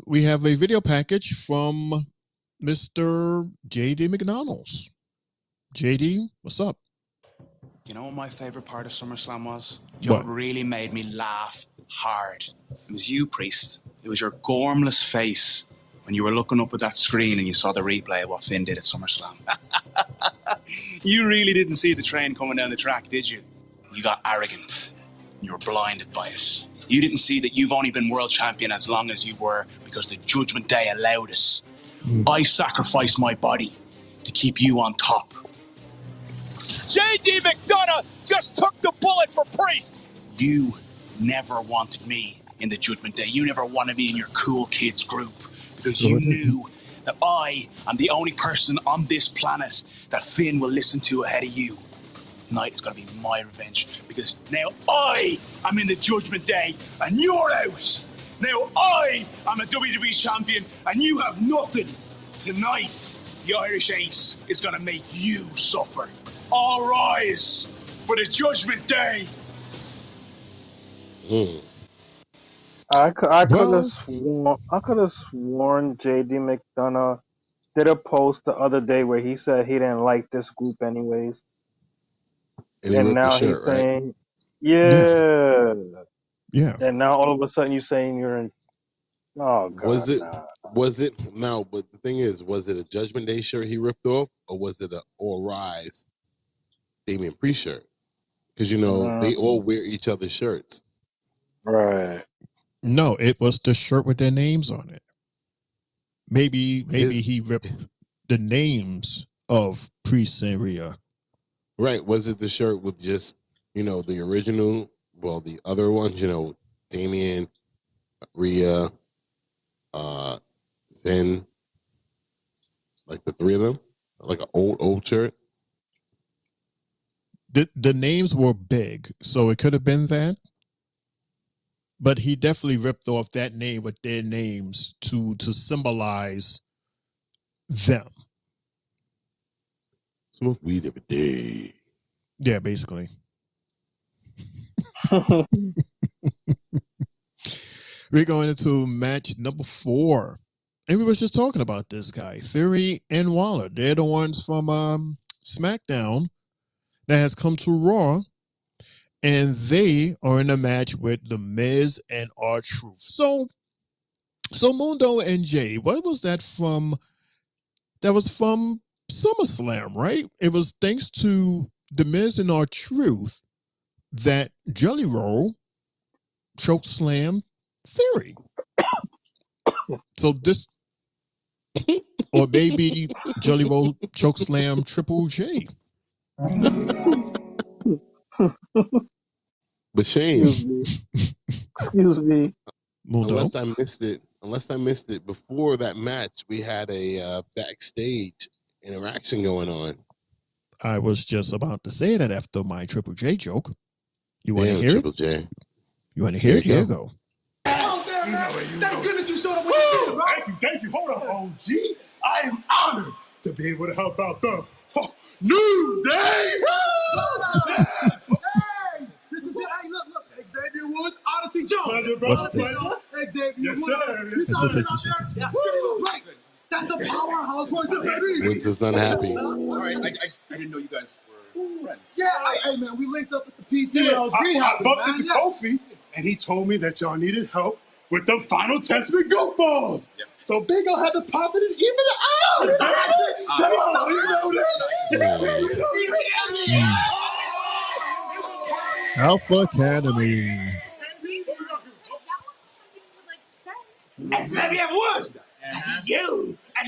We have a video package from Mr. JD McDonald's. JD, what's up? You know what my favorite part of SummerSlam was? You know what really made me laugh hard? It was you, Priest. It was your gormless face when you were looking up at that screen and you saw the replay of what Finn did at SummerSlam. You really didn't see the train coming down the track, did you? You got arrogant. You were blinded by it. You didn't see that you've only been world champion as long as you were because the Judgment Day allowed it. I sacrificed my body to keep you on top. J.D. McDonough just took the bullet for Priest. You never wanted me in the Judgment Day. You never wanted me in your cool kids group because you knew that I am the only person on this planet that Finn will listen to ahead of you. Tonight is going to be my revenge because now I am in the Judgment Day and you're out. Now I am a WWE champion and you have nothing. Tonight, the Irish Ace is going to make you suffer. All rise for the Judgment Day. I could have sworn JD McDonough did a post the other day where he said he didn't like this group anyways. And now shirt, he's saying, right? Yeah. And now all of a sudden you're saying you're in. Oh God. Was it now? But the thing is, was it a Judgment Day shirt he ripped off, or was it a All Rise Damian Priest shirt? Because they all wear each other's shirts. Right. No, it was the shirt with their names on it. Maybe he ripped the names of Priest and Rhea. Right. Was it the shirt with just, the original, the other ones, Damian, Rhea, Finn, like the three of them? Like an old shirt? The names were big, so it could have been that. But he definitely ripped off that name with their names to symbolize them. Smoke weed every day. Yeah, basically. We're going into match number 4. And we was just talking about this guy, Theory and Waller. They're the ones from SmackDown that has come to Raw. And they are in a match with The Miz and R-Truth. So Mundo and Jay, what was that from? That was from SummerSlam, right? It was thanks to The Miz and R-Truth that Jelly Roll chokeslam Theory. So this, or maybe Jelly Roll chokeslam Triple J. But Shane, excuse me. Mundo. Unless I missed it before that match, we had a backstage interaction going on. I was just about to say that after my Triple J joke. You want to hear Triple it? J. You want to hear it? Here you go. Thank goodness you showed up when you did, bro. Thank you. Hold up, OG. I am honored to be able to help out the New Day. Hey, this is it. Hey, look. Xavier Woods, Odyssey Jones. Pleasure, brother. What's this? Xavier Yes, Woods. sir. You Yes, saw sir. this out there? Yeah, right. That's a powerhouse right there, baby. Woods is not happy. All right, I didn't know you guys were friends. Yeah, hey, man, we linked up at the PC when I was I rehabbing, bumped man. into Kofi, and he told me that y'all needed help with the Final Testament goat balls. Yeah. So Big O had to pop it and even it out. Come on, you know this. Alpha Academy. Xavier Woods, you a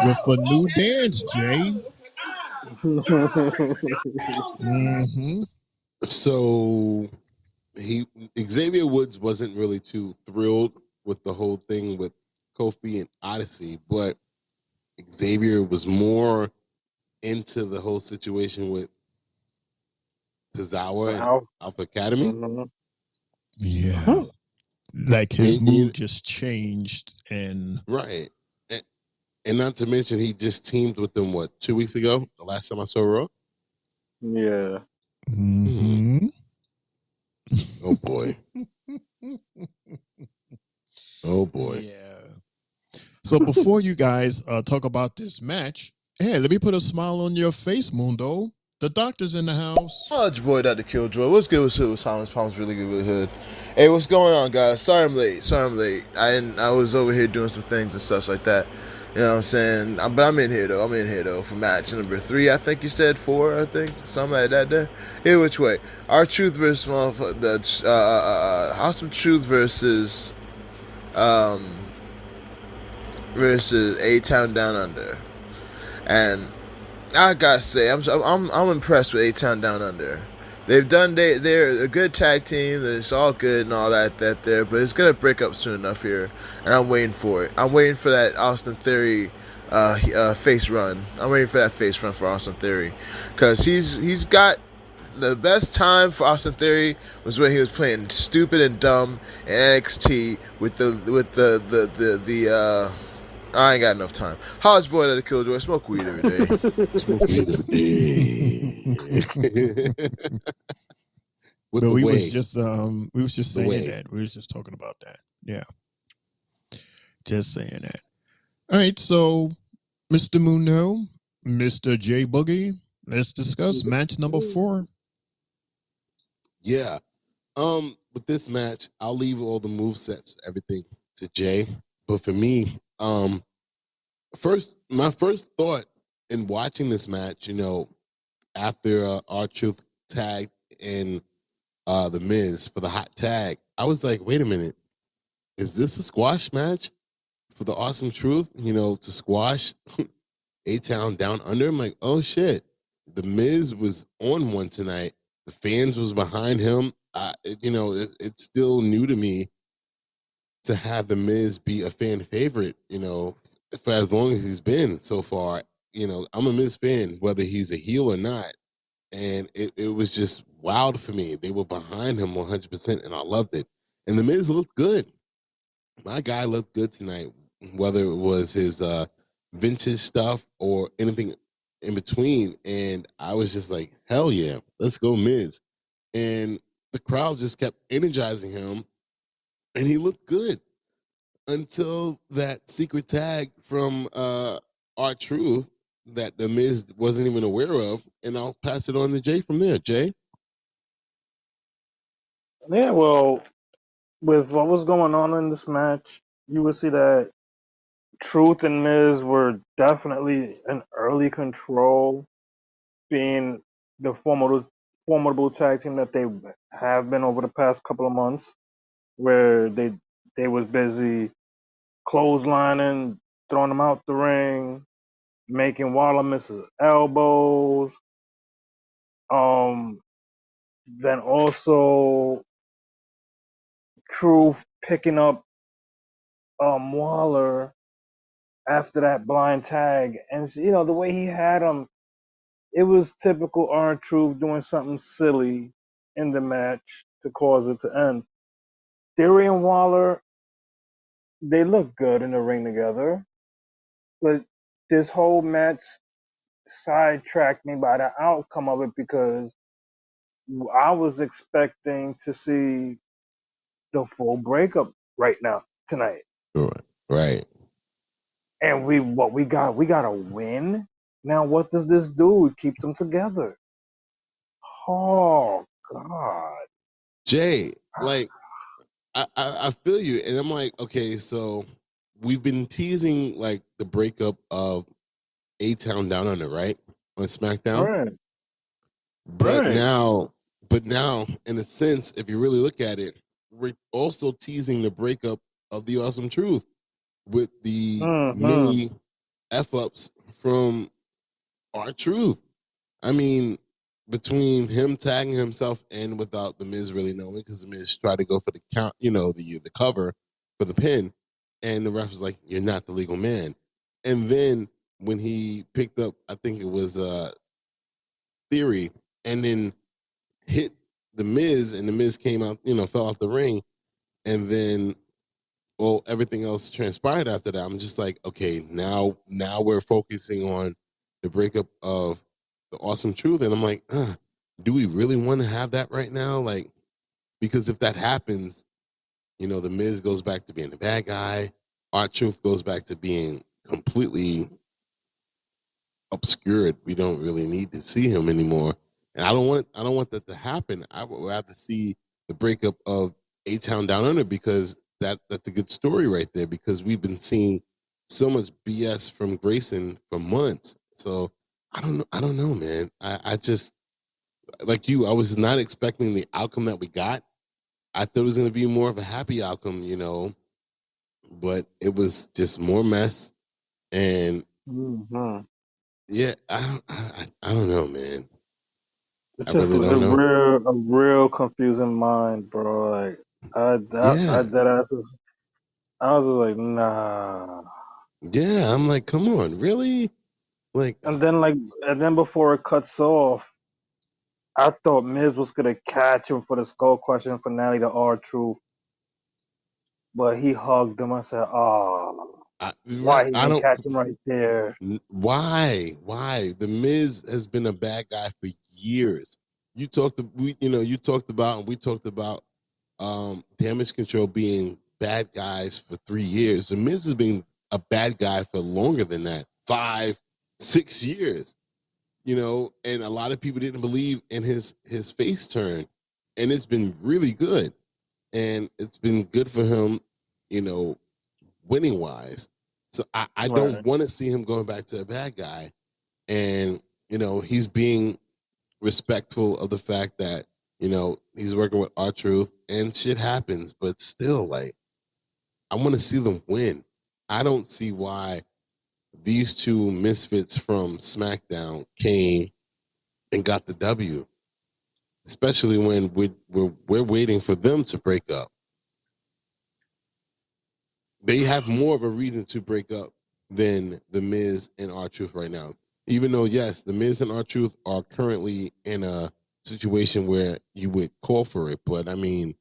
With a new dance, Jay. Mm-hmm. So Xavier Woods wasn't really too thrilled with the whole thing with Kofi and Odyssey, but Xavier was more into the whole situation with Tozawa and Alpha Academy. Yeah. Like his mood just changed and right. And not to mention he just teamed with them 2 weeks ago, the last time I saw Raw. Yeah. Mm-hmm. Oh boy. Oh boy. Yeah. So before you guys talk about this match, hey, let me put a smile on your face, Mundo. The doctor's in the house. Oh, it's your boy, Dr. Killjoy. What's good with Hood? Palms really good with Hood. Hey, what's going on, guys? Sorry I'm late. I was over here doing some things and stuff like that. You know what I'm saying? But I'm in here though for match number 3. I think you said 4. I think something like that. There. Either which way, our Truth versus Awesome Truth versus A-Town Down Under, and I gotta say, I'm impressed with A-Town Down Under. They're a good tag team. It's all good and all that there, but it's gonna break up soon enough here, and I'm waiting for it. I'm waiting for that Austin Theory face run. I'm waiting for that face run for Austin Theory, because he's got the best time for Austin Theory was when he was playing stupid and dumb in NXT with the I ain't got enough time. Hodge boy at the Killjoy. Smoke weed every day. Smoke weed every day. But we was just saying that. We was just talking about that. Yeah. Just saying that. All right, so Mr. Mundo, Mr. J Boogie, let's discuss match number 4. Yeah. With this match, I'll leave all the movesets, everything to Jay. But for me, my first thought in watching this match, after R-Truth tagged in the Miz for the hot tag, I was like, wait a minute, is this a squash match for the Awesome Truth? To squash A-Town Down Under? I'm like, oh shit, the Miz was on one tonight. The fans was behind him. It's still new to me to have the Miz be a fan favorite, for as long as he's been so far. I'm a Miz fan, whether he's a heel or not. And it was just wild for me. They were behind him 100%, and I loved it. And the Miz looked good. My guy looked good tonight, whether it was his vintage stuff or anything in between. And I was just like, hell yeah, let's go Miz. And the crowd just kept energizing him, and he looked good until that secret tag from R-Truth that the Miz wasn't even aware of. And I'll pass it on to Jay from there. Jay? Yeah, well, with what was going on in this match, you would see that Truth and Miz were definitely in early control, being the formidable tag team that they have been over the past couple of months, where they was busy clotheslining, throwing them out the ring, making Waller miss his elbows. Then also Truth picking up Waller after that blind tag, and the way he had him, it was typical R-Truth doing something silly in the match to cause it to end. Theory and Waller, they look good in the ring together, but this whole match sidetracked me by the outcome of it because I was expecting to see the full breakup right now tonight, Right. and we got a win. Now what does this do? It keeps them together. Oh God, Jay, like I feel you, and I'm like, okay, so we've been teasing like the breakup of A-Town Down Under, right, on SmackDown. right, But right. now, in a sense, if you really look at it, we're also teasing the breakup of the Awesome Truth with the Mm-hmm. many F-ups from R-Truth. I mean, between him tagging himself and without the Miz really knowing, because the Miz tried to go for the count, the cover for the pin, and the ref was like, "You're not the legal man." And then when he picked up, I think it was Theory, and then hit the Miz, and the Miz came out, fell off the ring, and then everything else transpired after that. I'm just like, okay, now we're focusing on the breakup of the Awesome Truth, and I'm like, do we really want to have that right now? Like, because if that happens, the Miz goes back to being the bad guy, R-Truth goes back to being completely obscured. We don't really need to see him anymore, and I don't want that to happen. I would rather see the breakup of A-Town Down Under, because that's a good story right there, because we've been seeing so much BS from Grayson for months. So I don't know, man. I just, like you, I was not expecting the outcome that we got. I thought it was going to be more of a happy outcome, but it was just more mess. And Mm-hmm. yeah, I don't know, man. It's I just really don't know. a real confusing mind, bro. Like I Yeah. that ass was, I was just like, nah. Yeah, I'm like, come on, really? Like, And then before it cuts off, I thought Miz was gonna catch him for the skull crushing finale to R-Truth, but he hugged him. I said, oh, why he I didn't don't. catch him right there? Why? Why? The Miz has been a bad guy for years. You talked about, and we talked about Damage Control being bad guys for 3 years. The Miz has been a bad guy for longer than that, 5, 6 years. And a lot of people didn't believe in his face turn, and it's been really good, and it's been good for him, winning wise. So I don't Right. want to see him going back to a bad guy, and he's being respectful of the fact that he's working with R-Truth, and shit happens, but still, like, I want to see them win. I don't see why these two misfits from SmackDown came and got the W, especially when we're waiting for them to break up. They have more of a reason to break up than the Miz and R-Truth right now. Even though, yes, the Miz and R-Truth are currently in a situation where you would call for it, but I mean,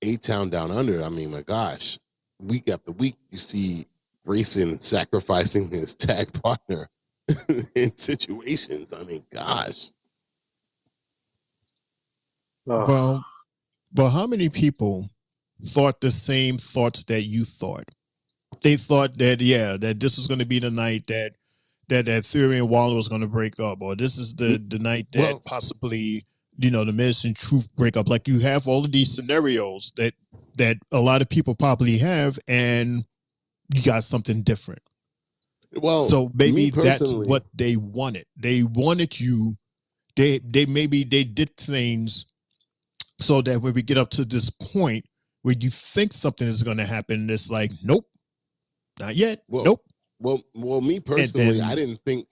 A-Town Down Under, I mean, my gosh, week after week, you see Grayson sacrificing his tag partner in situations. I mean, gosh. Well, but how many people thought the same thoughts that you thought? They thought that, that this was going to be the night that Theory and Waller was going to break up, or this is the night that possibly, the Miz and Truth break up. Like, you have all of these scenarios that a lot of people probably have, and you got something different. Well, so maybe me that's personally, what they wanted. They wanted you. They maybe they did things so that when we get up to this point where you think something is going to happen, it's like, nope, not yet. Nope. Well, me personally, then- I didn't think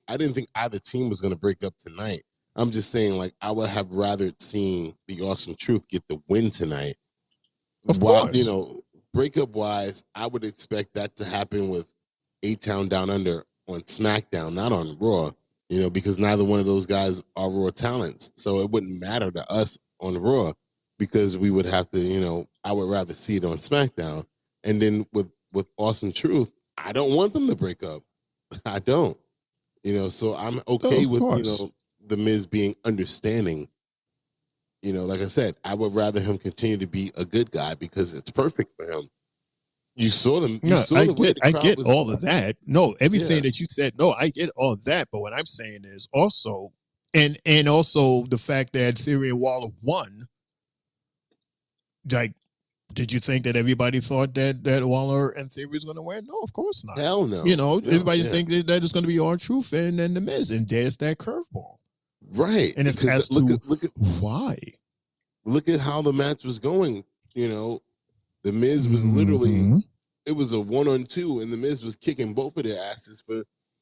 either team was going to break up tonight. I'm just saying, like, I would have rather seen the Awesome Truth get the win tonight. Of course. Breakup wise, I would expect that to happen with A-Town Down Under on SmackDown, not on Raw, because neither one of those guys are Raw talents. So it wouldn't matter to us on Raw, because we would have to, I would rather see it on SmackDown. And then with with Awesome Truth, I don't want them to break up. I don't. So I'm okay with, the Miz being understanding. Like I said, I would rather him continue to be a good guy because it's perfect for him. You saw them. I get all of that. No, everything that you said. No, I get all of that. But what I'm saying is also, and also the fact that Theory and Waller won. Like, did you think that everybody thought that Waller and Theory was going to win? No, of course not. Hell no. Everybody's thinking that it's going to be R-Truth and the Miz, and there's that curveball. Right. And it's as to why. Look at how the match was going. The Miz was literally, it was a 1-on-2, and the Miz was kicking both of their asses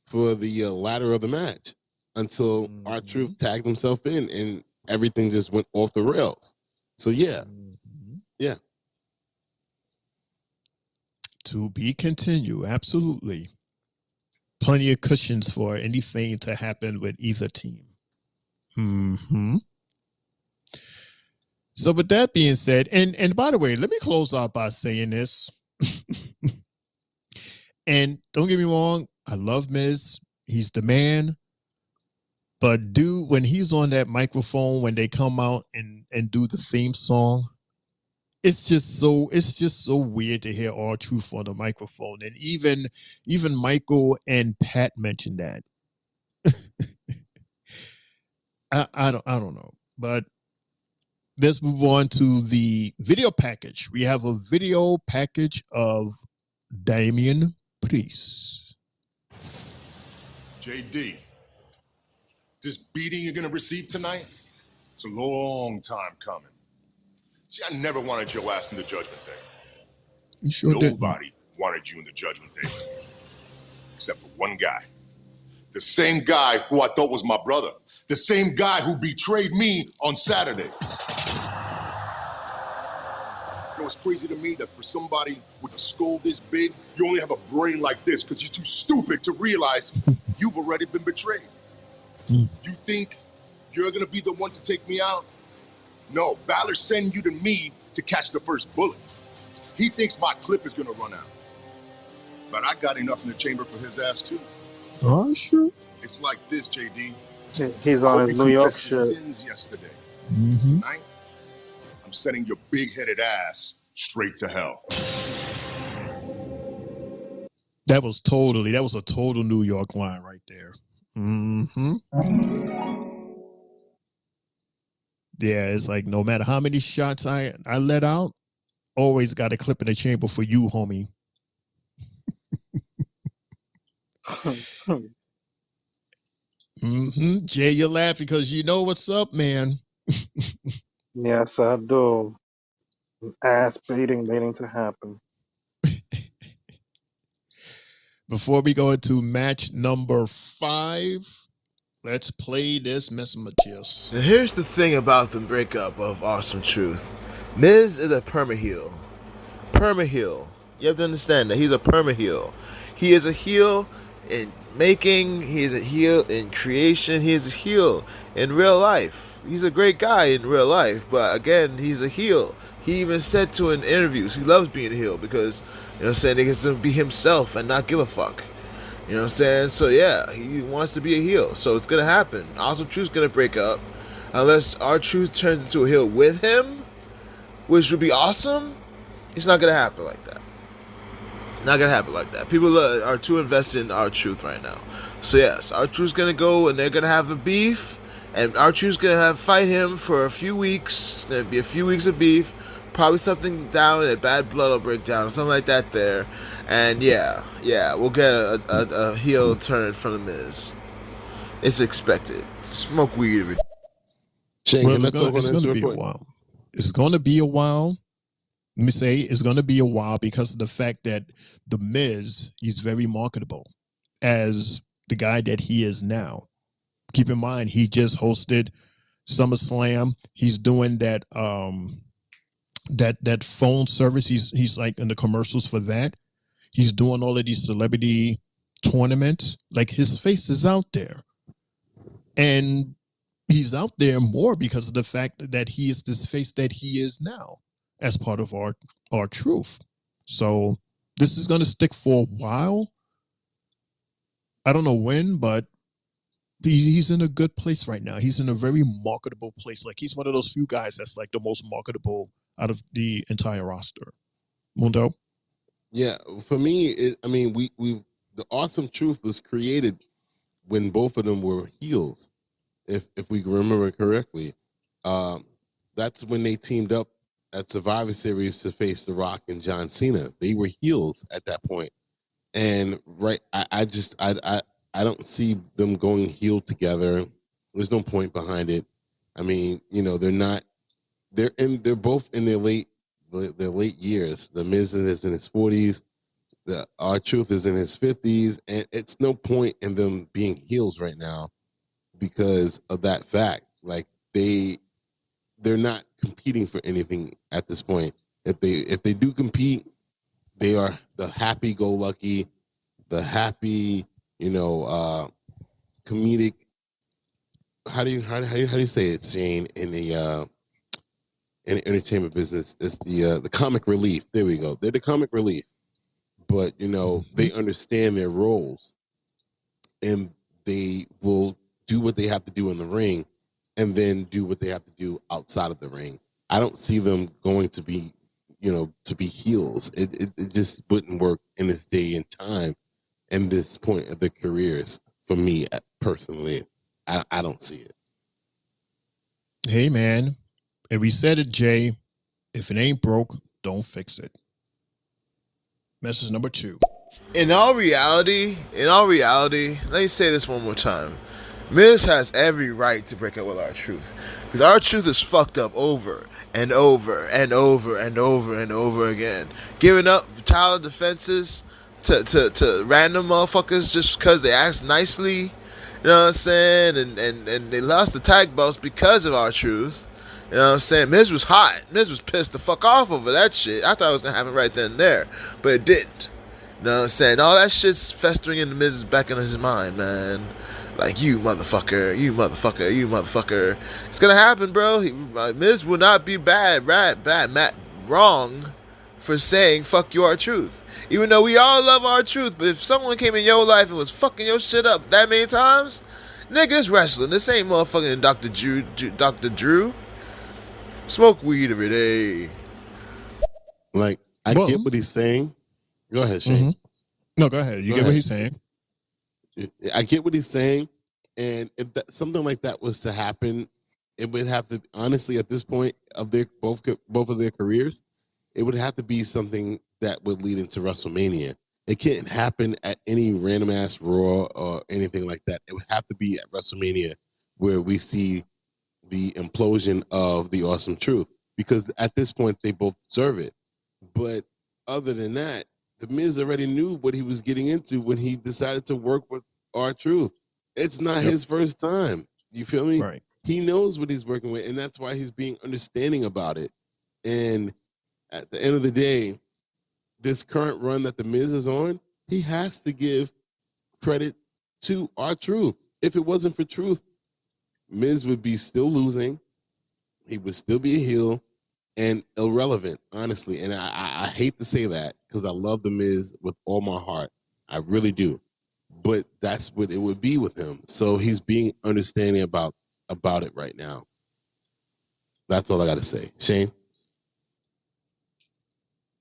for the ladder of the match until R-Truth tagged himself in, and everything just went off the rails. So yeah. To be continued, absolutely. Plenty of cushions for anything to happen with either team. So with that being said, and by the way, let me close out by saying this. And don't get me wrong, I love Miz. He's the man. But dude, when he's on that microphone, when they come out and do the theme song, it's just so weird to hear R-Truth on the microphone. And even Michael and Pat mentioned that. I don't know. But let's move on to the video package. We have a video package of Damian Priest. JD, this beating you're going to receive tonight, it's a long time coming. See, I never wanted your ass in the Judgment Day. You sure did. Nobody wanted you in the Judgment Day. Except for one guy. The same guy who I thought was my brother. The same guy who betrayed me on Saturday. It's crazy to me that for somebody with a skull this big, you only have a brain like this because you're too stupid to realize you've already been betrayed. You think you're going to be the one to take me out? No, Balor's sending you to me to catch the first bullet. He thinks my clip is going to run out. But I got enough in the chamber for his ass, too. Oh, sure. It's like this, JD. He's on his New York shit. Sins yesterday. Tonight, I'm sending your big-headed ass straight to hell. That was a total New York line right there. Yeah, it's like no matter how many shots I let out, always got a clip in the chamber for you, homie. Jay, you're laughing because you know what's up, man. Yes, I do. Ass beating waiting to happen. Before we go into match number 5, let's play this Mesmergist. Now here's the thing about the breakup of Awesome Truth. Miz is a perma-heel. Perma-heel. You have to understand that he's a perma-heel. He is a heel in making, he is a heel in creation, he is a heel in real life. He's a great guy in real life, but again, he's a heel. He even said to in interviews, he loves being a heel because, you know what I'm saying, he gets to be himself and not give a fuck. You know what I'm saying? So yeah, he wants to be a heel. So it's going to happen. Awesome Truth's going to break up. Unless R-Truth turns into a heel with him, which would be awesome, it's not going to happen like that. Not going to happen like that. People are too invested in R-Truth right now. So yes, R-Truth's going to go and they're going to have a beef. And R-Truth's going to fight him for a few weeks. It's going to be a few weeks of beef. Probably something down and bad blood will break down. Something like that there. And yeah, we'll get a heel turn from the Miz. It's expected. Smoke weed every day. Well, it's going to be a while. It's going to be a while. Let me say it's going to be a while because of the fact that the Miz, he's very marketable as the guy that he is now. Keep in mind, he just hosted SummerSlam. He's doing that that phone service. He's like in the commercials for that. He's doing all of these celebrity tournaments. Like his face is out there. And he's out there more because of the fact that he is this face that he is now as part of our truth. So This is going to stick for a while. I don't know when, but he's in a good place right now. He's in a very marketable place. Like, he's one of those few guys that's like the most marketable out of the entire roster. Mundo? Yeah, for me, we the Awesome Truth was created when both of them were heels, if we remember correctly. That's when they teamed up at Survivor Series to face The Rock and John Cena. They were heels at that point. And I don't see them going heel together. There's no point behind it. I mean, they're both in their late years. The Miz is in his 40s. The R-Truth is in his 50s, and it's no point in them being heels right now because of that fact. Like, they're not competing for anything at this point. If they do compete, they are the happy-go-lucky, the happy, comedic. How do you say it, Shane? In the entertainment business, it's the comic relief. There we go. They're the comic relief, but they understand their roles, and they will do what they have to do in the ring, and then do what they have to do outside of the ring. I don't see them going to be, to be heels. It just wouldn't work in this day and time, and this point of their careers. For me personally, I don't see it. Hey, man. And we said it, Jay. If it ain't broke, don't fix it. Message number 2. In all reality, let me say this one more time. Miz has every right to break up with R-Truth. Because R-Truth is fucked up over and over and over and over and over again. Giving up tower defenses to random motherfuckers just because they asked nicely. You know what I'm saying? And they lost the tag belts because of R-Truth. You know what I'm saying? Miz was hot. Miz was pissed the fuck off over that shit. I thought it was going to happen right then and there. But it didn't. You know what I'm saying? All that shit's festering in the Miz's back in his mind, man. Like, you motherfucker. It's going to happen, bro. Miz will not be wrong for saying fuck you, R-Truth. Even though we all love R-Truth, but if someone came in your life and was fucking your shit up that many times, nigga, it's wrestling. This ain't motherfucking Dr. Drew. Smoke weed every day. Like, I get what he's saying. Go ahead, Shane. Mm-hmm. No, go ahead. You get what he's saying. I get what he's saying. And if something like that was to happen, it would have to, honestly, at this point of their both of their careers, it would have to be something that would lead into WrestleMania. It can't happen at any random ass Raw or anything like that. It would have to be at WrestleMania where we see the implosion of the Awesome Truth, because at this point they both deserve it. But other than that, the Miz already knew what he was getting into when he decided to work with R-Truth. It's not his first time. You feel me? Right. He knows what he's working with, and that's why he's being understanding about it. And at the end of the day, this current run that the Miz is on, he has to give credit to R-Truth. If it wasn't for Truth, Miz would be still losing. He would still be a heel and irrelevant, honestly. And I hate to say that because I love the Miz with all my heart. I really do. But that's what it would be with him. So he's being understanding about it right now. That's all I got to say. Shane?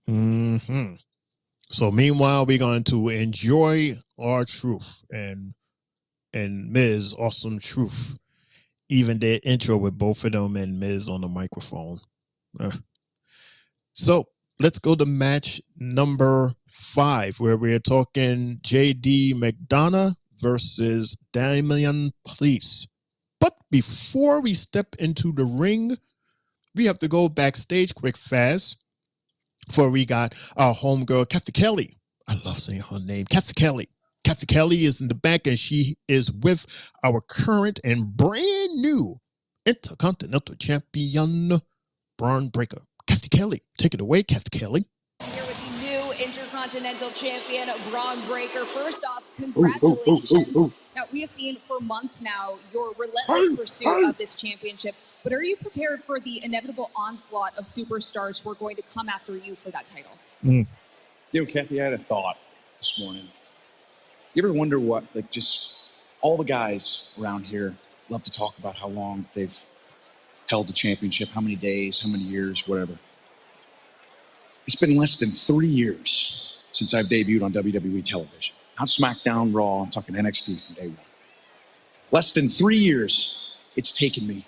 Mm-hmm. So meanwhile, we're going to enjoy R-Truth and Miz Awesome Truth. Even their intro with both of them and Miz on the microphone. So let's go to match number 5, where we're talking JD McDonough versus Damian Priest. But before we step into the ring, we have to go backstage quick fast. For we got our homegirl, Kathy Kelly. I love saying her name, Kathy Kelly. Kathy Kelly is in the back, and she is with our current and brand new Intercontinental Champion, Braun Breaker. Kathy Kelly, take it away, Kathy Kelly. Here with the new Intercontinental Champion, Braun Breaker. First off, congratulations. Now, we have seen for months now your relentless pursuit of this championship, but are you prepared for the inevitable onslaught of superstars who are going to come after you for that title? Kathy, I had a thought this morning. You ever wonder what, like, just all the guys around here love to talk about how long they've held the championship, how many days, how many years, whatever. It's been less than 3 years since I've debuted on WWE television. Not SmackDown, Raw, I'm talking NXT from day one. Less than 3 years it's taken me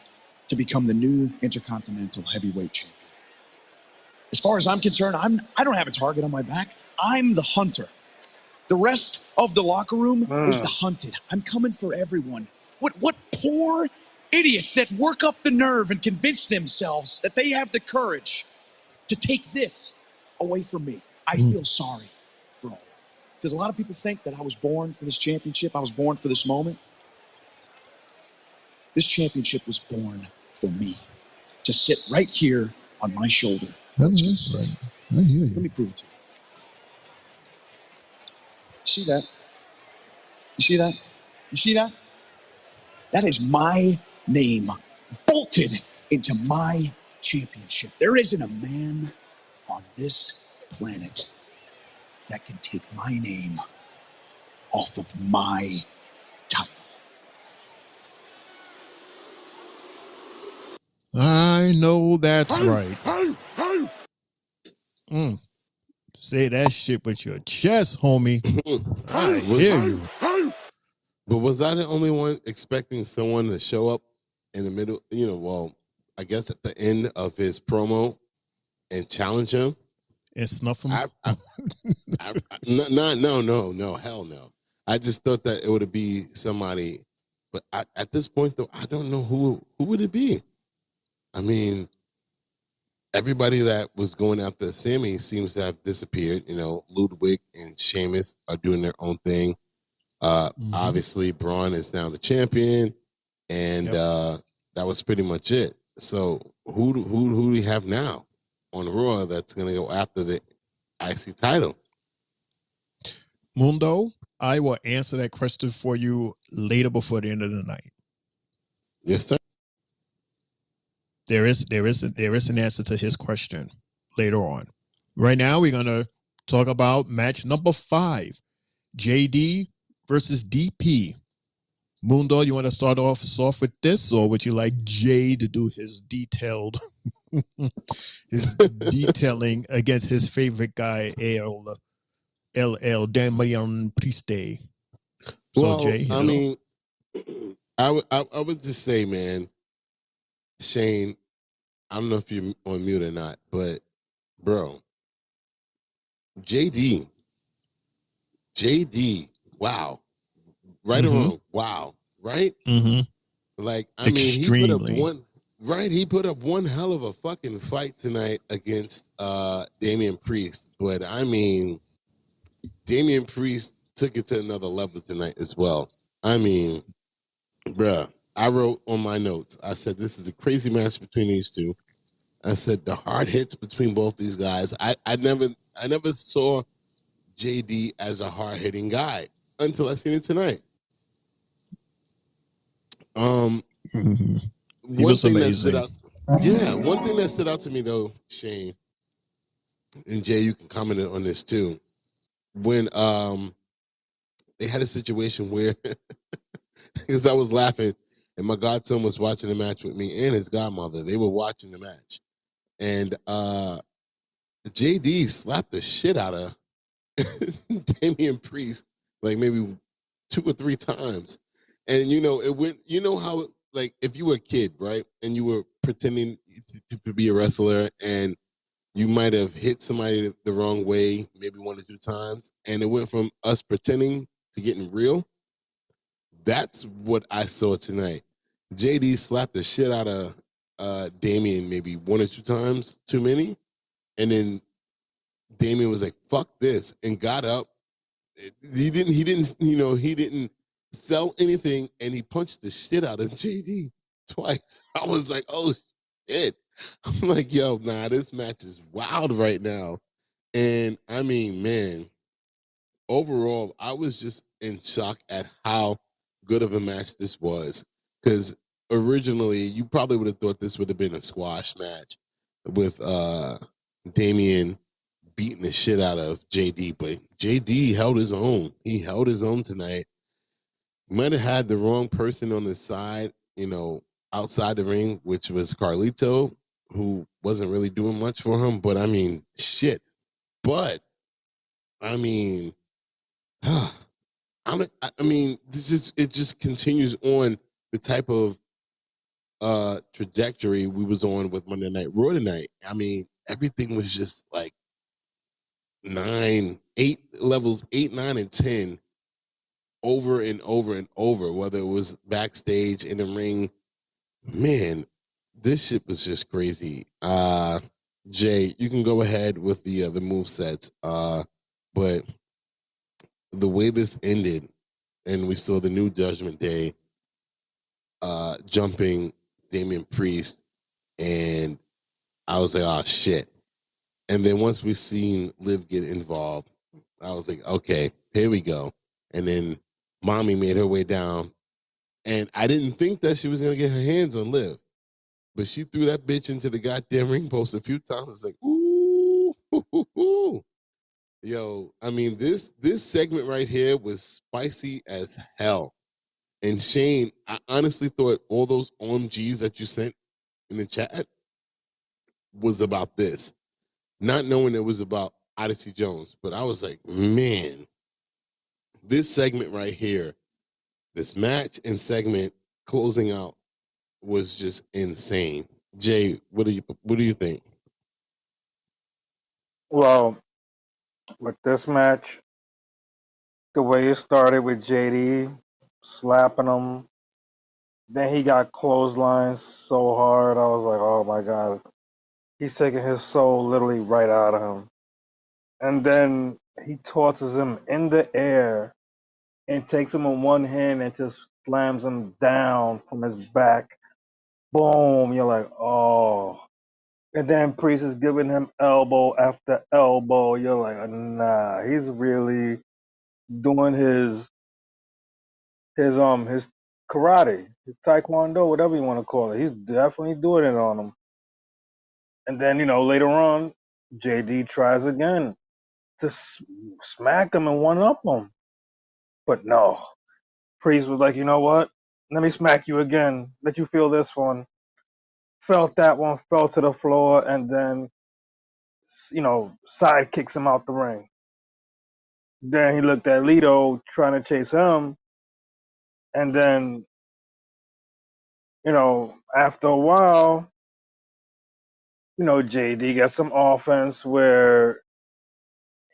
to become the new Intercontinental Heavyweight Champion. As far as I'm concerned, I don't have a target on my back. I'm the hunter. The rest of the locker room is the hunted. I'm coming for everyone. What poor idiots that work up the nerve and convince themselves that they have the courage to take this away from me. I feel sorry for all. Because a lot of people think that I was born for this championship. I was born for this moment. This championship was born for me to sit right here on my shoulder. I hear you. Let me prove it to you. See that? You see that? You see that? That is my name bolted into my championship. There isn't a man on this planet that can take my name off of my title. I know that's right. Say that shit with your chest, homie. I hear you. But was I the only one expecting someone to show up in the middle, I guess at the end of his promo and challenge him? And snuff him? No, hell no. I just thought that it would be somebody, but at this point, though, I don't know who would it be. I mean, everybody that was going after Sammy seems to have disappeared. Ludwig and Sheamus are doing their own thing. Obviously, Braun is now the champion, and that was pretty much it. So who do we have now on Raw that's going to go after the IC title? Mundo, I will answer that question for you later before the end of the night. Yes, sir. There is an answer to his question later on. Right now, we're going to talk about match number 5, JD versus DP. Mundo, you want to start off with this, or would you like Jay to do his detailing against his favorite guy, LL Damian Priest? Well, Jay, I mean, I would just say, man, Shane, I don't know if you're on mute or not, but bro, JD, wow, right or wrong, wow, right? Like, I mean, he put up one hell of a fucking fight tonight against Damian Priest, but I mean, Damian Priest took it to another level tonight as well. I mean, bruh, I wrote on my notes, I said, this is a crazy match between these two. I said the hard hits between both these guys. I never saw JD as a hard hitting guy until I seen it tonight. He was amazing. One thing that stood out to me though, Shane and Jay, you can comment on this too. When they had a situation where because I was laughing and my godson was watching the match with me and his godmother. They were watching the match. And JD slapped the shit out of Damian Priest like maybe 2 or 3 times. And it went, how, like, if you were a kid, right, and you were pretending to be a wrestler and you might have hit somebody the wrong way maybe 1 or 2 times, and it went from us pretending to getting real. That's what I saw tonight. JD slapped the shit out of Damian maybe 1 or 2 times too many, and then Damian was like, fuck this, and got up. He didn't sell anything, and he punched the shit out of JD twice. I was like, oh shit. I'm like, yo, nah, this match is wild right now. And I mean, man, overall, I was just in shock at how good of a match this was. Because originally, you probably would have thought this would have been a squash match with Damian beating the shit out of JD, but JD held his own. He held his own tonight. Might have had the wrong person on the side, outside the ring, which was Carlito, who wasn't really doing much for him. But I mean, shit. But I mean, it just continues on the type of trajectory we was on with Monday Night Raw tonight. I mean, everything was just like 9, 8 levels, 8, 9, and 10 over and over and over, whether it was backstage in the ring. Man, this shit was just crazy. Jay, you can go ahead with the move sets. But the way this ended, and we saw the new Judgment Day jumping Damian Priest, and I was like, oh shit. And then once we seen Liv get involved, I was like, okay, here we go. And then Mommy made her way down, and I didn't think that she was gonna get her hands on Liv, but she threw that bitch into the goddamn ring post a few times. It's like, ooh, ooh. Yo, I mean, this segment right here was spicy as hell. And Shane, I honestly thought all those OMGs that you sent in the chat was about this, not knowing it was about Odyssey Jones. But I was like, man, this segment right here, this match and segment closing out was just insane. Jay, what do you think? Well, with this match, the way it started with JD slapping him, then he got clotheslines so hard. I was like, oh my God, he's taking his soul literally right out of him. And then he tosses him in the air and takes him in one hand and just slams him down from his back. Boom. You're like, oh. And then Priest is giving him elbow after elbow. You're like, nah, he's really doing his karate, his taekwondo, whatever you want to call it. He's definitely doing it on him. And then, later on, JD tries again to smack him and one up him. But no. Priest was like, you know what? Let me smack you again. Let you feel this one. Felt that one, fell to the floor, and then, side kicks him out the ring. Then he looked at Lito trying to chase him. And then, after a while, JD gets some offense where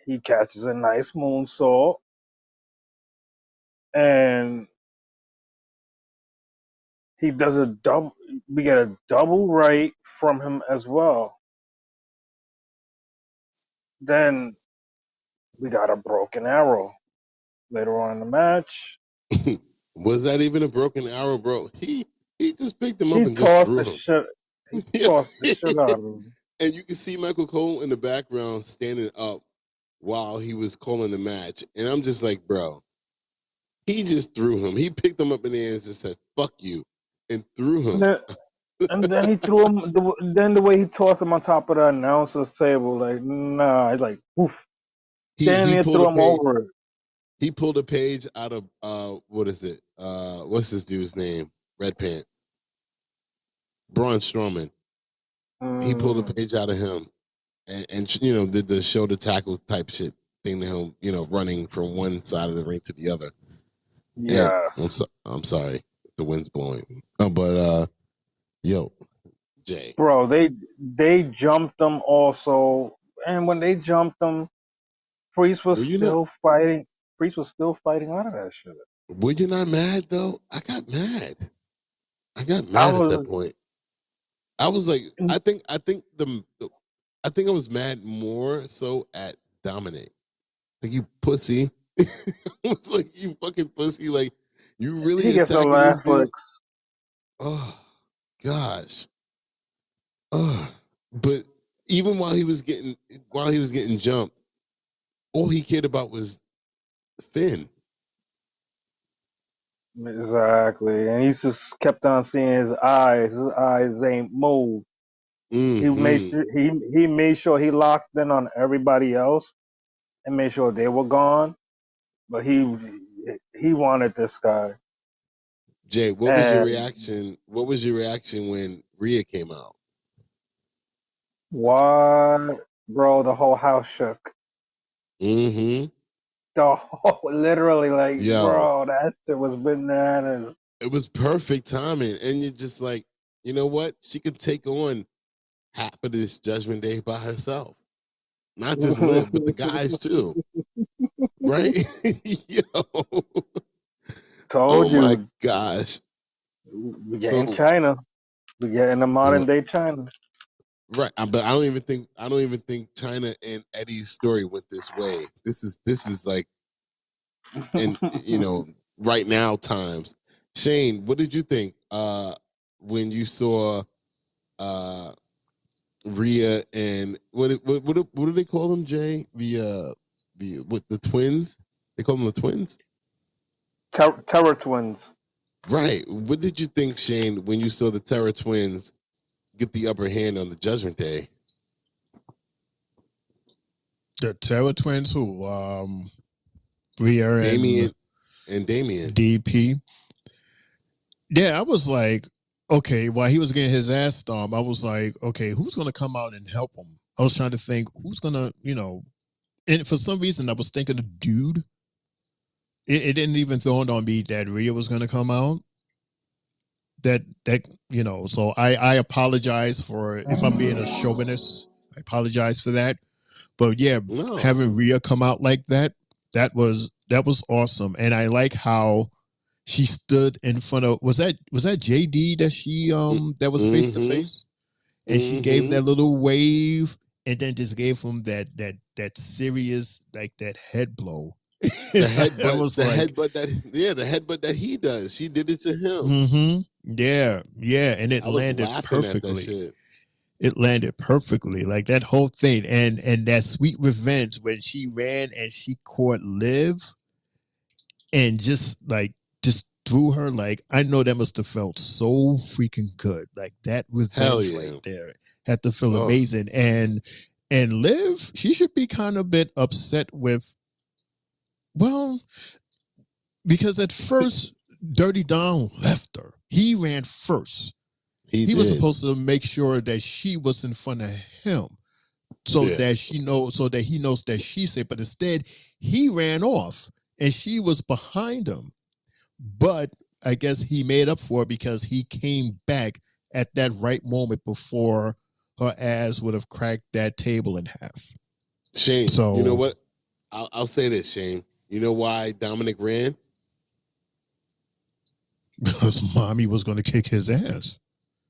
he catches a nice moonsault. And he does we get a double right from him as well. Then we got a broken arrow later on in the match. Was that even a broken arrow, bro? He just picked him up He and just tossed threw the him. shit. He tossed the shit out of him. And you can see Michael Cole in the background standing up while he was calling the match. And I'm just like, bro, he just threw him. He picked him up in the air and just said, fuck you, and threw him. And then he threw him. Then the way he tossed him on top of the announcer's table, like, nah, he's like, oof. Then he pulled threw a him page. over it. He pulled a page out of what is it? What's this dude's name? Red Pants. Braun Strowman. He pulled a page out of him, and did the shoulder tackle type shit thing to him. Running from one side of the ring to the other. Yes. And I'm sorry, the wind's blowing. But yo, Jay. Bro, they jumped him also, and when they jumped him, Priest was still fighting. Priest was still fighting out of that shit. Were you not mad though? I got mad. At that point. I was like, I think I was mad more so at Dominic. Like, you pussy. It's like, you fucking pussy. Like, you really he gets the attacking this last dude? licks. Oh gosh. But even while he was getting jumped, all he cared about was Finn. Exactly, and he just kept on seeing his eyes. His eyes ain't moved. He made Mm-hmm. sure he made sure he locked in on everybody else and made sure they were gone. But he wanted this guy. Jay, what was your And reaction? What was your reaction when Rhea came out? what, bro? The whole house shook. Mm-hmm. The whole, literally, like, Yo, bro, that shit was bananas. it was perfect timing. And you're just like, you know what? She could take on half of this Judgment Day by herself. Not just Liv, but the guys too. Right? Yo. Oh Told my you, gosh. we getting So China. We getting the modern day China. right, but I don't even think China and Eddie's story went this way. This is like in right now times. Shane, what did you think when you saw Rhea and what do they call them, Jay? The twins? They call them the twins? Terror twins. Right. What did you think, Shane, when you saw the Terror twins get the upper hand on the Judgment Day? The Terror Twins, who Rhea Damien and Damien. DP. Yeah, I was like, okay, while he was getting his ass stomped, I was like, okay, who's gonna come out and help him? I was trying to think who's gonna, and for some reason I was thinking the dude. It didn't even dawn on me that Rhea was gonna come out. So I apologize for if I'm being a chauvinist. I apologize for that. But yeah, No. having Rhea come out like that was awesome. And I like how she stood in front of was that JD that she that was face to face? And she gave that little wave and then just gave him that serious, like, that head blow. The headbutt that he does. She did it to him. Mm-hmm. Yeah, and it I was landed laughing at that perfectly. shit. It landed perfectly, like that whole thing, and that sweet revenge when she ran and she caught Liv, and just threw her. Like, I know that must have felt so freaking good. Like, that revenge right there had to feel amazing. And Liv, she should be kind of a bit upset with, well, because at first Dirty Dom left her. He ran first. He was supposed to make sure that she was in front of him, so that he knows that she's safe. But instead, he ran off and she was behind him. But I guess he made up for it because he came back at that right moment before her ass would have cracked that table in half. Shane, So, you know what? I'll say this, Shane. You know why Dominic ran? Because mommy was going to kick his ass.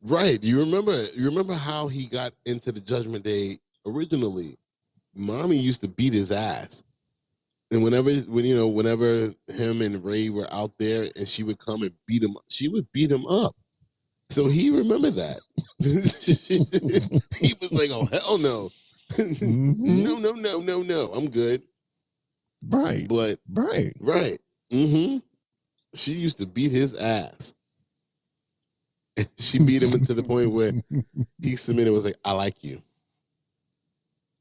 Right. You remember how he got into the Judgment Day originally? Mommy used to beat his ass. And whenever him and Ray were out there and she would come and beat him, she would beat him up. So he remembered that. He was like, oh, hell no. No. I'm good. Right. But right. Mm-hmm. She used to beat his ass. She beat him into the point where he submitted and was like, I like you.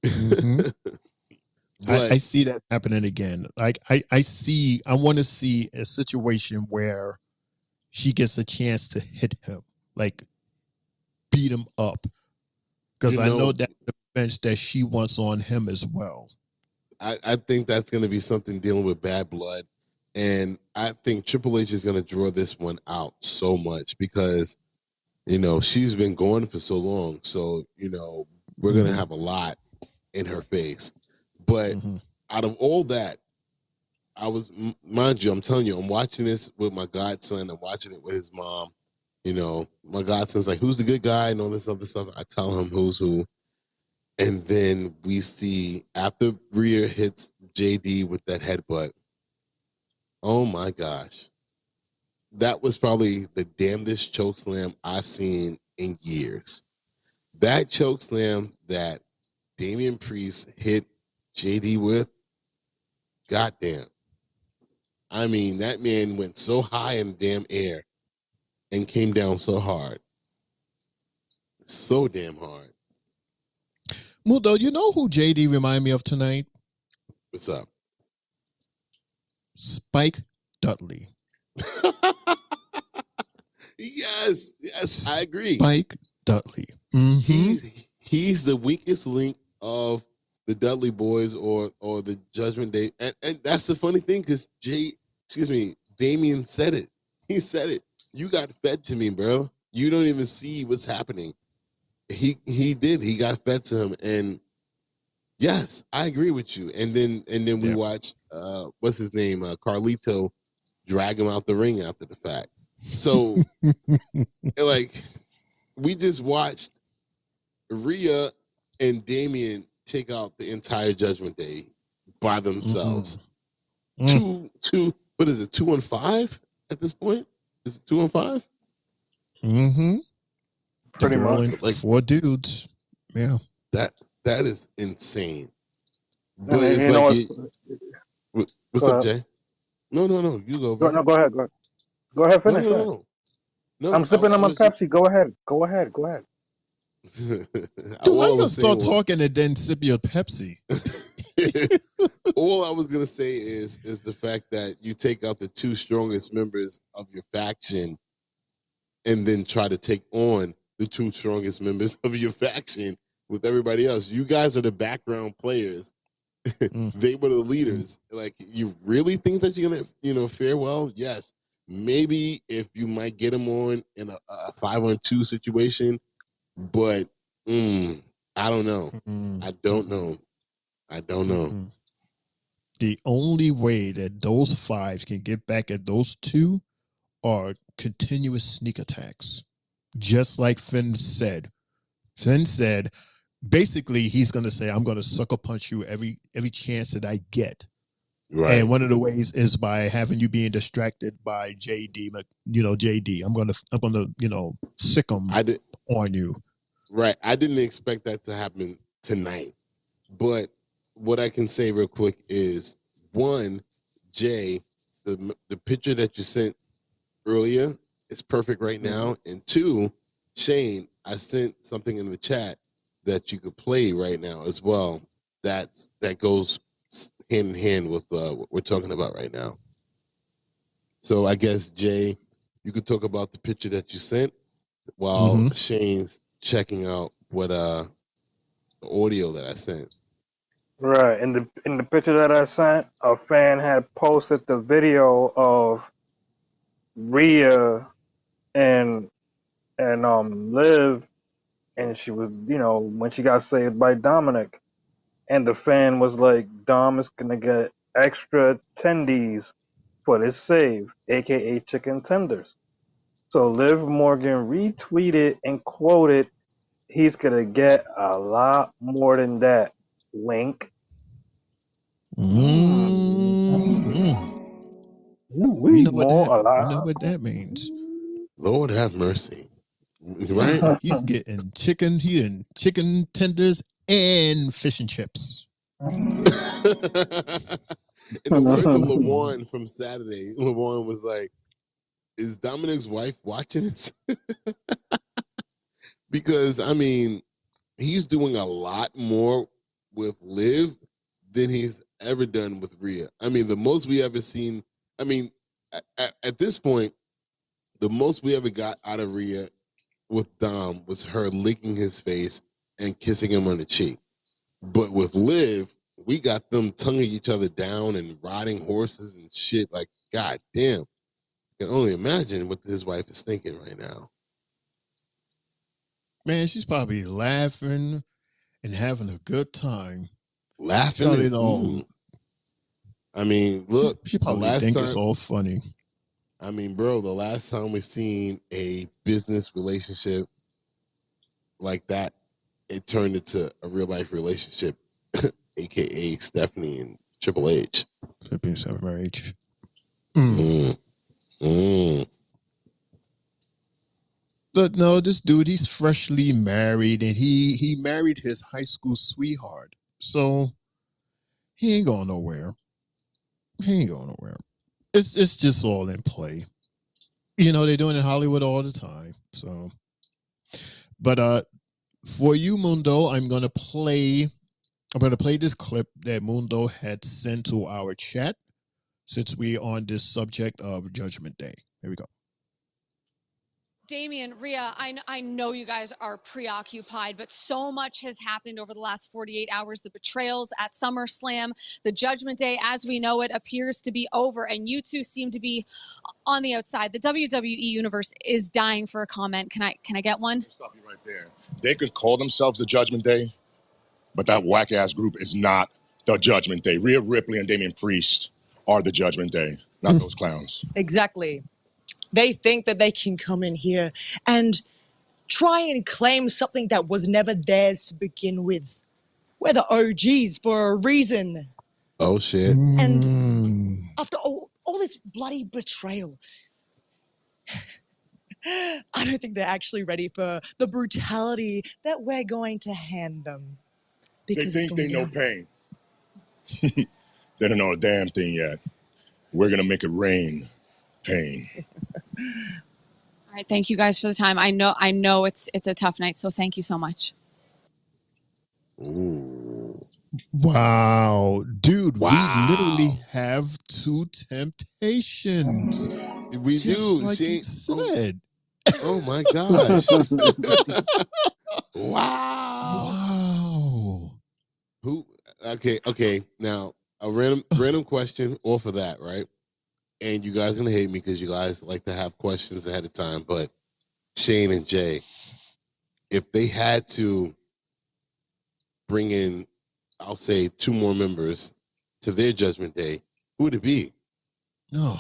Mm-hmm. I see that happening again. Like, I want to see a situation where she gets a chance to hit him, like beat him up. Because I know that's the bench that she wants on him as well. I think that's going to be something dealing with bad blood. And I think Triple H is going to draw this one out so much because, she's been going for so long. So, we're going to have a lot in her face. But out of all that, mind you, I'm telling you, I'm watching this with my godson. I'm watching it with his mom. My godson's like, who's the good guy and all this other stuff. I tell him who's who. And then we see after Rhea hits JD with that headbutt, oh my gosh. That was probably the damnedest chokeslam I've seen in years. That chokeslam that Damian Priest hit JD with, goddamn. I mean, that man went so high in the damn air and came down so hard. So damn hard. Mundo, you know who JD remind me of tonight? What's up? Spike Dudley. Yes, I agree. Spike Dudley. Mm-hmm. He's the weakest link of the Dudley boys or the Judgment Day, and that's the funny thing because Damian said it. He said it. You got fed to me, bro. You don't even see what's happening. He did. He got fed to him, and yes, I agree with you. And then we watched what's his name, Carlito, drag him out the ring after the fact. So like we just watched Rhea and Damian take out the entire Judgment Day by themselves. Two. What is it? 2-5 at this point? Is it 2-5? Mm-hmm. Pretty much. Like 4 dudes. Yeah. That is insane. But it's you like what's up, ahead. Jay? No. You go, bro. No, go ahead. Go ahead. Finish. No. I'm sipping on my Pepsi. Go ahead. Dude, how you gonna start talking and then sip your Pepsi? All I was gonna say is the fact that you take out the 2 strongest members of your faction and then try to take on the 2 strongest members of your faction with everybody else. You guys are the background players. They were the leaders. Like, you really think that you're gonna fare well? Yes. Maybe if you might get them on in a 5-on-2 situation, but I don't know. I don't know. The only way that those 5 can get back at those 2 are continuous sneak attacks. Just like Finn said. Finn said, basically, he's going to say, I'm going to sucker punch you every chance that I get. Right. And one of the ways is by having you being distracted by JD. JD. I'm gonna sick him on you. Right. I didn't expect that to happen tonight. But what I can say real quick is, 1, Jay, the picture that you sent earlier is perfect right now. And 2, Shane, I sent something in the chat that you could play right now as well. That goes hand in hand with what we're talking about right now. So I guess, Jay, you could talk about the picture that you sent while Shane's checking out what the audio that I sent. Right. In the picture that I sent, a fan had posted the video of Rhea and Liv, and she was, when she got saved by Dominic, and the fan was like, Dom is gonna get extra tendies for this save, aka chicken tenders. So Liv Morgan retweeted and quoted, he's gonna get a lot more than that. Wink. We know what that means. Lord have mercy. Right? He's getting chicken tenders and fish and chips. In the words of LaJuan from Saturday, LaJuan was like, is Dominic's wife watching this? Because, I mean, he's doing a lot more with Liv than he's ever done with Rhea. I mean, the most we ever seen, I mean, at this point, the most we ever got out of Rhea with Dom was her licking his face and kissing him on the cheek. But with Liv, we got them tonguing each other down and riding horses and shit. Like, god damn. I can only imagine what his wife is thinking right now. Man, she's probably laughing and having a good time. Laughing? I mean, look. She probably thinks it's all funny. I mean, bro, the last time we seen a business relationship like that, it turned into a real life relationship, aka Stephanie and Triple H. Triple H. But no, this dude, he's freshly married, and he married his high school sweetheart. So he ain't going nowhere. It's just all in play. They're doing it in Hollywood all the time. So, but For you, Mundo, I'm gonna play this clip that Mundo had sent to our chat since we're on this subject of Judgment Day. Here we go. Damian, Rhea, I know you guys are preoccupied, but so much has happened over the last 48 hours. The betrayals at SummerSlam, the Judgment Day as we know it appears to be over, and you two seem to be on the outside. The WWE universe is dying for a comment. Can I get one? Stop you right there. They could call themselves the Judgment Day, but that whack-ass group is not the Judgment Day. Rhea Ripley and Damian Priest are the Judgment Day, not those clowns. Exactly. They think that they can come in here and try and claim something that was never theirs to begin with. We're the OGs for a reason. Oh, shit. And after all this bloody betrayal, I don't think they're actually ready for the brutality that we're going to hand them. They think they know pain. They don't know a damn thing yet. We're going to make it rain pain. All right, thank you guys for the time. I know it's a tough night, so thank you so much. Ooh. Wow. Dude, Wow. we literally have two temptations. We Just do. like you said. Oh my gosh. Wow. Who? Okay. Now, a random question off of that, right? And you guys are going to hate me because you guys like to have questions ahead of time. But Shane and Jay, if they had to bring in, I'll say, 2 more members to their Judgment Day, who would it be? No.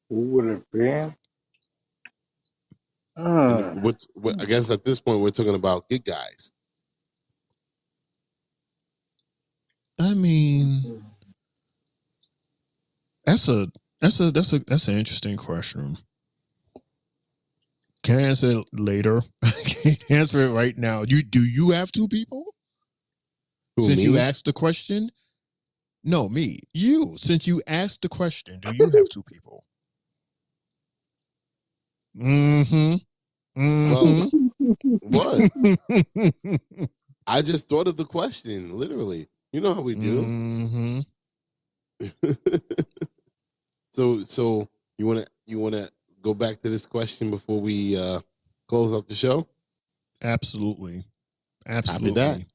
Who would it be? What, I guess at this point, we're talking about good guys. I mean, that's an interesting question. Can I answer it later? I can't answer it right now. Do you have 2 people? Who, Since me? you asked the question? No, me. You. Since you asked the question, do you have 2 people? Mm-hmm. Well, what? I just thought of the question, literally. You know how we do. Mm-hmm. So you wanna go back to this question before we close out the show? Absolutely. Copy that.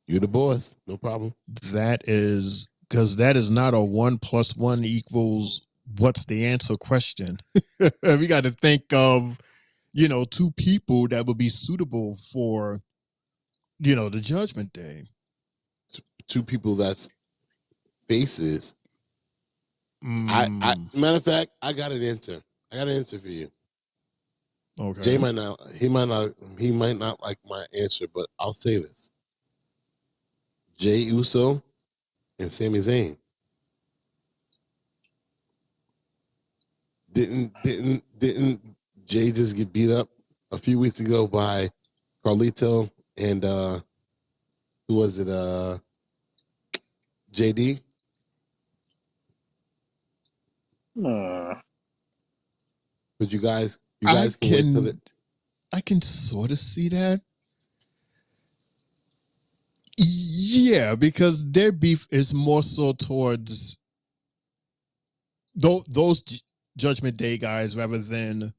You're the boss. No problem. That is because that is not a 1 + 1 equals what's the answer question. We got to think of 2 people that would be suitable for the Judgment Day. 2 people that's faces. I matter of fact, I got an answer. I got an answer for you. Okay. Jay might not like my answer, but I'll say this. Jay Uso and Sami Zayn. Didn't Jay just get beat up a few weeks ago by Carlito and who was it? JD? But you guys can wait till it. I can sort of see that. Yeah, because their beef is more so towards those Judgment Day guys rather than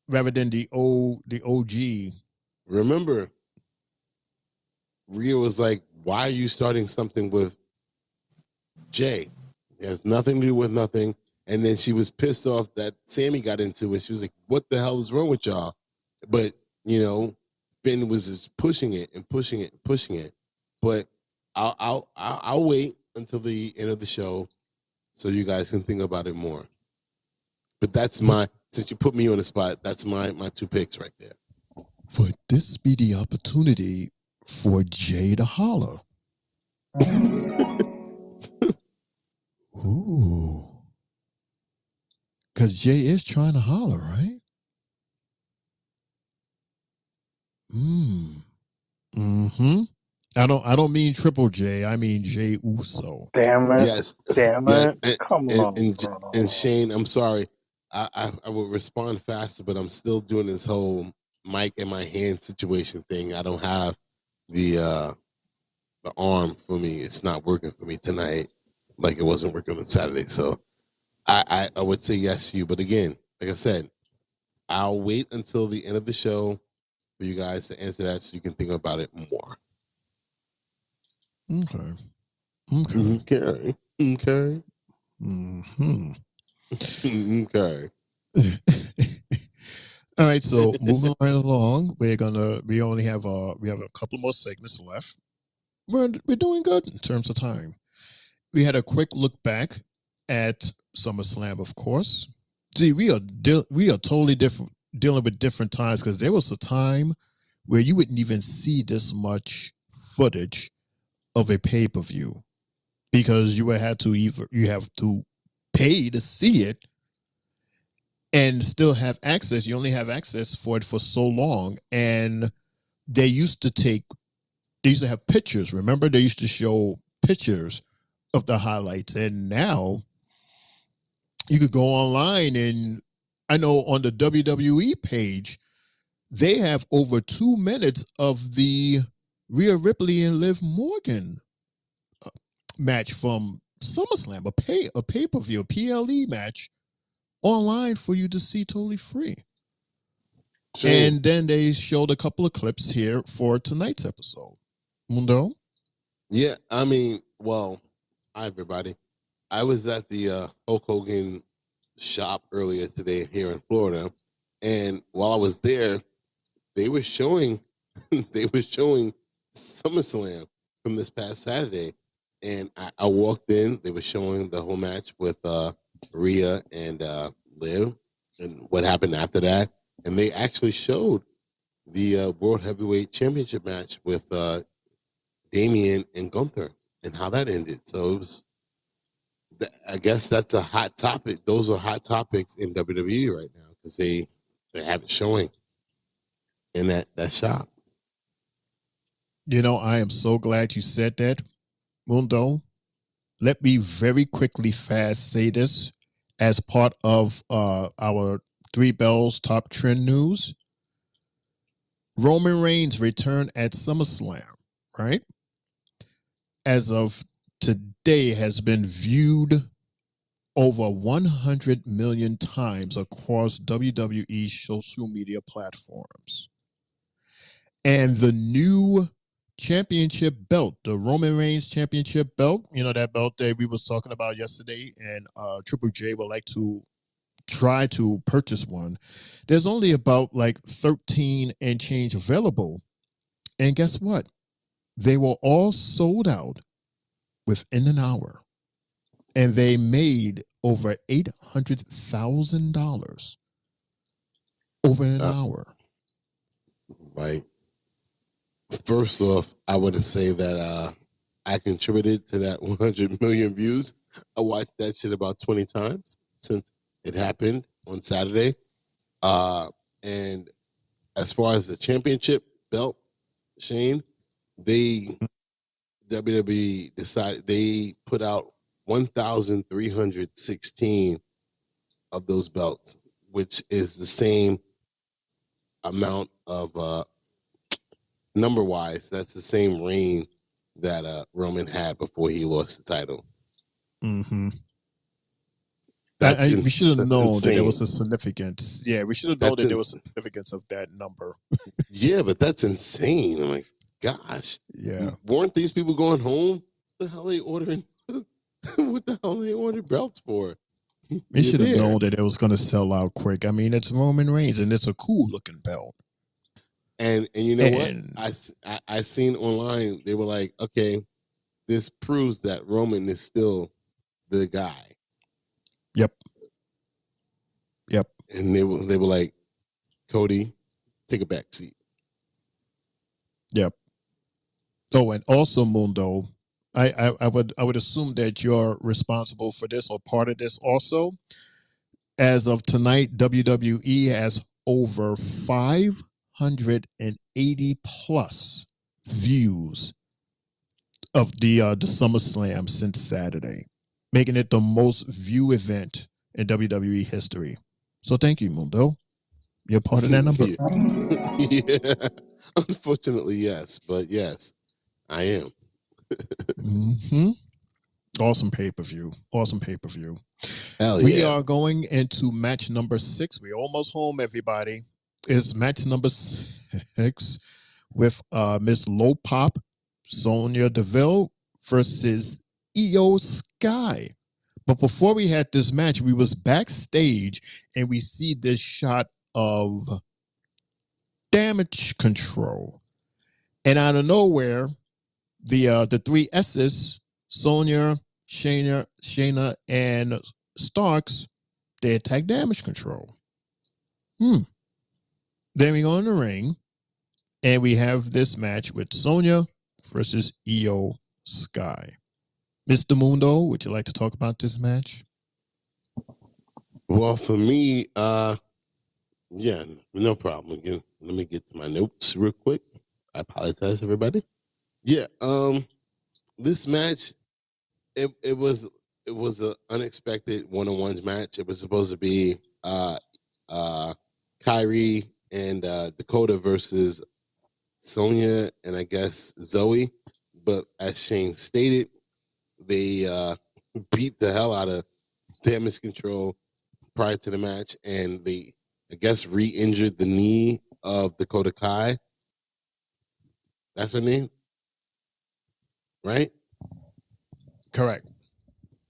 the OG. Remember, Rhea was like, "Why are you starting something with Jay? It has nothing to do with nothing." And then she was pissed off that Sammy got into it. She was like, "What the hell is wrong with y'all?" But Finn was just pushing it and pushing it and pushing it. But I'll wait until the end of the show so you guys can think about it more. But that's since you put me on the spot, that's my 2 picks right there. Would this be the opportunity for Jay to holler? Ooh. Because Jay is trying to holler, right? Mm-hmm. I don't mean Triple J. I mean Jay Uso. Damn it. Yes. Damn Yeah. it. Come on. And Shane, I'm sorry. I would respond faster, but I'm still doing this whole mic in my hand situation thing. I don't have the arm for me. It's not working for me tonight, like it wasn't working on Saturday. So I would say yes to you, but again, like I said, I'll wait until the end of the show for you guys to answer that, so you can think about it more. Okay. Okay. Okay. Mm-hmm. Okay. All right, so moving right along, we only have we have a couple more segments left. We're doing good in terms of time. We had a quick look back at SummerSlam, of course. See, we are totally different, dealing with different times, because there was a time where you wouldn't even see this much footage of a pay-per-view, because you have to pay to see it and still have access. You only have access for it for so long. And they used to have pictures. Remember, they used to show pictures of the highlights. And now you could go online, and I know on the WWE page, they have over 2 minutes of the Rhea Ripley and Liv Morgan match from SummerSlam, a pay-per-view, a PLE match online for you to see totally free. Shane. And then they showed a couple of clips here for tonight's episode. Mundo? Yeah, I mean, well, hi everybody. I was at the Hulk Hogan shop earlier today here in Florida, and while I was there, they were showing SummerSlam from this past Saturday, and I walked in. They were showing the whole match with Rhea and Liv, and what happened after that, and they actually showed the World Heavyweight Championship match with Damian and Gunther and how that ended. So it was, I guess that's a hot topic. Those are hot topics in WWE right now, because they have it showing in that shop. You know, I am so glad you said that, Mundo. Let me very quickly fast say this as part of our Three Bells top trend news. Roman Reigns returned at SummerSlam, right? As of today, has been viewed over 100 million times across WWE's social media platforms. And the new championship belt, the Roman Reigns championship belt, you know, that belt that we was talking about yesterday, and Triple J would like to try to purchase one. There's only about like 13 and change available. And guess what? They were all sold out within an hour. And they made over $800,000 over an hour. Right. First off, I want to say that I contributed to that 100 million views. I watched that shit about 20 times since it happened on Saturday. And as far as the championship belt, Shane, WWE decided they put out 1,316 of those belts, which is the same amount of number wise. That's the same reign that Roman had before he lost the title. Mm-hmm. We should have known that there was a significance. Yeah, we should have known that there was a significance of that number. Yeah, but that's insane. I'm like, gosh. Yeah. Weren't these people going home? What the hell are they ordering? What the hell are they ordering belts for? We should have known that it was going to sell out quick. I mean, it's Roman Reigns, and it's a cool looking belt. And you know what? I seen online, they were like, okay, this proves that Roman is still the guy. Yep. And they were like, Cody, take a back seat. Yep. Oh, and also, Mundo, I would assume that you're responsible for this or part of this also. As of tonight, WWE has over 580 plus views of the SummerSlam since Saturday, making it the most viewed event in WWE history. So thank you, Mundo. You're part of that number. Yeah. Unfortunately, yes. But yes, I am. Mm-hmm. Awesome pay-per-view. Awesome pay-per-view. Hell We yeah. are going into match number 6. We're almost home, everybody. It's match number 6 with Miss Low Pop, Sonya Deville versus Io Sky. But before we had this match, we was backstage and we see this shot of Damage Control. And out of nowhere, the three S's, Sonya, Shayna, and Starks, they attack Damage Control. Then we go in the ring, and we have this match with Sonya versus Io Sky. Mr. Mundo, would you like to talk about this match? Well, for me, yeah, no problem. Again, let me get to my notes real quick. I apologize, everybody. Yeah, this match, it was an unexpected one-on-one match. It was supposed to be Kyrie and Dakota versus Sonya and I guess Zoe, but as Shane stated, they beat the hell out of Damage Control prior to the match, and they, I guess, re-injured the knee of Dakota Kai. That's her name, right? Correct.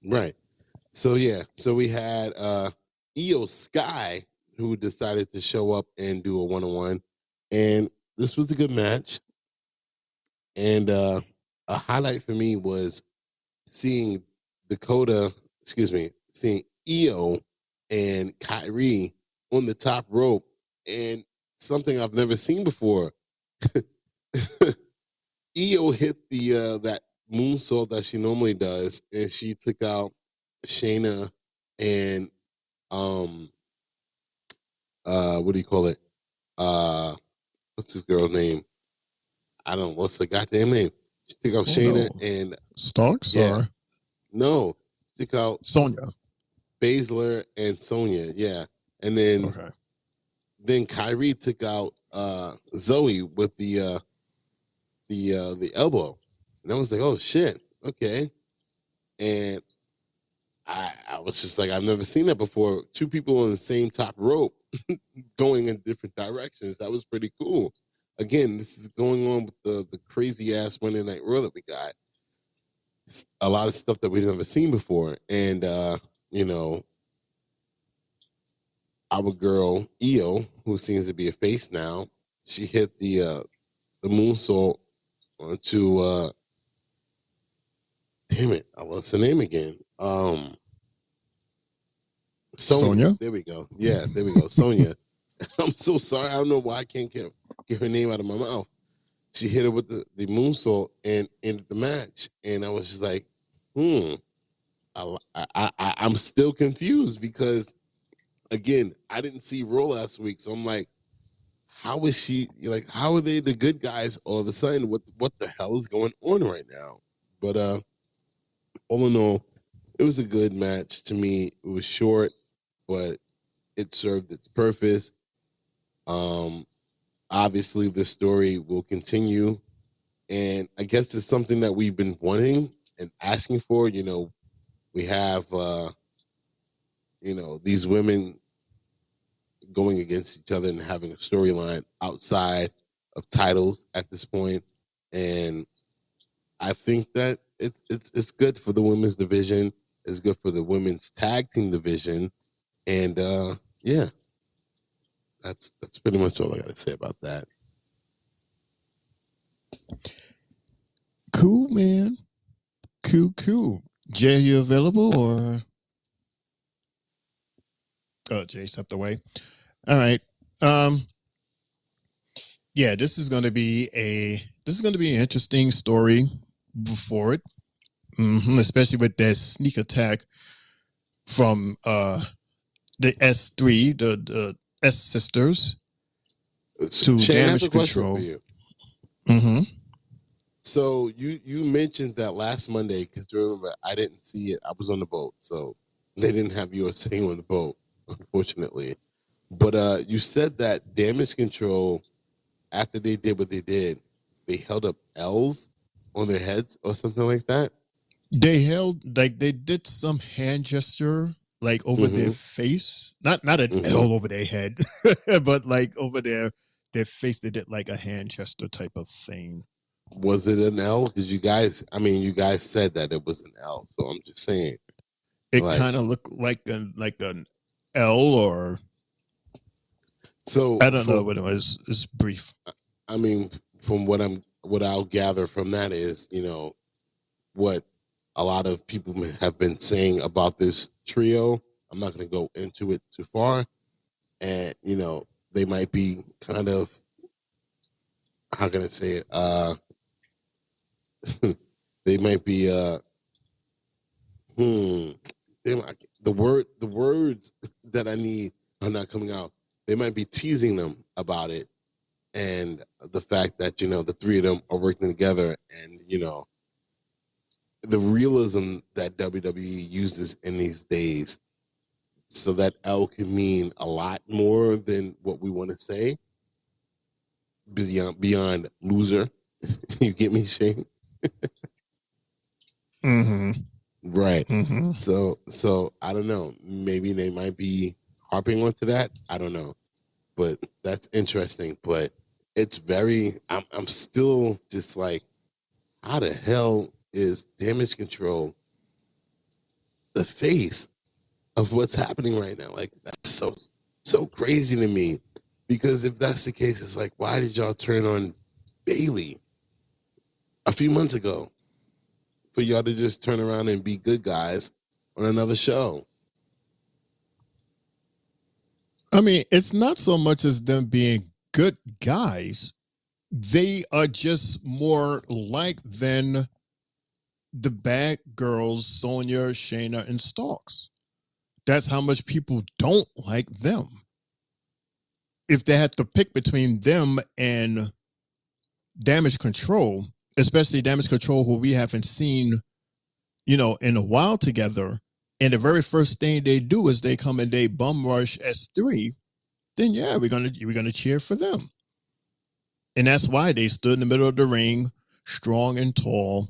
Right. So yeah, so we had Io Sky, who decided to show up and do a one-on-one, and this was a good match. And a highlight for me was seeing seeing Io and Kyrie on the top rope, and something I've never seen before. Io hit the that moonsault that she normally does, and she took out Shayna and what do you call it? What's this girl's name? I don't know. What's the goddamn name? She took out Shayna and Starks or no, she took out Sonya. Baszler and Sonya, yeah. And then Kyrie took out Zoe with the elbow. And I was like, oh shit, okay. And I was just like, I've never seen that before. Two people on the same top rope going in different directions. That was pretty cool. Again, this is going on with the crazy ass Monday Night Raw that we got. It's a lot of stuff that we've never seen before. And you know, our girl Io, who seems to be a face now, she hit the moonsault onto damn it, I lost her name again. Sonya. There we go. Yeah, there we go. Sonya. I'm so sorry. I don't know why I can't get her name out of my mouth. She hit her with the moonsault and ended the match, and I was just like, I'm still confused because, again, I didn't see Raw last week, so I'm like, how is she, like, how are they the good guys all of a sudden? What the hell is going on right now? But all in all, it was a good match to me. It was short, but it served its purpose. Obviously, this story will continue, and I guess it's something that we've been wanting and asking for. You know, we have these women going against each other and having a storyline outside of titles at this point, and I think that it's good for the women's division. It's good for the women's tag team division, and yeah, that's pretty much all I got to say about that. Cool, man. Cool. Jay, are you available or? Oh, Jay stepped away. All right. Yeah, this is going to be an interesting story before it, especially with that sneak attack from the S3, the S sisters, to Shane, Damage Control. For you. Mm-hmm. So you mentioned that last Monday, because remember I didn't see it. I was on the boat, so they didn't have you saying on the boat. unfortunately. But you said that Damage Control, after they did what they did, they held up L's on their heads or something like that. They held, like, they did some hand gesture, like, over their face. Not an L over their head, but like over their face. They did like a hand gesture type of thing. Was it an L? Because you guys said that it was an L. So I'm just saying. It kind of looked like an L, or so I don't know what it was. It's brief. I mean, from what I'll gather from that is, what a lot of people have been saying about this trio. I'm not going to go into it too far, and they might be kind of, how can I say it? They might be the words that I need are not coming out. They might be teasing them about it, and the fact that the three of them are working together, and the realism that WWE uses in these days, so that L can mean a lot more than what we want to say. Beyond loser, you get me, Shane? Right. So I don't know. Maybe they might be harping onto that. I don't know, but that's interesting. But it's very. I'm still just like, how the hell is Damage Control the face of what's happening right now? Like, that's so crazy to me. Because if that's the case, it's like, why did y'all turn on Bailey a few months ago for y'all to just turn around and be good guys on another show? I mean, it's not so much as them being good guys. They are just more like than the bad girls, Sonya, Shayna, and Starks. That's how much people don't like them. If they had to pick between them and Damage Control, especially Damage Control, who we haven't seen, in a while together, and the very first thing they do is they come and they bum rush S3, then yeah, we're gonna cheer for them. And that's why they stood in the middle of the ring, strong and tall,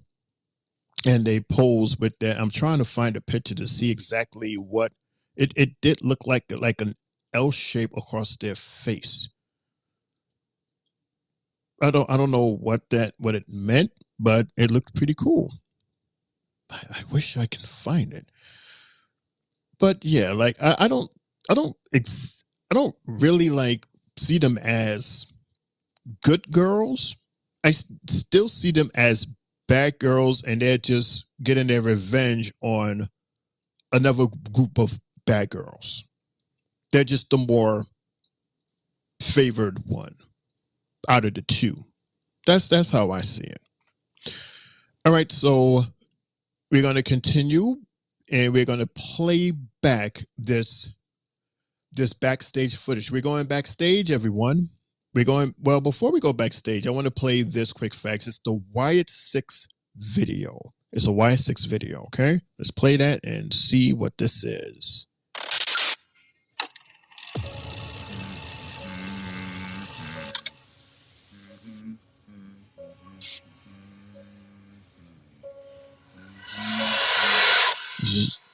and they posed with that. I'm trying to find a picture to see exactly what it did look like an L shape across their face. I don't know what it meant, but it looked pretty cool. I wish I can find it. But yeah, like I don't really like see them as good girls. I still see them as bad girls, and they're just getting their revenge on another group of bad girls. They're just the more favored one out of the two. That's how I see it. All right, so we're going to continue, and we're going to play back this backstage footage. We're going backstage, everyone. Before we go backstage, I want to play this quick facts. It's the Wyatt 6 video. It's a Wyatt 6 video, okay? Let's play that and see what this is.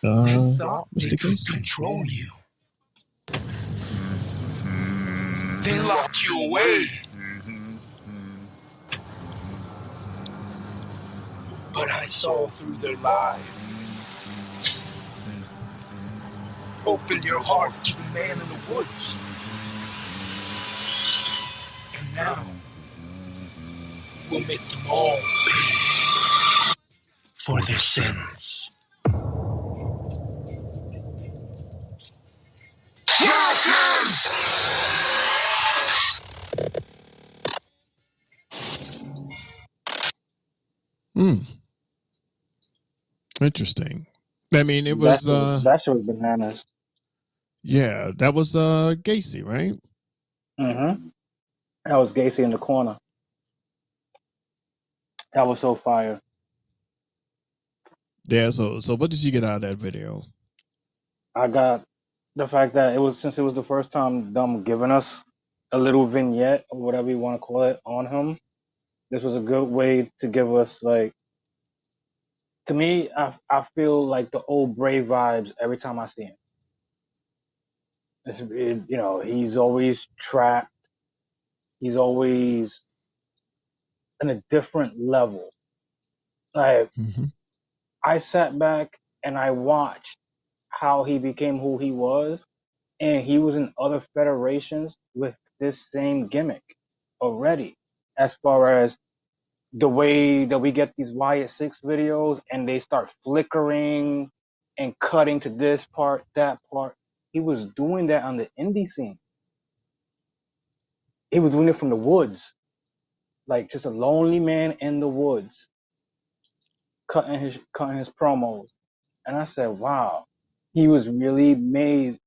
Mr. Casey. Control you. They locked you away. But I saw through their lies. Open your heart to the man in the woods. And now, we'll make them all pay for their sins. Interesting. I mean, it was that shit was bananas. Yeah, that was Gacy, right? Mm-hmm. That was Gacy in the corner. That was so fire. Yeah, so what did you get out of that video? I got The fact that since it was the first time them giving us a little vignette or whatever you want to call it on him, this was a good way to give us like. To me, I feel like the old Brave vibes every time I see him. He's always trapped. He's always in a different level. Like I sat back and I watched how he became who he was, and he was in other federations with this same gimmick already. As far as the way that we get these Wyatt Six videos and they start flickering and cutting to this part, that part, he was doing that on the indie scene. He was doing it from the woods, like just a lonely man in the woods, cutting his promos. And I said, wow, he was really made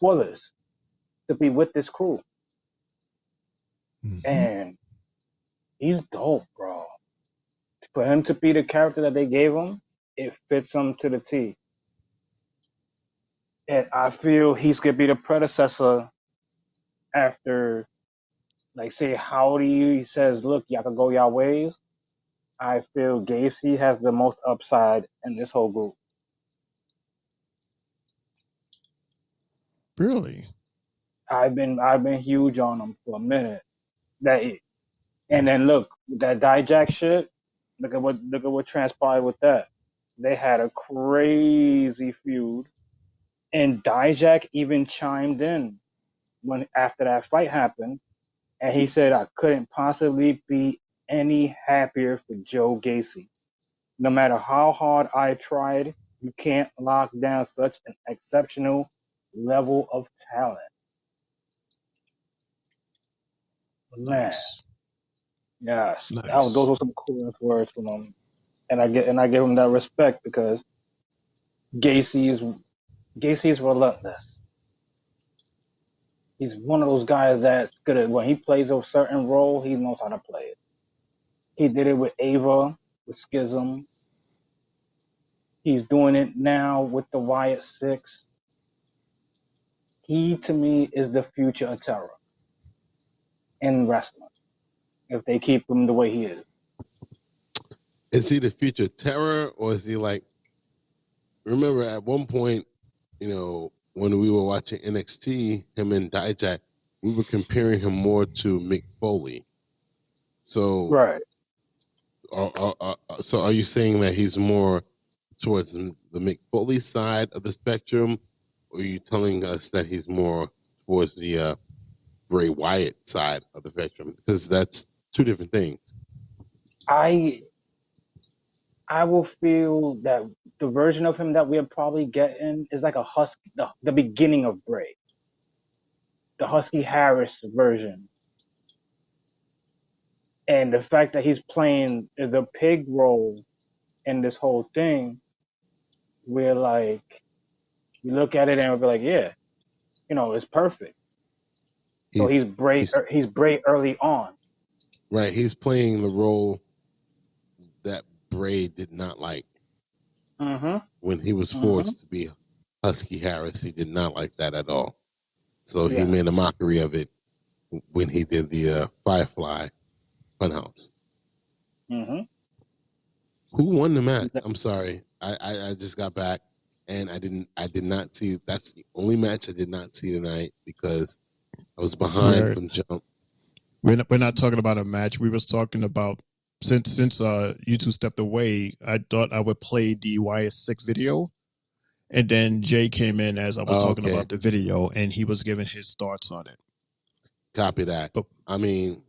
for this, to be with this crew. And he's dope, bro. For him to be the character that they gave him, it fits him to the T. And I feel he's gonna be the predecessor after, like, say, Howdy. He says, look, y'all can go y'all ways. I feel Gacy has the most upside in this whole group. Really? I've been huge on him for a minute. And then look, that Dijak shit, look at what transpired with that. They had a crazy feud. And Dijak even chimed in after that fight happened, and he said, I couldn't possibly be any happier for Joe Gacy. No matter how hard I tried, you can't lock down such an exceptional level of talent. Man, yes, Nice. those were some cool words from him, and I give him that respect because Gacy is relentless. He's one of those guys that's good at when he plays a certain role, he knows how to play it. He did it with Ava, with Schism. He's doing it now with the Wyatt Six. He, to me, is the future of Terror in wrestling. If they keep him the way he is. Is he the future Terror, or is he like? Remember, at one point, when we were watching NXT, him and Dijak, we were comparing him more to Mick Foley. So, right. So are you saying that he's more towards the Mick Foley side of the spectrum, or are you telling us that he's more towards the Bray Wyatt side of the spectrum? Because that's two different things. I will feel that the version of him that we're probably getting is like a Husky, the beginning of Bray. The Husky Harris version. And the fact that he's playing the pig role in this whole thing, we're like, we look at it and we'll be like, yeah, it's perfect. So he's Bray early on. Right. He's playing the role that Bray did not like. Mm-hmm. When he was forced to be Husky Harris, he did not like that at all. So he made a mockery of it when he did the Firefly Funhouse. Mm-hmm. Who won the match? I'm sorry. I just got back and I did not see. That's the only match I did not see tonight because I was behind from jump. We're not talking about a match. We was talking about since you two stepped away, I thought I would play the YS6 video. And then Jay came in as I was talking about the video, and he was giving his thoughts on it. Copy that. I mean,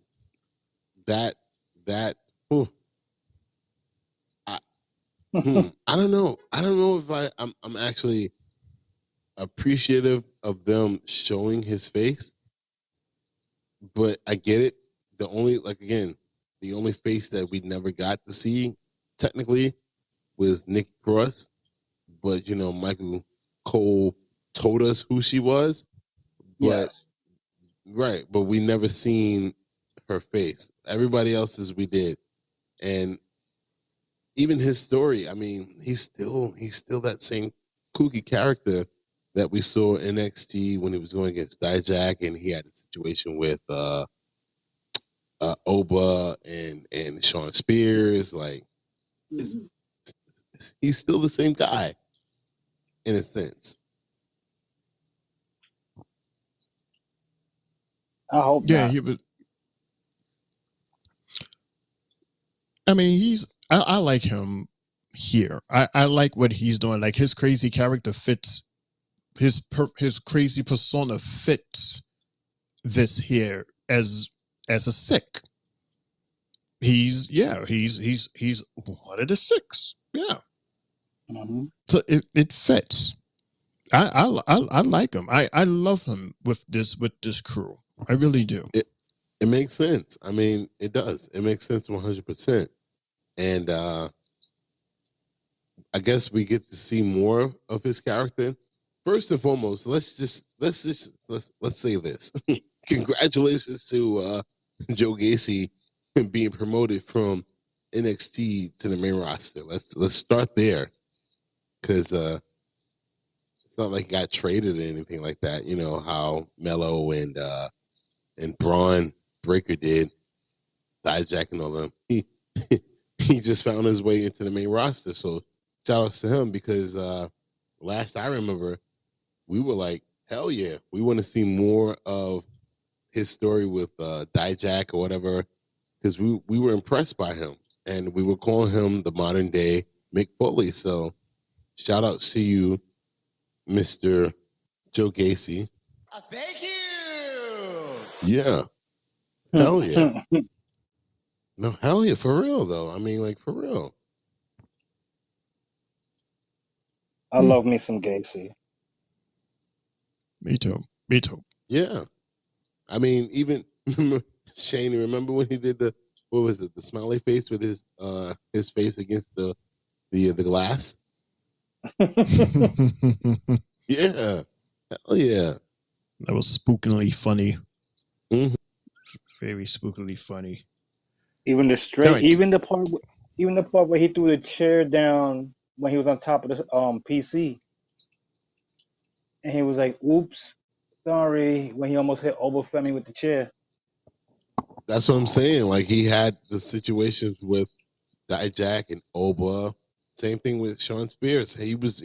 I don't know. I don't know if I'm actually appreciative of them showing his face, but I get it. The only face that we never got to see technically was Nikki Cross, but Michael Cole told us who she was. But right, but we never seen her face. Everybody else's we did. And even his story, I mean, he's still that same kooky character that we saw in NXT when he was going against Dijak, and he had a situation with Oba and Sean Spears. Like, he's still the same guy in a sense. I hope Yeah, not. he was. I mean, I like him here. I like what he's doing. Like, his crazy character fits his crazy persona fits this here as a sick. He's one of the six. Yeah. So it fits. I like him. I love him with this crew. I really do. It makes sense. I mean, it does. It makes sense 100%. And I guess we get to see more of his character. First and foremost, let's say this. Congratulations to Joe Gacy being promoted from NXT to the main roster. Let's start there, because it's not like he got traded or anything like that. You know how Mello and Braun Breaker did, Dijak and all of them. He just found his way into the main roster. So shout outs to him, because last I remember, we were like, hell yeah, we want to see more of his story with Dijak or whatever, because we were impressed by him, and we were calling him the modern day Mick Foley. So shout outs to you, Mr. Joe Gacy. Thank you. Yeah. Hell yeah. No, hell yeah, for real though. I mean, like, for real. I love me some Gacy. Me too. Yeah. I mean, even Shane, remember when he did the smiley face with his face against the glass? Yeah. Hell yeah. That was spookily funny. Mm-hmm. Very spookily funny. Even the part where he threw the chair down when he was on top of the PC, and he was like, "Oops, sorry," when he almost hit Obafemi with the chair. That's what I'm saying. Like, he had the situations with Dijak and Oba. Same thing with Sean Spears. He was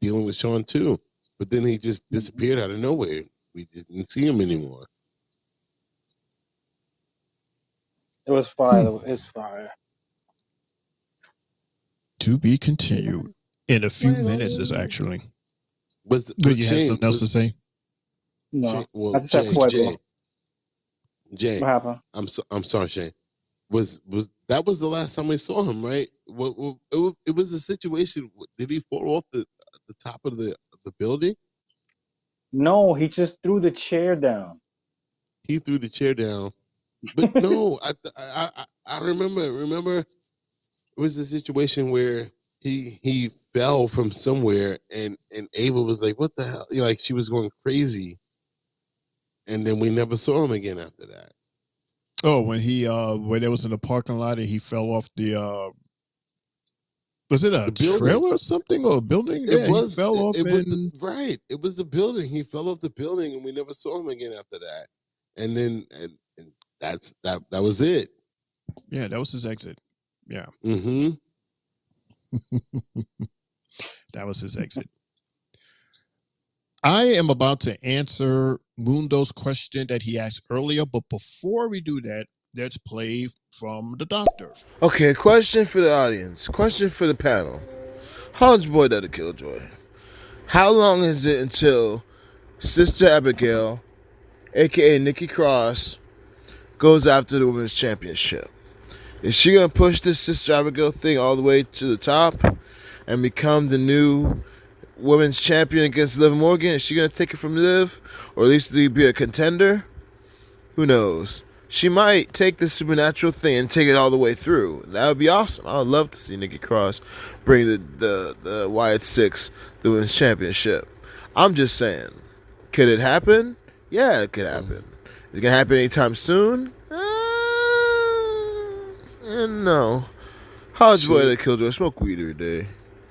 dealing with Sean too, but then he just disappeared out of nowhere. We didn't see him anymore. It was fire. It's fire. To be continued in a few minutes, is actually. But you had something else to say? No, Shane, well, I just have Fuego. Jay, what happened? I'm sorry, Shane. Was that was the last time we saw him, right? It was a situation. Did he fall off the top of the building? No, he just threw the chair down. He threw the chair down, but no, I remember it was a situation where he fell from somewhere, and Ava was like, "What the hell?" Like, she was going crazy, and then we never saw him again after that. Oh, when it was in the parking lot and he fell off the was it a trailer or something, or a building? It was. He fell off. It was the building. He fell off the building, and we never saw him again after that. And then and that was it. Yeah, that was his exit. Yeah. Mm-hmm. That was his exit. I am about to answer Mundo's question that he asked earlier, but before we do that, let's play from the doctor. Okay, question for the audience. Question for the panel. Hodge Boy Daddy Killjoy. How long is it until Sister Abigail, aka Nikki Cross, goes after the women's championship? Is she gonna push this Sister Abigail thing all the way to the top and become the new women's champion against Liv Morgan? Is she gonna take it from Liv, or at least be a contender? Who knows? She might take the supernatural thing and take it all the way through. That would be awesome. I would love to see Nikki Cross bring the Wyatt Six the women's championship. I'm just saying, could it happen? Yeah, it could happen. Is it gonna happen anytime soon? No. Hodge Boy Daddy Killjoy, smoke weed every day.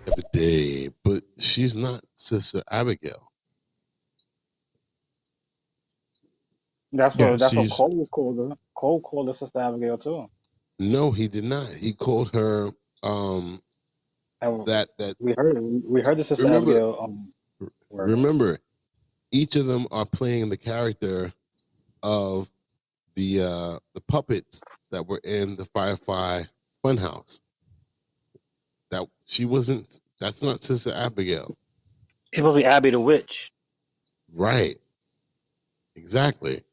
Every day, but she's not Sister Abigail. That's Yeah, what she's Cole called her. Cole called her Sister Abigail too. No, he did not. He called her And that we heard the Sister remember Abigail word. remember each of them are playing the character of the puppets that were in the Firefly Funhouse. That she wasn't. That's not Sister Abigail. She's supposed to be Abby the Witch. Right. Exactly.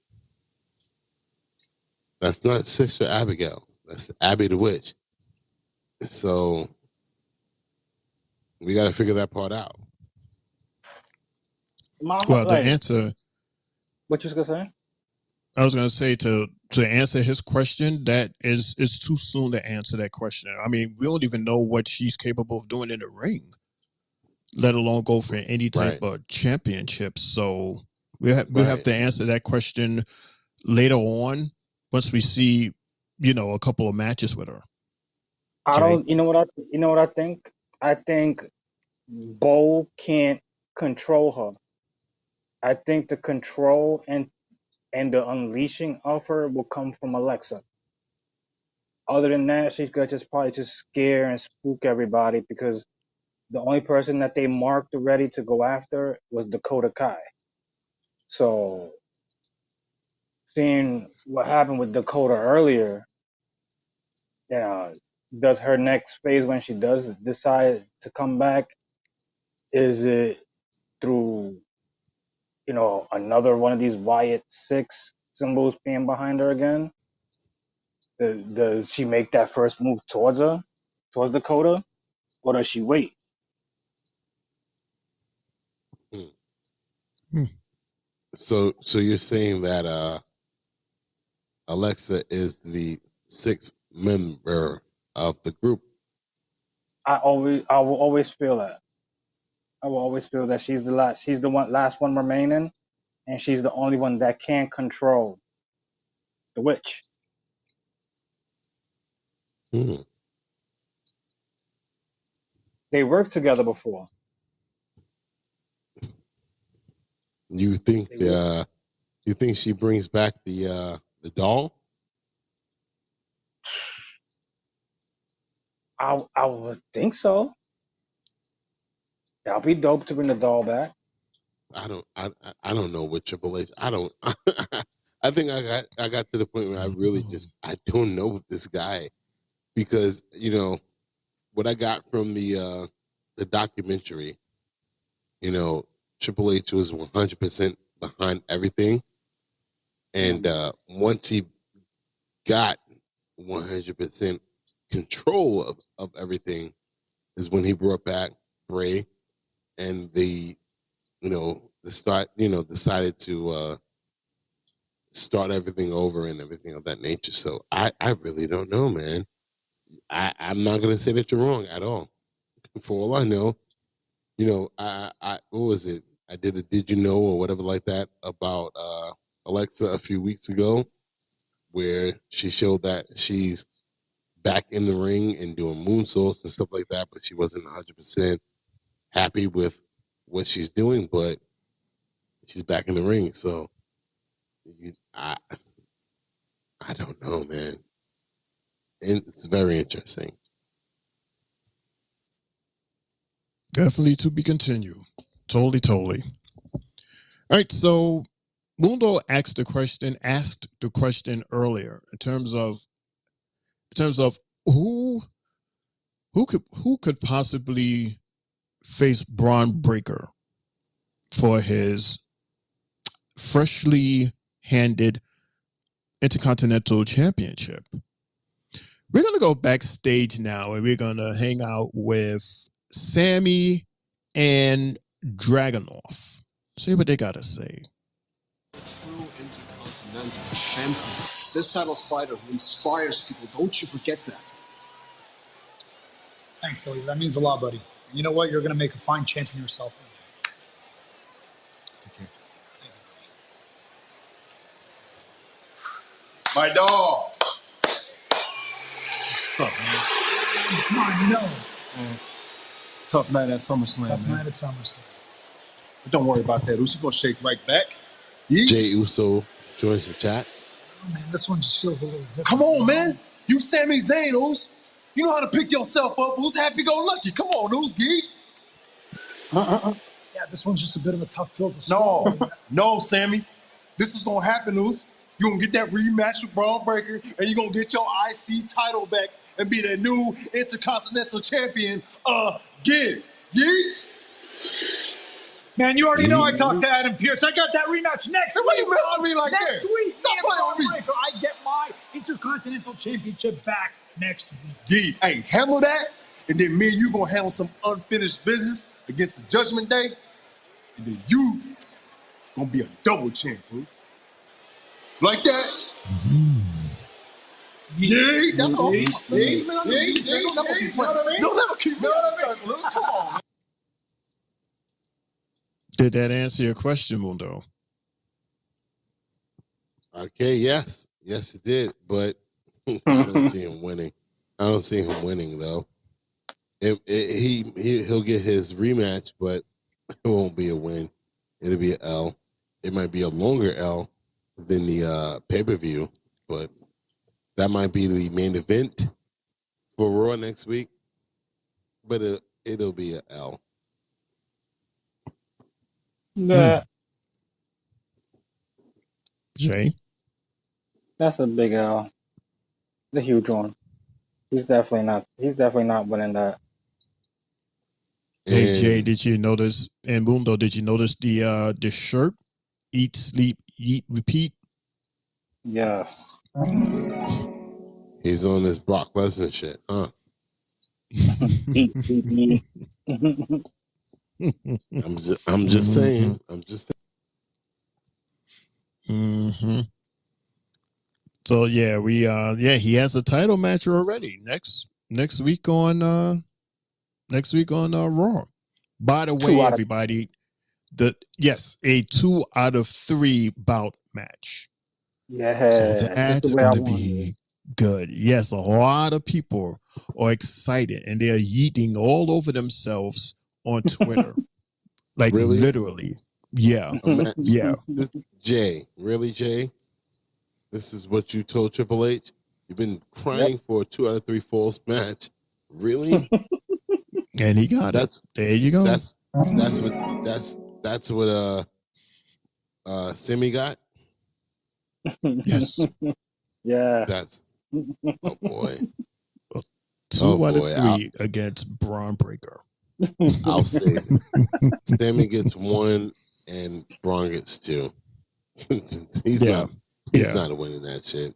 That's not Sister Abigail. That's Abby the Witch. So we got to figure that part out. well. The answer What you was gonna say? I was going to say to answer his question, that is it's too soon to answer that question. I mean, we don't even know what she's capable of doing in the ring, let alone go for any type of championship. So we'll have to answer that question later on once we see, a couple of matches with her. I don't. You know what I think? I think Bo can't control her. I think the control and the unleashing of her will come from Alexa. Other than that, she's gonna probably just scare and spook everybody because the only person that they marked ready to go after was Dakota Kai. So seeing what happened with Dakota earlier, does her next phase when she does decide to come back, is it through another one of these Wyatt 6 symbols being behind her again? Does she make that first move towards Dakota, or does she wait? So you're saying that Alexa is the sixth member of the group? I will always feel that. I will always feel that she's the last one remaining, and she's the only one that can control the witch. They worked together before. You think you think she brings back the doll? I would think so. That'll be dope to bring the doll back. I don't know what Triple H. I don't. I think I got to the point where I really I don't know this guy, because what I got from the documentary, Triple H was 100% behind everything, and once he got 100% control of everything, is when he brought back Bray, and decided to start everything over and everything of that nature. So I really don't know, man. I'm not gonna say that you're wrong at all. For all I know, I what was it? I did a Did You Know or whatever like that about Alexa a few weeks ago, where she showed that she's back in the ring and doing moonsaults and stuff like that, but she wasn't 100% happy with what she's doing, but she's back in the ring. So I don't know, man. It's very interesting. Definitely to be continued. Totally. All right, so Mundo asked the question earlier in terms of who could possibly face Braun Breaker for his freshly handed Intercontinental Championship. We're going to go backstage now, and we're going to hang out with Sammy and Dragunov. See what they got to say. True Intercontinental Champion. This type of fighter who inspires people. Don't you forget that. Thanks, Ellie. That means a lot, buddy. And you know what? You're going to make a fine champion yourself. Take care. My dog. What's up, man? Come on, you know. Tough night at SummerSlam, Tough man. night at SummerSlam. But don't worry about that. Uso gonna shake right back. Jey Uso joins the chat. Oh, man, this one just feels a little different. Come on, man. You Sami Zayn, Oos. You know how to pick yourself up, Oos. Happy-go-lucky. Come on, Oos, Gee. Yeah, this one's just a bit of a tough pill to swallow. No, Sammy. This is going to happen, Oos. You're going to get that rematch with Braun Breaker, and you're going to get your IC title back and be the new Intercontinental Champion again. Yeet? Man, you already know I talked to Adam Pearce. I got that rematch next week. Why you messing me like next that? week. Stop playing with me. Breaker. I get my Intercontinental Championship back next week. Gee, hey, handle that, and then me and you going to handle some unfinished business against the Judgment Day, and then you going to be a double champ, Oos. Like that? Yeah, that's all. Don't never keep me out of circle. Come on, man. Did that answer your question, Mundo? Okay, yes, it did, but I don't see him winning. I don't see him winning though. He'll get his rematch, but it won't be a win. It'll be an L. It might be a longer L than the pay-per-view, but that might be the main event for Raw next week. But it'll be an L. Yeah, Jay? that's a big L. The huge one. He's definitely not winning that. Hey Jay, did you notice? And Mundo, did you notice the shirt? Eat, sleep, eat, repeat. Yes. He's on this Brock Lesnar shit, huh? I'm just saying. Mm-hmm. So yeah, he has a title match already next week on Raw. By the way, everybody, a 2 out of 3 bout match. Yeah, So just that's the way I gonna want be good. Yes, a lot of people are excited and they're yeeting all over themselves on Twitter. Like Really? literally. Yeah. A match? Yeah. Jay, really, Jay? This is what you told Triple H? You've been crying for a 2 out of 3 falls match. Really? And he got it. There you go. That's what Simi got? Yes. Yeah. That's oh boy. 2 out of 3 against Braun Breaker. I'll say Sammy gets 1 and Braun gets 2. He's not winning that shit.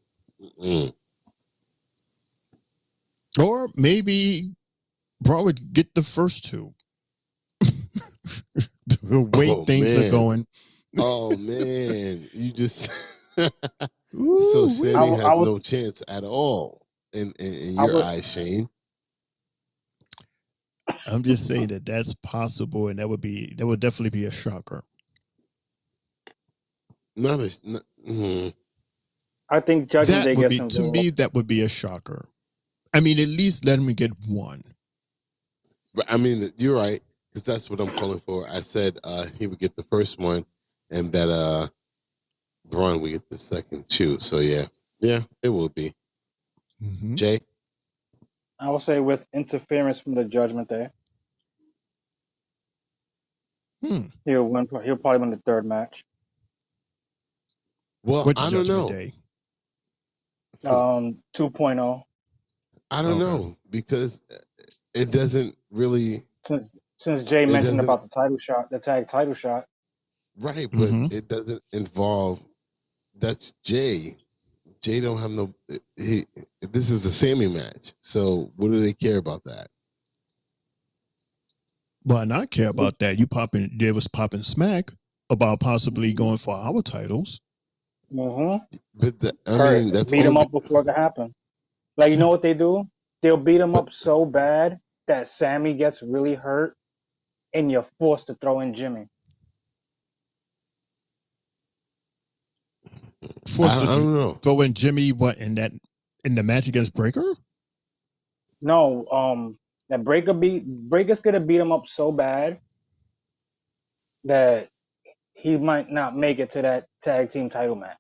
Or maybe Braun would get the first 2. The way things are going. Oh man, you just so Sammy has no chance at all in your eyes, Shane. I'm just saying that's possible, and that would definitely be a shocker. I think Judgment Day gets involved. To me, that would be a shocker. I mean, at least let him get 1. I mean, you're right, because that's what I'm calling for. I said he would get the first one, and that Braun would get the second 2. So yeah, it will be. Mm-hmm. Jay, I would say with interference from the Judgment Day. He'll probably win the 3rd match. Well, which I don't know. Day? 2.0. I don't know, because it doesn't really. Since Jay mentioned about the title shot, the tag title shot. Right, but it doesn't involve. That's Jay. Jay don't have no. This is a Sammy match, so what do they care about that? Well, not care about that. They was popping smack about possibly going for our titles. Mm-hmm. But that's beat him up before it happened. Like, you know what they do? They'll beat him up so bad that Sammy gets really hurt, and you're forced to throw in Jimmy. Forced I don't know. Throw in Jimmy in the match against Breaker? No, that Breaker's gonna beat him up so bad that he might not make it to that tag team title match.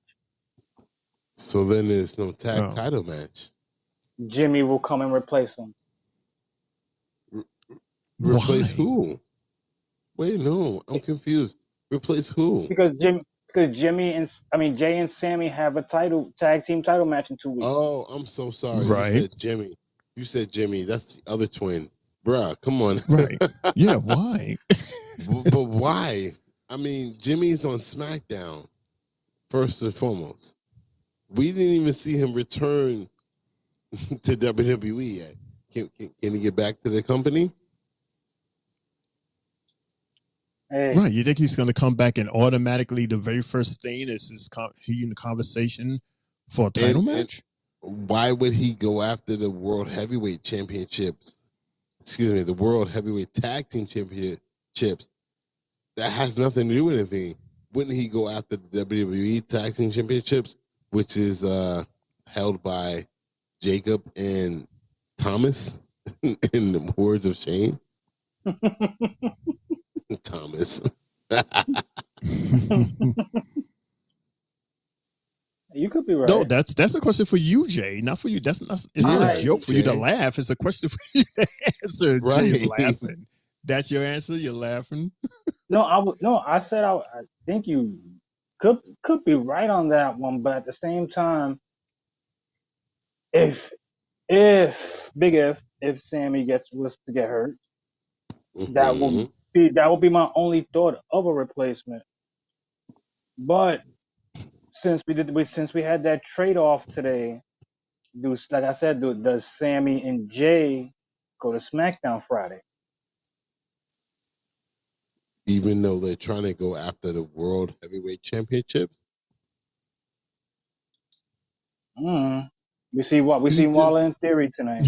So then there's no tag Oh. title match. Jimmy will come and replace him. Replace Why? who? Wait, no, I'm confused. Replace who? Because Jay and Sammy have a tag team title match in 2 weeks. Oh, I'm so sorry. Right. You said Jimmy. You said Jimmy. That's the other twin. Bruh, come on. Right. Yeah, why? But why? I mean, Jimmy's on SmackDown, first and foremost. We didn't even see him return to WWE yet. Can he get back to the company? Hey. Right. You think he's going to come back and automatically the very first thing is he in the conversation for a title match? And why would he go after the World Heavyweight Championships? Excuse me, the World Heavyweight Tag Team Championships. That has nothing to do with anything. Wouldn't he go after the WWE Tag Team Championships, which is held by Jacob and Thomas, in the words of Shane? Thomas. You could be right. No, that's a question for you, Jay. Not for you. It's not a joke for you to laugh. It's a question for you to answer. Right. Jay's laughing. That's your answer. You're laughing. I said I think you could be right on that one, but at the same time, if Sammy was to get hurt, that will be my only thought of a replacement. But since we had that trade off today, like I said, does Sammy and Jay go to SmackDown Friday? Even though they're trying to go after the World Heavyweight Championship? We see Waller in theory tonight.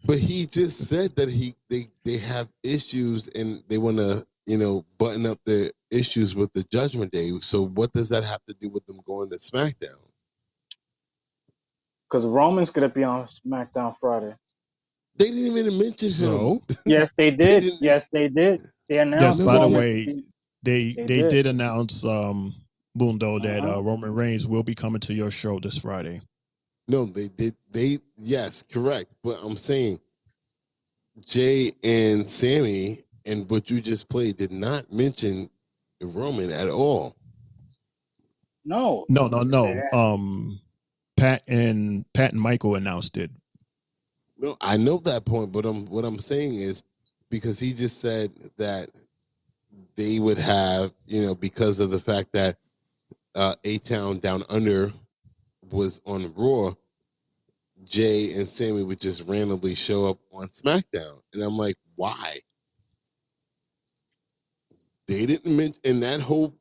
But he just said that they have issues and they want to, button up their issues with the Judgment Day. So what does that have to do with them going to SmackDown? Because Roman's going to be on SmackDown Friday. They didn't even mention him. Yes, they did. Yes, they did. They announced. Yes, by the Roman. way, they did announce Mundo that Roman Reigns will be coming to your show this Friday. No, they did. Yes, correct. But I'm saying Jay and Sammy and what you just played did not mention Roman at all. No. Pat and Michael announced it. No, I know that point, but what I'm saying is because he just said that they would have, because of the fact that A-Town Down Under was on Raw, Jay and Sammy would just randomly show up on SmackDown. And I'm like, why? They didn't mention in that whole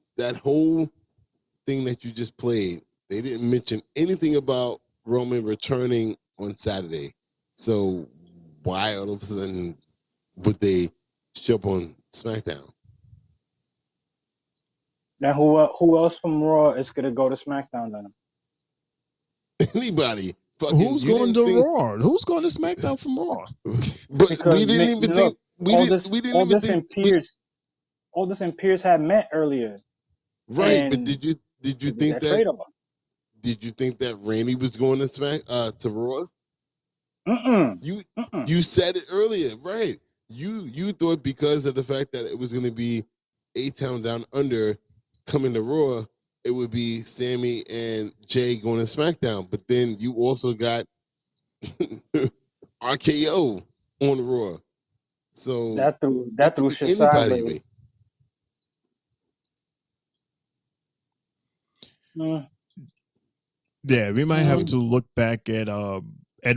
thing that you just played, they didn't mention anything about Roman returning on Saturday. So why all of a sudden would they show up on SmackDown? Now who else from Raw is going to go to SmackDown then? Anybody. Who's going to Raw? Who's going to SmackDown from Raw? But we didn't even think. Aldis and Pierce had met earlier. Right, but did you think that? Did you think that Randy was going to Raw? You said it earlier, right? You thought because of the fact that it was going to be A-Town Down Under coming to Raw, it would be Sammy and Jay going to SmackDown. But then you also got RKO on Raw. So that threw shit anybody sideways. Yeah, we might have to look back at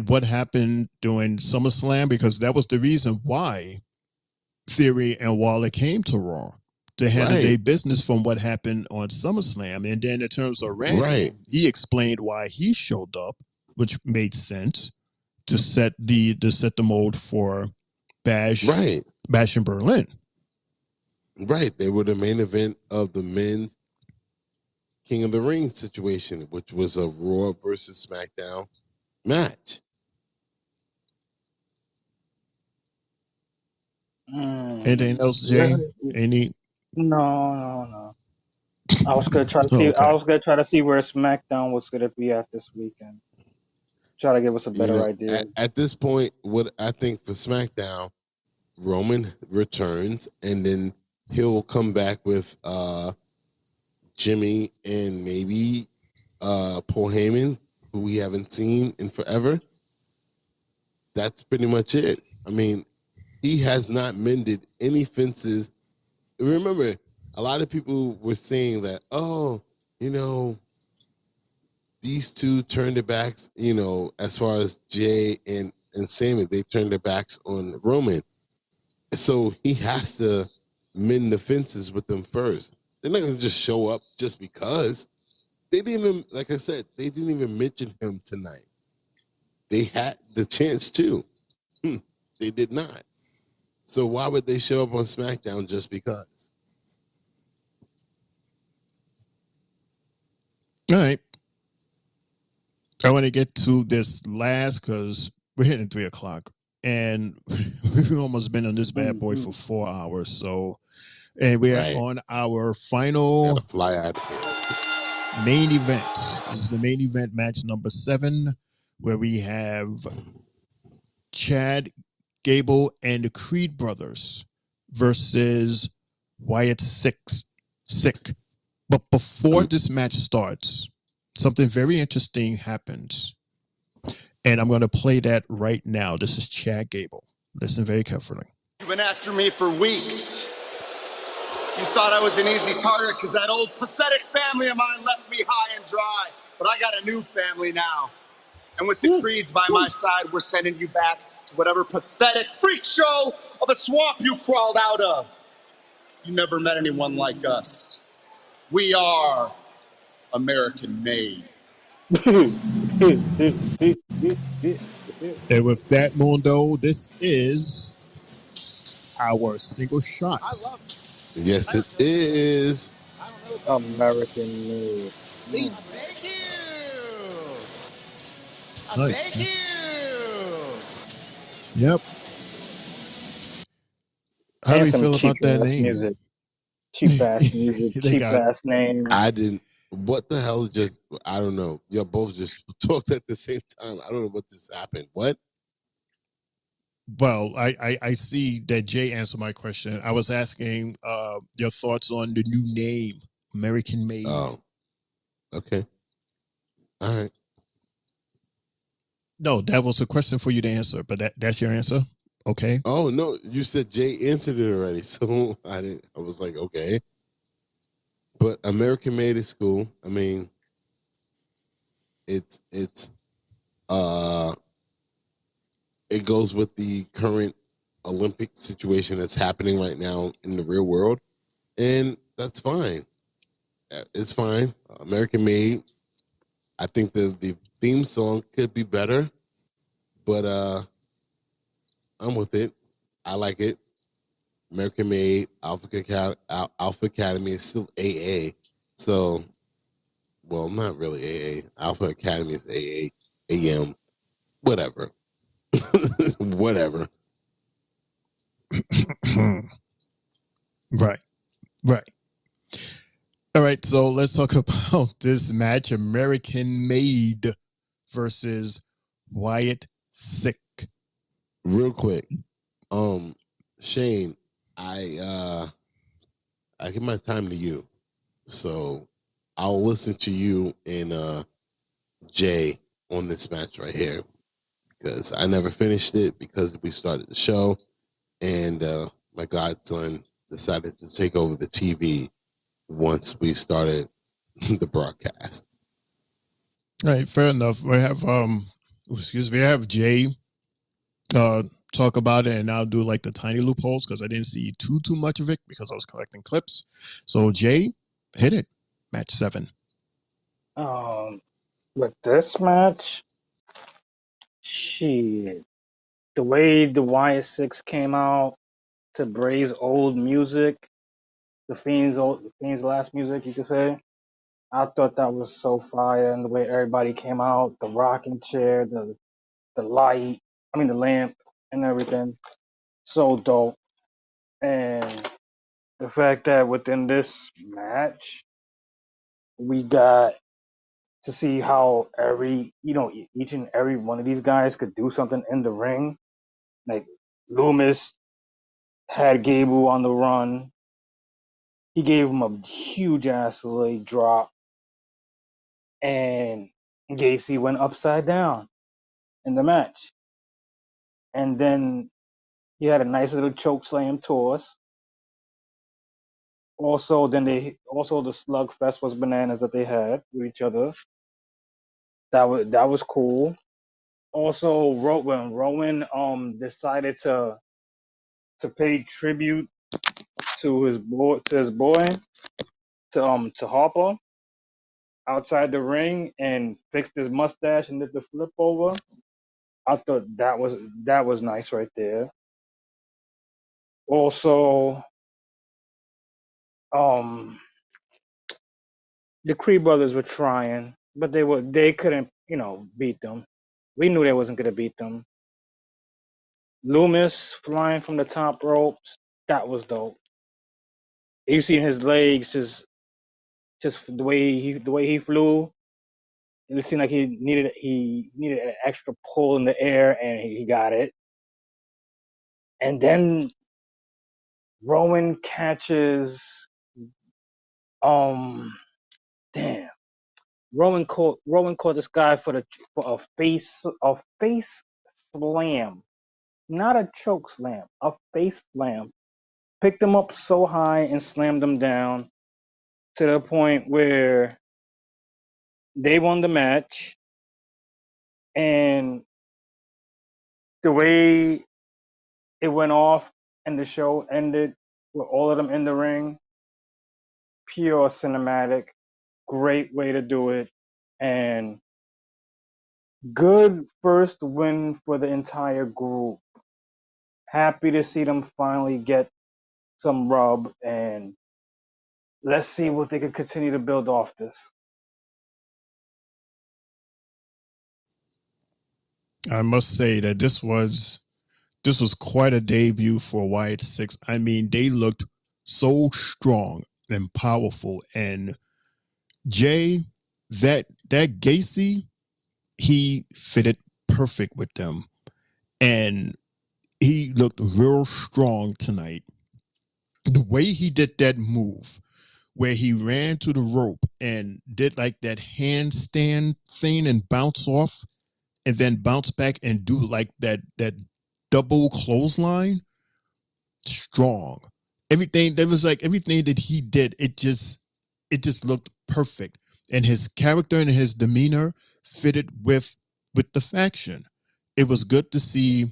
what happened during SummerSlam because that was the reason why Theory and Waller came to Raw to handle their business from what happened on SummerSlam. And then in terms of Randy, he explained why he showed up, which made sense to set the mold for Bash in Berlin. Right, they were the main event of the men's King of the Ring situation, which was a Raw versus SmackDown match. Anything else, Jay? No. I was gonna try to see. Okay. I was gonna try to see where SmackDown was gonna be at this weekend. Try to give us a You better know, idea. at this point, what I think for SmackDown, Roman returns, and then he'll come back with Jimmy and maybe Paul Heyman, who we haven't seen in forever. That's pretty much it. I mean, he has not mended any fences. Remember, a lot of people were saying that, oh, you know, these two turned their backs, you know, as far as Jay and Sami, they turned their backs on Roman. So he has to mend the fences with them first. They're not going to just show up just because. They didn't even, like I said, they didn't even mention him tonight. They had the chance to. They did not. So why would they show up on SmackDown just because? All right. I want to get to this last because we're hitting 3 o'clock. And we've almost been on this bad boy for 4 hours. So, and we're on our final fly out of here. Main event. This is the main event, match number 7, where we have Chad Gable and the Creed brothers versus Wyatt Sick. But before this match starts, something very interesting happens. And I'm going to play that right now. This is Chad Gable. Listen very carefully. You've been after me for weeks. You thought I was an easy target because that old pathetic family of mine left me high and dry. But I got a new family now. And with the Creeds by my side, we're sending you back to whatever pathetic freak show of a swamp you crawled out of. You never met anyone like us. We are American made. And with that, Mundo, this is our single shot. Yes, it is. American made. Please, thank you. Nice. Thank you. Yep. How do we feel about that cheap-ass name? music. Cheap-ass music. Cheap-ass name. I didn't. What the hell just, I don't know. Y'all both just talked at the same time. I don't know what just happened. What? Well, I see that Jay answered my question. I was asking your thoughts on the new name, American Made. Oh, okay. All right. No, that was a question for you to answer, but that's your answer? Okay. Oh, no. You said Jay answered it already. So I was like, okay. But American Made is cool. I mean, it goes with the current Olympic situation that's happening right now in the real world, and that's fine. It's fine. American Made. I think the theme song could be better, but I'm with it. I like it. American Made, Alpha Academy is still AA. So, well, not really AA. Alpha Academy is AA, AM, whatever. Whatever. Right. All right, so let's talk about this match, American Made versus Wyatt Sick. Real quick. Shane, I give my time to you. So I'll listen to you and Jay on this match right here, because I never finished it because we started the show and my godson decided to take over the TV once we started the broadcast. All right, fair enough. We have I have Jay talk about it, and I'll do like the tiny loopholes because I didn't see too much of it because I was collecting clips. So Jay, hit it. Match 7. With this match, shit, the way the YS6 came out to Bray's old music, the Fiend's last music, you could say. I thought that was so fire, and the way everybody came out, the rocking chair, the light, the lamp, and everything, so dope. And the fact that within this match, We got to see how each and every one of these guys could do something in the ring. Like Loomis had Gable on the run. He gave him a huge ass leg drop, and Gacy went upside down in the match. And then he had a nice little choke slam toss. Also, the slugfest was bananas that they had with each other. That was cool. Also, when Rowan decided to pay tribute to his boy to Harper outside the ring and fixed his mustache and did the flip over. I thought that was nice right there. Also, the Creed brothers were trying, but they couldn't beat them. We knew they wasn't gonna beat them. Loomis flying from the top ropes, that was dope. You see his legs just the way he flew. It seemed like he needed an extra pull in the air, and he got it. And then Rowan catches damn. Rowan caught this guy for a face slam, not a choke slam, a face slam. Picked him up so high and slammed him down to the point where they won the match. And the way it went off and the show ended with all of them in the ring, pure cinematic, great way to do it, and good first win for the entire group. Happy to see them finally get some rub, and let's see what they can continue to build off this. I must say that this was quite a debut for Wyatt Six. I mean, they looked so strong and powerful, and Jay, that Gacy, he fitted perfect with them, and he looked real strong tonight. The way he did that move, where he ran to the rope and did like that handstand thing and bounce off, and then bounce back and do like that double clothesline, strong. Everything that he did, it just looked perfect, and his character and his demeanor fitted with the faction. It was good to see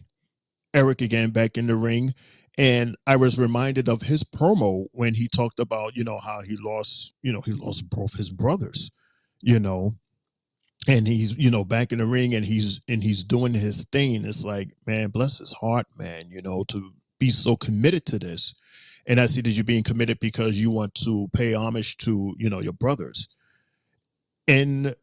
Eric again back in the ring, and I was reminded of his promo when he talked about how he lost both his brothers, and he's back in the ring, and he's doing his thing. It's like, man, bless his heart, man, to be so committed to this. And I see that you're being committed because you want to pay homage to your brothers. And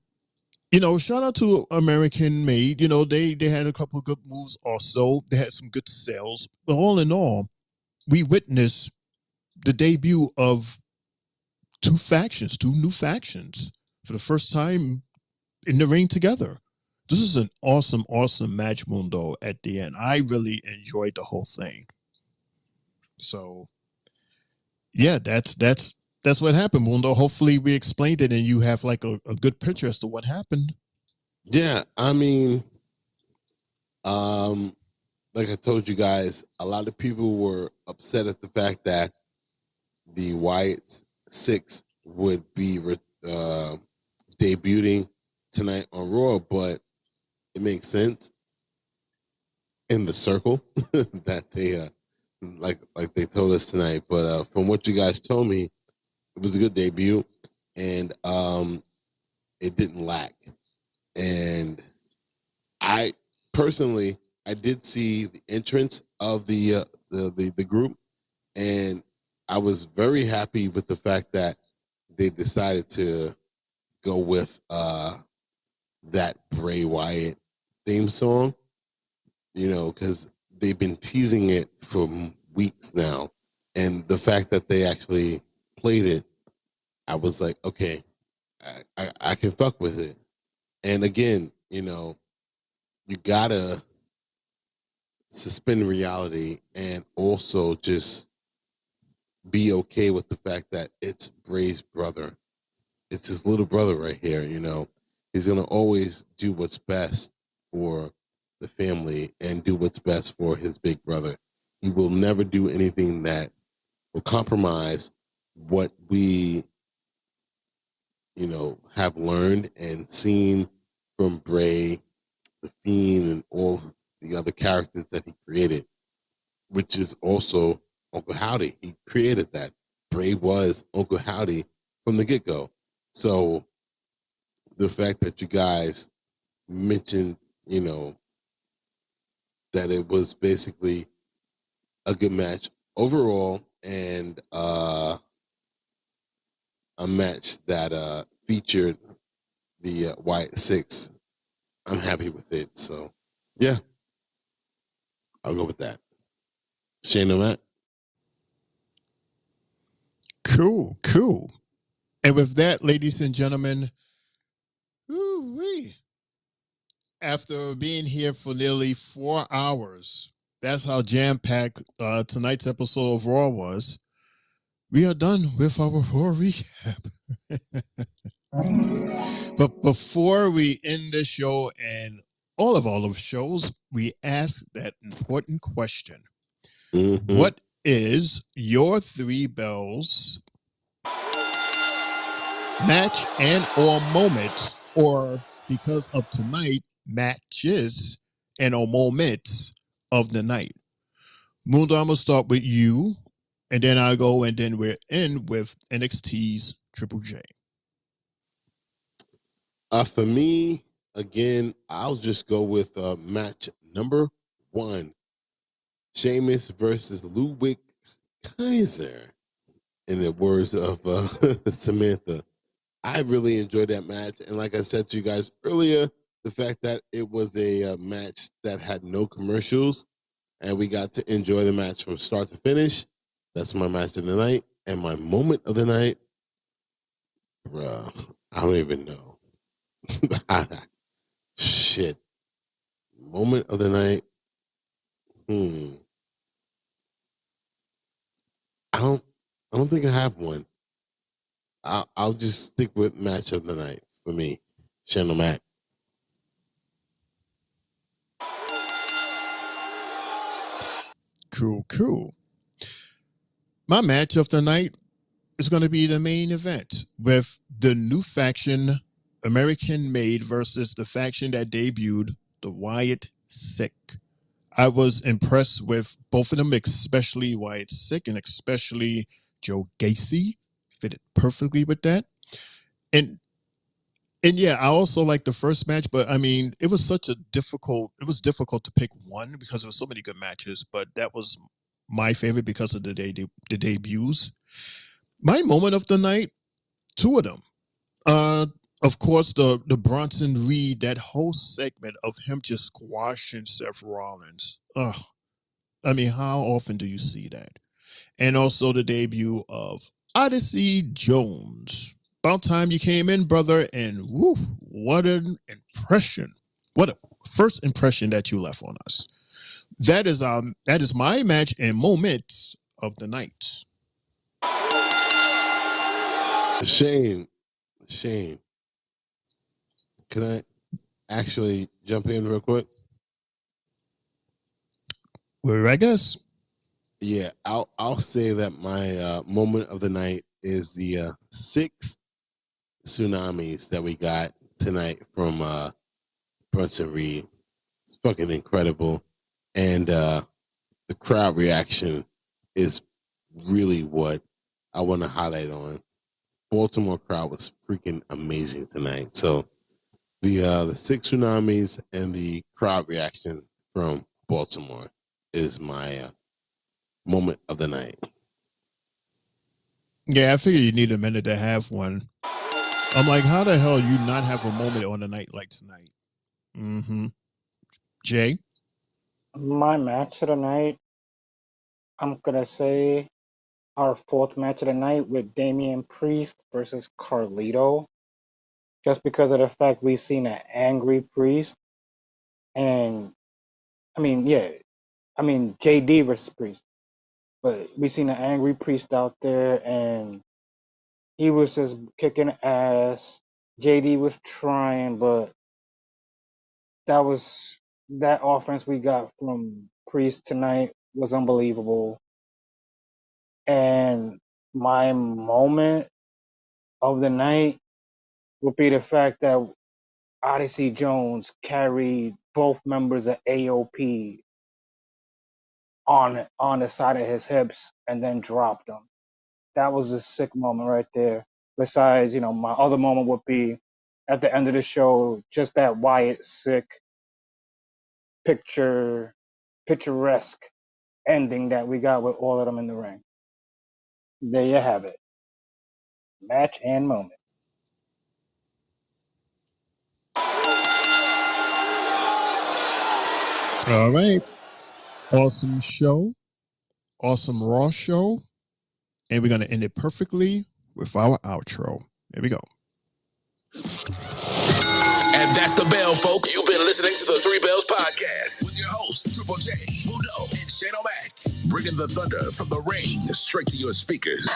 shout out to American Made. They had a couple of good moves also. They had some good sales. But all in all, we witnessed the debut of two new factions for the first time in the ring together. This is an awesome, awesome match, Mundo, at the end. I really enjoyed the whole thing. So, yeah, that's what happened, Mundo. Hopefully we explained it and you have like a good picture as to what happened. Yeah, I mean, like I told you guys, a lot of people were upset at the fact that the Wyatt Six would be debuting tonight on Raw, but it makes sense in the circle that they like they told us tonight. But from what you guys told me, it was a good debut, and it didn't lack. And I personally, I did see the entrance of the group, and I was very happy with the fact that they decided to go with that Bray Wyatt theme song, because they've been teasing it for weeks now. And the fact that they actually played it, I was like, okay, I can fuck with it. And again, you gotta suspend reality and also just be okay with the fact that it's Bray's brother. It's his little brother right here. He's gonna always do what's best for the family and do what's best for his big brother. He will never do anything that will compromise what we have learned and seen from Bray, the Fiend, and all the other characters that he created, which is also Uncle Howdy. He created that. Bray was Uncle Howdy from the get-go. So the fact that you guys mentioned, that it was basically a good match overall and a match that featured the White Six, I'm happy with it. So, yeah, I'll go with that. Shane and Matt? Cool. And with that, ladies and gentlemen, woo-wee, after being here for nearly 4 hours, that's how jam-packed tonight's episode of Raw was. We are done with our Raw recap. But before we end the show and all of our shows, we ask that important question. Mm-hmm. What is your 3 bells match and or moment, or because of tonight, matches and or moments of the night? Mundo, I'm going to start with you, and then I'll go, and then we're in with NXT's Triple J. For me, again, I'll just go with match number 1. Sheamus versus Ludwig Kaiser. In the words of Samantha. I really enjoyed that match. And like I said to you guys earlier, the fact that it was a match that had no commercials and we got to enjoy the match from start to finish. That's my match of the night. And my moment of the night, bruh, I don't even know. Shit. Moment of the night. I don't think I have one. I'll just stick with match of the night for me. Channel Mac. Cool. My match of the night is going to be the main event with the new faction, American Made, versus the faction that debuted, the Wyatt Sick. I was impressed with both of them, especially Wyatt Sick and especially Joe Gacy. Fitted perfectly with that. And yeah, I also like the first match, but I mean, it was difficult to pick one because there were so many good matches, but that was my favorite because of the debuts. My moment of the night, 2 of them. Of course, the Bronson Reed, that whole segment of him just squashing Seth Rollins. Ugh. I mean, how often do you see that? And also the debut of Odyssey Jones. About time you came in, brother, and woo, what an impression. What a first impression that you left on us. That is my match and moments of the night. Shane, can I actually jump in real quick? Well, I guess. Yeah, I'll say that my moment of the night is the 6 tsunamis that we got tonight from Brunson Reed. It's fucking incredible, and the crowd reaction is really what I want to highlight on. Baltimore crowd was freaking amazing tonight. So the 6 tsunamis and the crowd reaction from Baltimore is my moment of the night. Yeah, I figure you need a minute to have one. I'm like, how the hell you not have a moment on a night like tonight? Mm-hmm. Jay? My match of the night, I'm going to say our 4th match of the night with Damian Priest versus Carlito. just because of the fact we've seen an angry Priest. And I mean, yeah, I mean JD versus Priest, but we seen an angry Priest out there, and he was just kicking ass. JD was trying, but that offense we got from Priest tonight was unbelievable. And my moment of the night would be the fact that Odyssey Jones carried both members of AOP on the side of his hips and then dropped them. That was a sick moment right there. Besides, my other moment would be at the end of the show, just that Wyatt sick picturesque ending that we got with all of them in the ring. There you have it. Match and moment. All right. Awesome show. Awesome Raw show. And we're going to end it perfectly with our outro. Here we go. And that's the bell, folks. You've been listening to the Three Bells Podcast with your hosts, Triple J, Mundo, and Shane O'Mac, bringing the thunder from the ring straight to your speakers.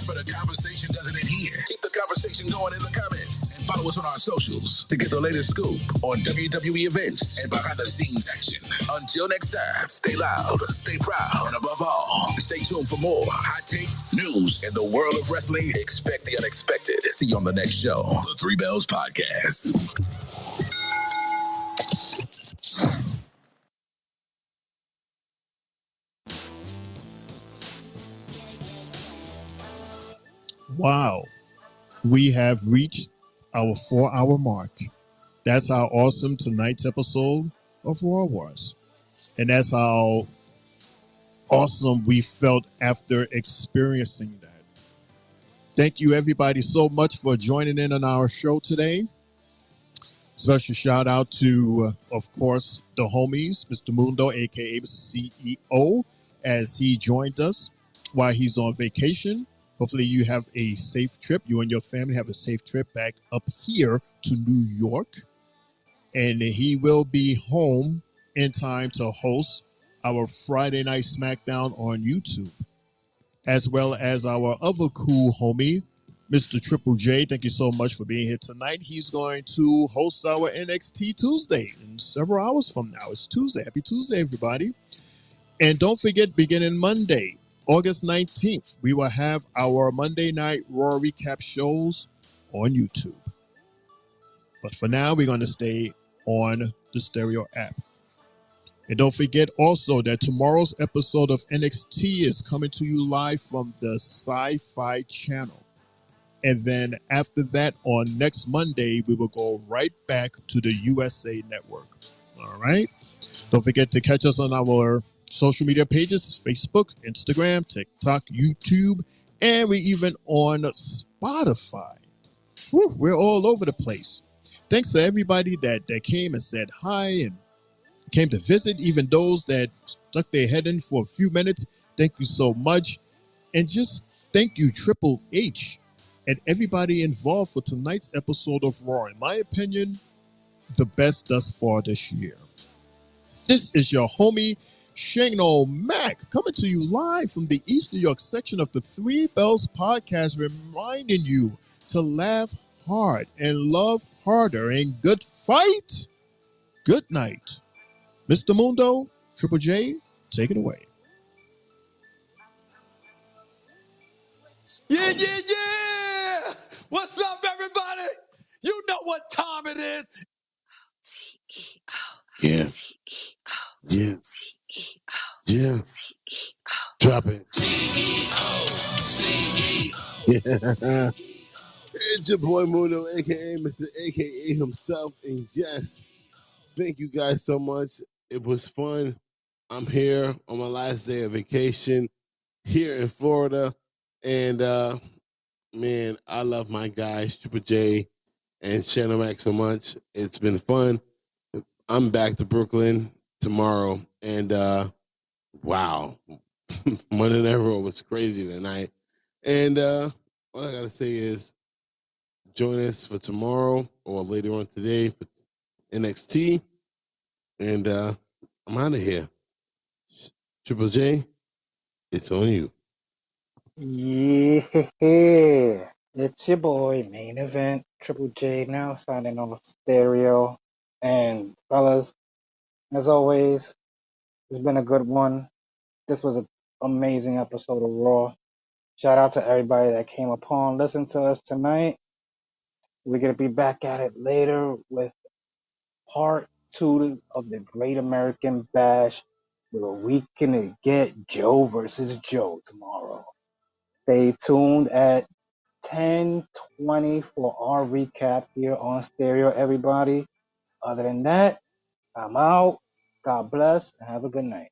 But the conversation doesn't end here. Keep the conversation going in the comments and follow us on our socials to get the latest scoop on WWE events and behind the scenes action. Until next time, stay loud, stay proud, and above all, stay tuned for more hot takes, news, and the world of wrestling. Expect the unexpected. See you on the next show, the Three Bells Podcast. Wow. We have reached our 4-hour mark. That's how awesome tonight's episode of Raw was. And that's how awesome we felt after experiencing that. Thank you, everybody, so much for joining in on our show today. Special shout out to, of course, the homies, Mr. Mundo, AKA Mr. CEO, as he joined us while he's on vacation. Hopefully you have a safe trip. You and your family have a safe trip back up here to New York. And he will be home in time to host our Friday Night SmackDown on YouTube, as well as our other cool homie, Mr. Triple J. Thank you so much for being here tonight. He's going to host our NXT Tuesday in several hours from now. It's Tuesday. Happy Tuesday, everybody. And don't forget, beginning Monday, August 19th, we will have our Monday Night Raw recap shows on YouTube. But for now, we're going to stay on the Stereo app. And don't forget also that tomorrow's episode of NXT is coming to you live from the Sci-Fi Channel. And then after that, on next Monday, we will go right back to the USA Network. All right? Don't forget to catch us on our social media pages, Facebook, Instagram, TikTok, YouTube, and we even on Spotify. Whew, we're all over the place. Thanks to everybody that came and said hi and came to visit, even those that stuck their head in for a few minutes. Thank you so much. And just thank you, Triple H, and everybody involved for tonight's episode of Raw. In my opinion, the best thus far this year. This is your homie, Shane O'Mac, coming to you live from the East New York section of the Three Bells Podcast, reminding you to laugh hard and love harder. And good fight. Good night. Mr. Mundo, Triple J, take it away. Yeah, yeah, yeah! What's up, everybody? You know what time it is. Yeah. Yeah. Yeah. Drop it. Yeah. It's your boy Mundo, aka Mr. AKA himself. And yes, thank you guys so much. It was fun. I'm here on my last day of vacation here in Florida. And man, I love my guys, Triple J and Shannon Mac so much. It's been fun. I'm back to Brooklyn tomorrow. And wow. Monday Night Raw was crazy tonight. And all I gotta say is join us for tomorrow or later on today for NXT. And I'm out of here. Triple J, it's on you. Yeah, it's your boy, Main Event, Triple J, now signing on stereo. And fellas, as always, it's been a good one. This was an amazing episode of Raw. Shout out to everybody that came upon, listened to us tonight. We're going to be back at it later with part 2 of the Great American Bash, where we can get Joe versus Joe tomorrow. Stay tuned at 10:20 for our recap here on Stereo, everybody. Other than that, I'm out. God bless and have a good night.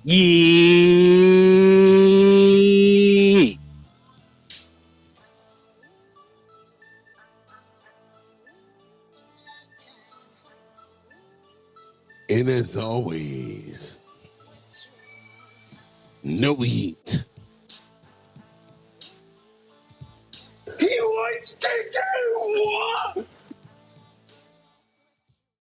Yee. And as always, no heat.